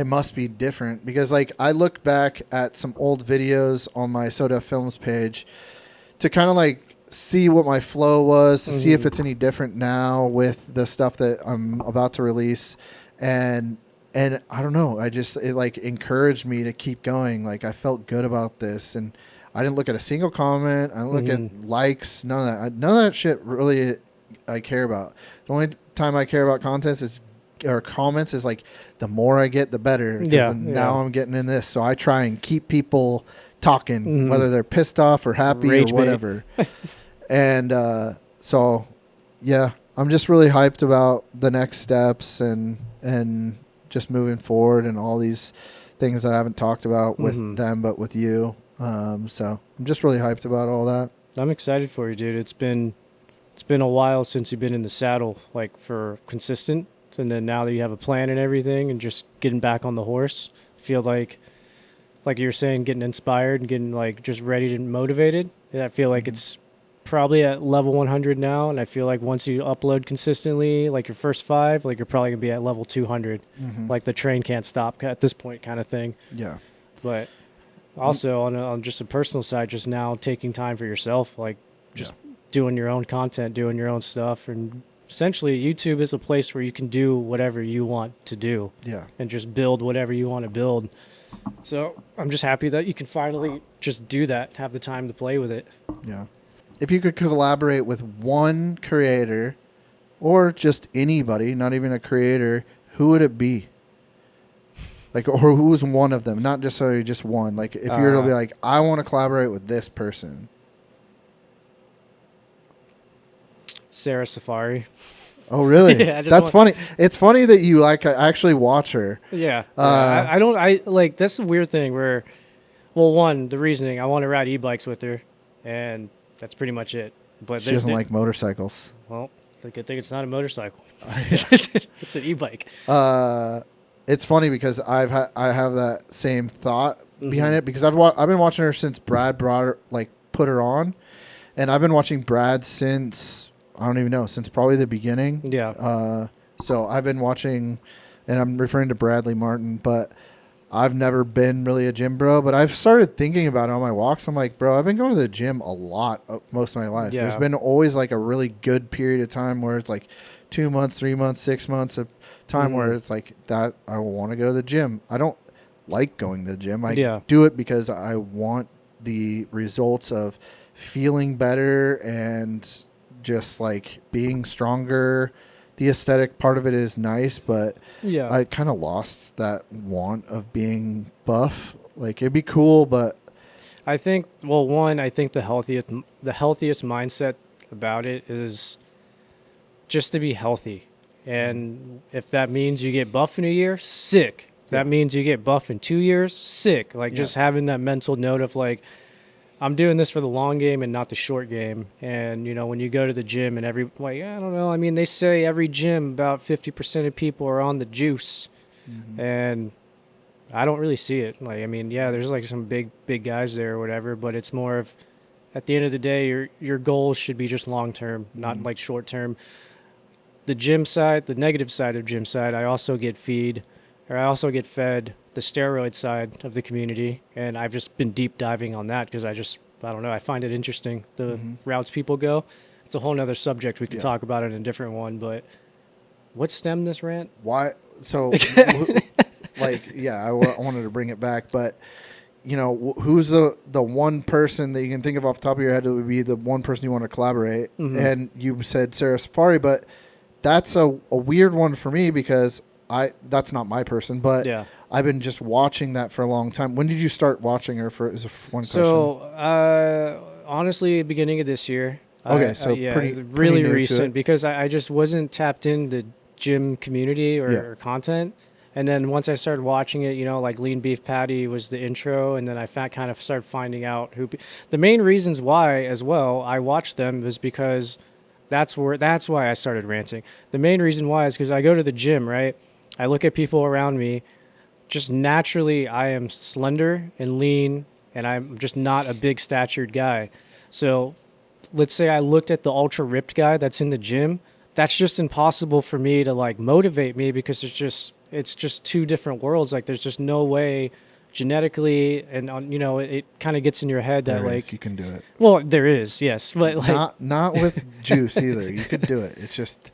must be different because like I look back at some old videos on my Soda Films page to kind of like see what my flow was, to see if it's any different now with the stuff that I'm about to release, and I don't know, it like encouraged me to keep going. Like I felt good about this, and I didn't look at a single comment. I didn't look at likes, none of that. None of that shit really I care about. The only time I care about comments is like the more I get, the better. Because now I'm getting in this, so I try and keep people talking, whether they're pissed off or happy or whatever. And so, yeah, I'm just really hyped about the next steps and just moving forward and all these things that I haven't talked about with them, but with you. So I'm just really hyped about all that. I'm excited for you, dude. It's been a while since you've been in the saddle, like for consistent. And then now that you have a plan and everything and just getting back on the horse, I feel like you were saying, getting inspired and getting like just ready and motivated. I feel like it's probably at level 100 now, and I feel like once you upload consistently, like your first 5, like you're probably gonna be at level 200. Like the train can't stop at this point, kind of thing. Yeah. But also on just a personal side, just now taking time for yourself, like just doing your own content, doing your own stuff, and essentially YouTube is a place where you can do whatever you want to do. Yeah. And just build whatever you want to build. So I'm just happy that you can finally just do that, have the time to play with it. Yeah. If you could collaborate with one creator or just anybody, not even a creator, who would it be? Like, or who's one of them? Not just so just one. Like, if you were to be like, I want to collaborate with this person. Sarah Safari. Oh, really? Yeah, That's funny. It's funny that you actually watch her. Yeah. I like, that's the weird thing where, well, one, the reasoning, I want to ride e-bikes with her, and that's pretty much it. But She doesn't like motorcycles. Well, the good thing it's not a motorcycle. It's an e-bike. It's funny because I have that same thought behind it, because I've been watching her since Brad put her on, and I've been watching Brad since, I don't even know, since probably the beginning. Yeah. So I've been watching, and I'm referring to Bradley Martin, but I've never been really a gym bro, but I've started thinking about it on my walks. I'm like, bro, I've been going to the gym a lot most of my life. Yeah. There's been always like a really good period of time where it's like 2 months, 3 months, 6 months of time where it's like that I want to go to the gym. I don't like going to the gym. I do it because I want the results of feeling better and just like being stronger. The aesthetic part of it is nice, but I kind of lost that want of being buff. Like, it'd be cool, but I think, well, one, I think the healthiest mindset about it is just to be healthy. And if that means you get buff in a year, sick. If that means you get buff in 2 years, sick. Like, just having that mental note of like, I'm doing this for the long game and not the short game. And, you know, when you go to the gym and I don't know. I mean, they say every gym, about 50% of people are on the juice. And I don't really see it. Like, I mean, yeah, there's like some big guys there or whatever, but it's more of, at the end of the day, your goals should be just long-term, not like short-term. The gym side, the negative side of gym side, I also get fed the steroid side of the community, and I've just been deep diving on that because I don't know, I find it interesting, the routes people go. It's a whole nother subject. We could talk about it in a different one, but what stemmed this rant? Why? So, I wanted to bring it back, but, you know, who's the one person that you can think of off the top of your head that would be the one person you want to collaborate? And you said Sarah Safari, but that's a weird one for me because that's not my person, but I've been just watching that for a long time. When did you start watching her? Is one question. So, honestly, beginning of this year. Okay, so pretty really recent because I just wasn't tapped in the gym community or content. And then once I started watching it, you know, like Lean Beef Patty was the intro, and then I kind of started finding out the main reasons why as well I watched them was because that's why I started ranting. The main reason why is because I go to the gym, right? I look at people around me. Just naturally, I am slender and lean, and I'm just not a big statured guy. So let's say I looked at the ultra ripped guy that's in the gym. That's just impossible for me to like motivate me because it's just two different worlds. Like there's just no way genetically, and you know, it kind of gets in your head that like you can do it. Well, there is, yes, but like not with juice either. You could do it. It's just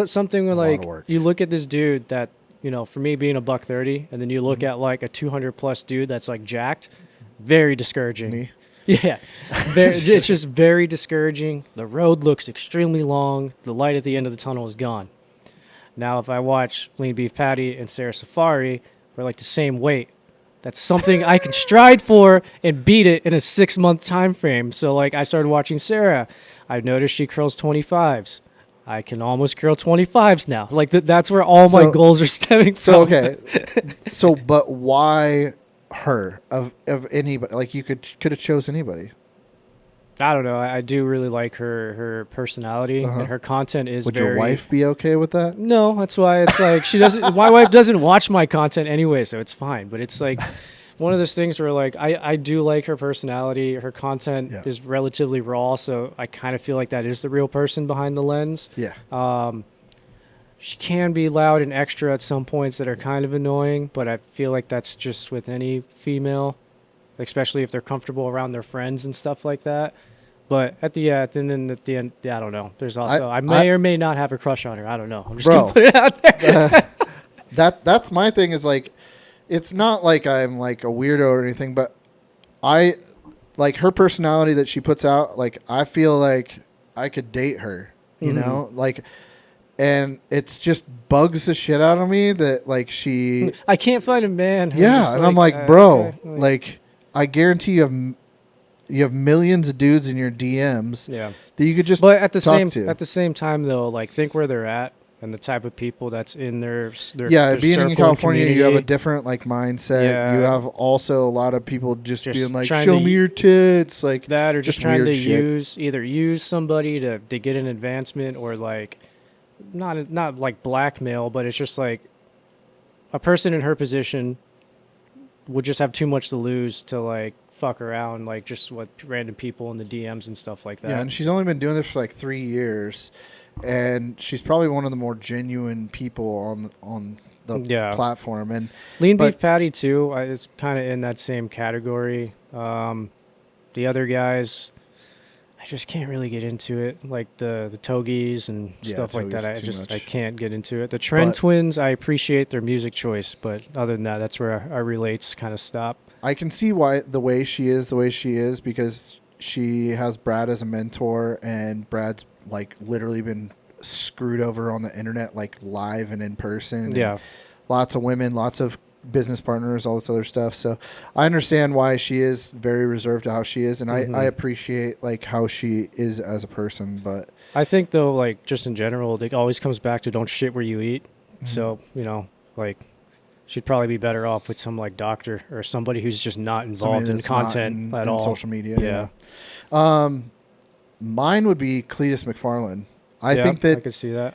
something where like you look at this dude that, you know, for me being a $130, and then you look at like a 200 plus dude that's like jacked, very discouraging. Me? Yeah, it's just very discouraging. The road looks extremely long. The light at the end of the tunnel is gone. Now, if I watch Lean Beef Patty and Sarah Safari, we're like the same weight. That's something I can stride for and beat it in a 6-month time frame. So like I started watching Sarah. I noticed she curls 25s. I can almost curl 25s now. Like that's where all my goals are stemming from. So okay. But why her of anybody? Like you could have chose anybody. I don't know. I do really like her personality and her content is Would your wife be okay with that? No, that's why it's like she doesn't. My wife doesn't watch my content anyway, so it's fine. But it's like one of those things where like I do like her personality. Her content is relatively raw, so I kind of feel like that is the real person behind the lens. Yeah. She can be loud and extra at some points that are kind of annoying, but I feel like that's just with any female, especially if they're comfortable around their friends and stuff like that. But at the end, I don't know. There's also I may or may not have a crush on her. I don't know. I'm just gonna put it out there. That's my thing. Is like, it's not like I'm like a weirdo or anything, but I like her personality that she puts out. Like, I feel like I could date her. You know, like. And it's just bugs the shit out of me that like I can't find a man. Yeah, and I'm like, bro, like I guarantee you have millions of dudes in your DMs. Yeah, that you could just. But at the same time though, like think where they're at and the type of people that's in their being in California, community. You have a different like mindset. Yeah. You have also a lot of people just being like, show me your tits, like that, or just trying to shit. use somebody to get an advancement, or like. Not like blackmail, but it's just like a person in her position would just have too much to lose to like fuck around, like just what random people in the DMs and stuff like that. Yeah, and she's only been doing this for like 3 years, and she's probably one of the more genuine people on the platform. And Lean Beef Patty too is kind of in that same category. The other guys, I just can't really get into it, like the Togies and stuff like that. I can't get into it. The Trend Twins, I appreciate their music choice, but other than that, that's where our relates kind of stop. I can see why the way she is because she has Brad as a mentor, and Brad's like literally been screwed over on the internet, like live and in person. Yeah, and lots of women, lots of business partners, all this other stuff. So I understand why she is very reserved to how she is, and I appreciate like how she is as a person. But I think though, like just in general, it always comes back to don't shit where you eat. So like she'd probably be better off with some like doctor or somebody who's just not involved in content at all, social media. Mine would be Cletus McFarland. I think that I could see that.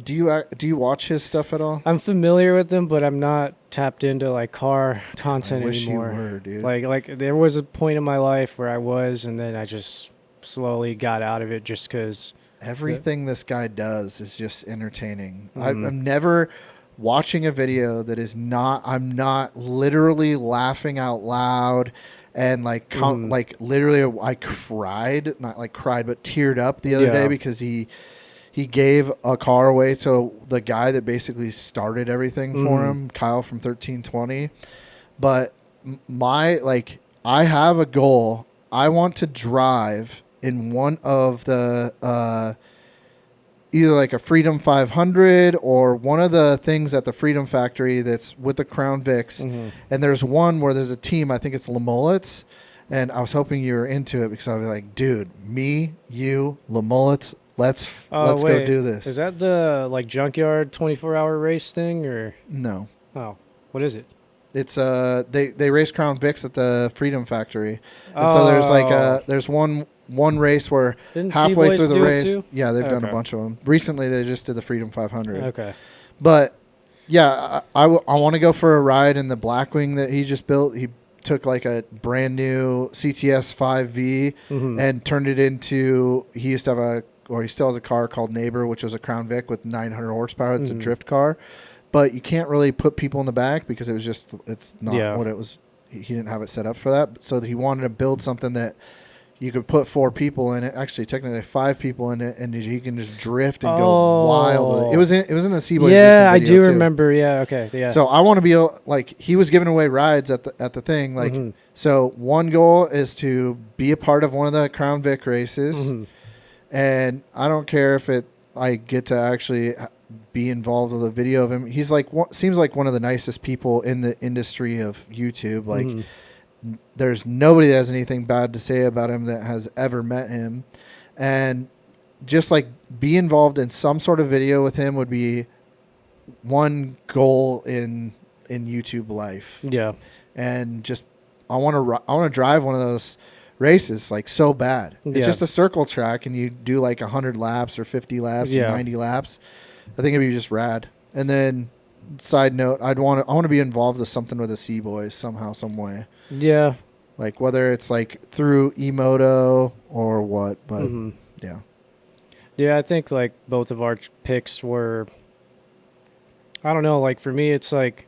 Do you watch his stuff at all? I'm familiar with him, but I'm not tapped into like car content I wish anymore. You were, dude. Like there was a point in my life where I was, and then I just slowly got out of it just because everything this guy does is just entertaining. I'm never watching a video that is not. I'm not literally laughing out loud. And like literally, I cried, not like cried, but teared up the other day because he gave a car away to the guy that basically started everything for him, Kyle from 1320. But I have a goal. I want to drive in one of the either like a Freedom 500 or one of the things at the Freedom Factory that's with the Crown Vics. And there's one where there's a team, I think it's Lamullets. And I was hoping you were into it because I was like, dude, me, you, Lamullets, let's go do this. Is that the like junkyard 24-hour race thing or no? Oh, what is it? It's they race Crown Vics at the Freedom Factory, and so there's like there's one race where halfway through the race, they've done a bunch of them. Recently, they just did the Freedom 500. Okay, but yeah, I want to go for a ride in the Blackwing that he just built. He took like a brand new CTS 5V and turned it into. He used to have he still has a car called Neighbor, which was a Crown Vic with 900 horsepower. It's a drift car. But you can't really put people in the back because it's not what it was. He didn't have it set up for that. So he wanted to build something that you could put 4 people in it. Actually, technically 5 people in it, and he can just drift and go wild. It was in the Seaboys. Yeah, I do remember. Yeah, okay, yeah. So I want to be like he was giving away rides at the thing. Like so, one goal is to be a part of one of the Crown Vic races, and I don't care if I get to actually be involved with a video of him. He's like seems like one of the nicest people in the industry of YouTube. Like there's nobody that has anything bad to say about him that has ever met him, and just like be involved in some sort of video with him would be one goal in YouTube life. Yeah, and just I want to drive one of those races like so bad. It's just a circle track, and you do like 100 laps or 50 laps or 90 laps. I think it'd be just rad. And then side note, I want to be involved with something with the Sea Boys somehow, some way. Yeah. Like whether it's like through Emoto or what, but yeah. Yeah, I think like both of our picks were, I don't know, like for me it's like,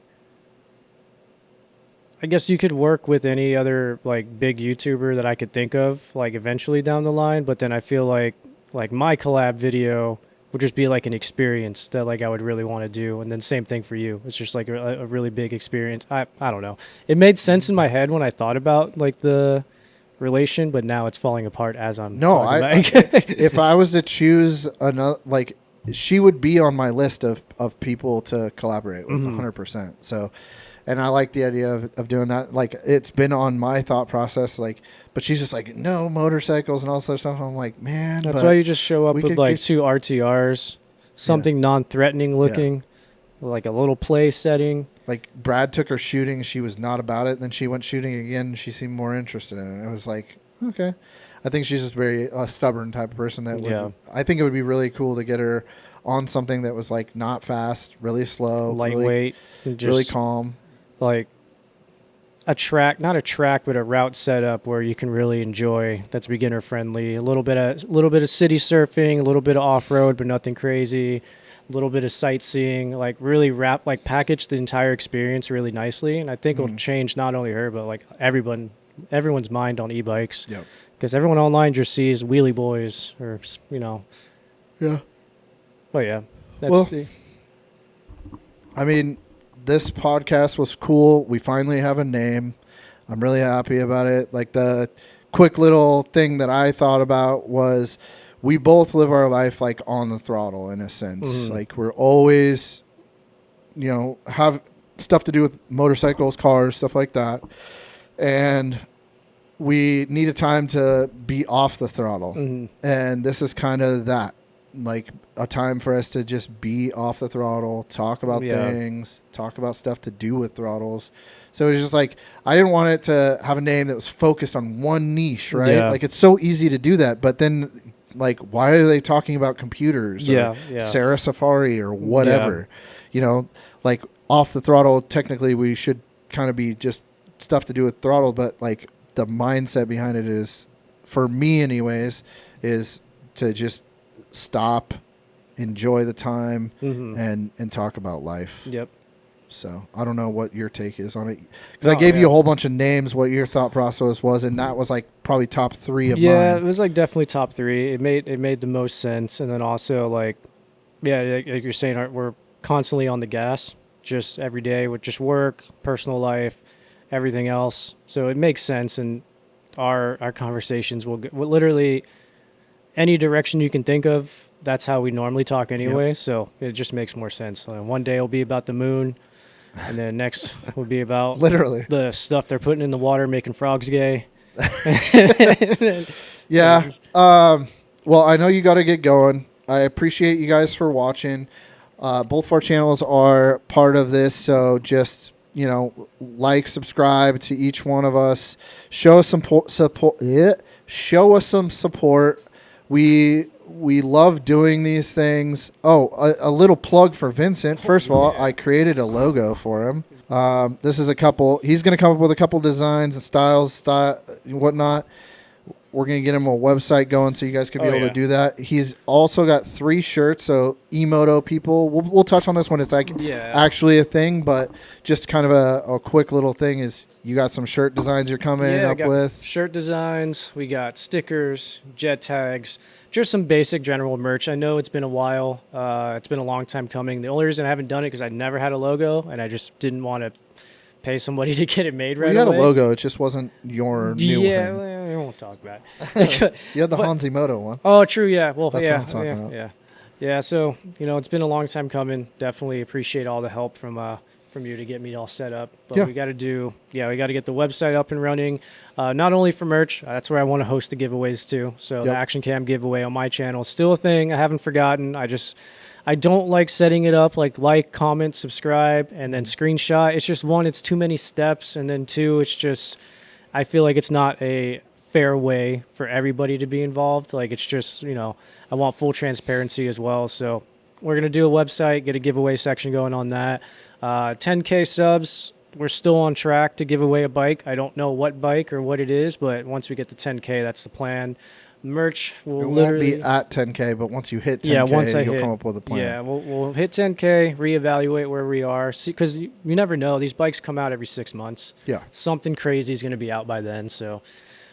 I guess you could work with any other like big YouTuber that I could think of like eventually down the line, but then I feel like my collab video would just be like an experience that like I would really want to do, and then same thing for you. It's just like a really big experience. I don't know. It made sense in my head when I thought about like the relation, but now it's falling apart as I'm talking about it. If I was to choose another, like she would be on my list of people to collaborate with 100%. So, and I like the idea of doing that. Like it's been on my thought process, like, but she's just like, no motorcycles and all this other stuff. I'm like, man, that's why you just show up with like 2 RTRs, something non-threatening looking, like a little play setting. Like Brad took her shooting, she was not about it. Then she went shooting again, and she seemed more interested in it. It was like, okay. I think she's just very stubborn type of person that would, I think it would be really cool to get her on something that was like not fast, really slow, lightweight, really calm. Like not a track, but a route setup where you can really enjoy. That's beginner friendly. A little bit of city surfing, a little bit of off road, but nothing crazy. A little bit of sightseeing. Like really package the entire experience really nicely. And I think it'll change not only her, but like everyone's mind on e-bikes. Yep. Because everyone online just sees wheelie boys or Yeah. But yeah, that's I mean, this podcast was cool. We finally have a name. I'm really happy about it. Like the quick little thing that I thought about was we both live our life like on the throttle in a sense. Like we're always, have stuff to do with motorcycles, cars, stuff like that. And we need a time to be off the throttle. And this is kind of that. Like a time for us to just be off the throttle, talk about things, talk about stuff to do with throttles. So it's just like, I didn't want it to have a name that was focused on one niche, right? Yeah. Like it's so easy to do that, but then like, why are they talking about computers or Sarah Safari or whatever? Like off the throttle, technically we should kind of be just stuff to do with throttle, but like the mindset behind it is, for me anyways, is to just stop, enjoy the time, and talk about life. Yep. So I don't know what your take is on it, because I gave you a whole bunch of names, what your thought process was, and that was like probably top 3 of mine. Yeah, it was like definitely top 3. It made the most sense, and then also like you're saying, we're constantly on the gas, just every day with just work, personal life, everything else. So it makes sense, and our conversations will literally. Any direction you can think of, that's how we normally talk anyway. Yep. So it just makes more sense. One day it'll be about the moon, and then next will be about literally the stuff they're putting in the water, making frogs gay. Yeah. Well, I know you got to get going. I appreciate you guys for watching. Both of our channels are part of this, so just like, subscribe to each one of us. Show us some support. Show us some support. We love doing these things. Oh, a little plug for Vincent. First of all, I created a logo for him. This is he's going to come up with a couple designs and styles, whatnot. We're going to get him a website going so you guys can be able to do that. He's also got 3 shirts, so Emoto people. We'll touch on this when it's like actually a thing, but just kind of a quick little thing is you got some shirt designs you're coming up with. Shirt designs. We got stickers, jet tags, just some basic general merch. I know it's been a while. It's been a long time coming. The only reason I haven't done it because I never had a logo, and I just didn't want to pay somebody to get it made right away. You had a logo. It just wasn't your new one. Yeah, we won't talk about it. You had the Hans Emoto one. Oh, true. Yeah. Well, that's what I'm talking about. Yeah. So, it's been a long time coming. Definitely appreciate all the help from you to get me all set up. But we got to get the website up and running. Not only for merch, that's where I want to host the giveaways too. So the Action Cam giveaway on my channel is still a thing. I haven't forgotten. I don't like setting it up like, comment, subscribe, and then screenshot. It's just, 1, it's too many steps, and then 2, it's just, I feel like it's not a fair way for everybody to be involved. Like, it's just, I want full transparency as well. So we're gonna do a website, get a giveaway section going on that. 10K subs. We're still on track to give away a bike. I don't know what bike or what it is, but once we get to 10K, that's the plan. Merch will It won't literally be at 10K, but once you hit 10K, you'll come up with a plan. Yeah, we'll hit 10K, reevaluate where we are. See, because you never know. These bikes come out every 6 months. Yeah. Something crazy is going to be out by then. So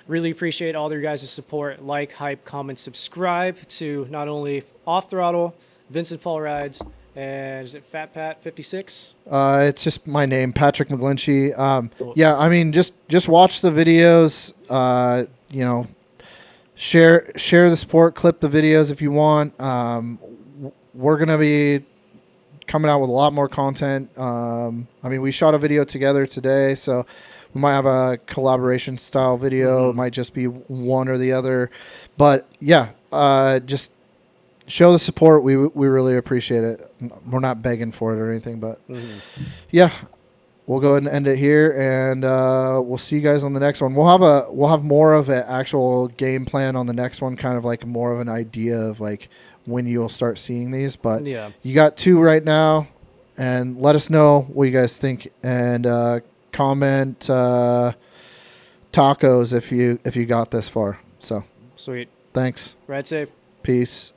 really appreciate all your guys' support. Like, hype, comment, subscribe to not only Off Throttle, Vincent Paul Rides, and is it Phat Pat 56? It's just my name, Patrick McGlinchy. Cool. Yeah, I mean, just watch the videos. You know, share the support, clip the videos if you want. We're gonna be coming out with a lot more content. I mean, we shot a video together today, so we might have a collaboration style video. It might just be one or the other, but yeah, just show the support. We really appreciate it. We're not begging for it or anything, but yeah, we'll go ahead and end it here, and we'll see you guys on the next one. We'll have more of an actual game plan on the next one, kind of like more of an idea of like when you'll start seeing these. But Yeah. you got 2 right now, and let us know what you guys think, and comment tacos if you got this far. So Sweet. thanks, Ride safe. peace.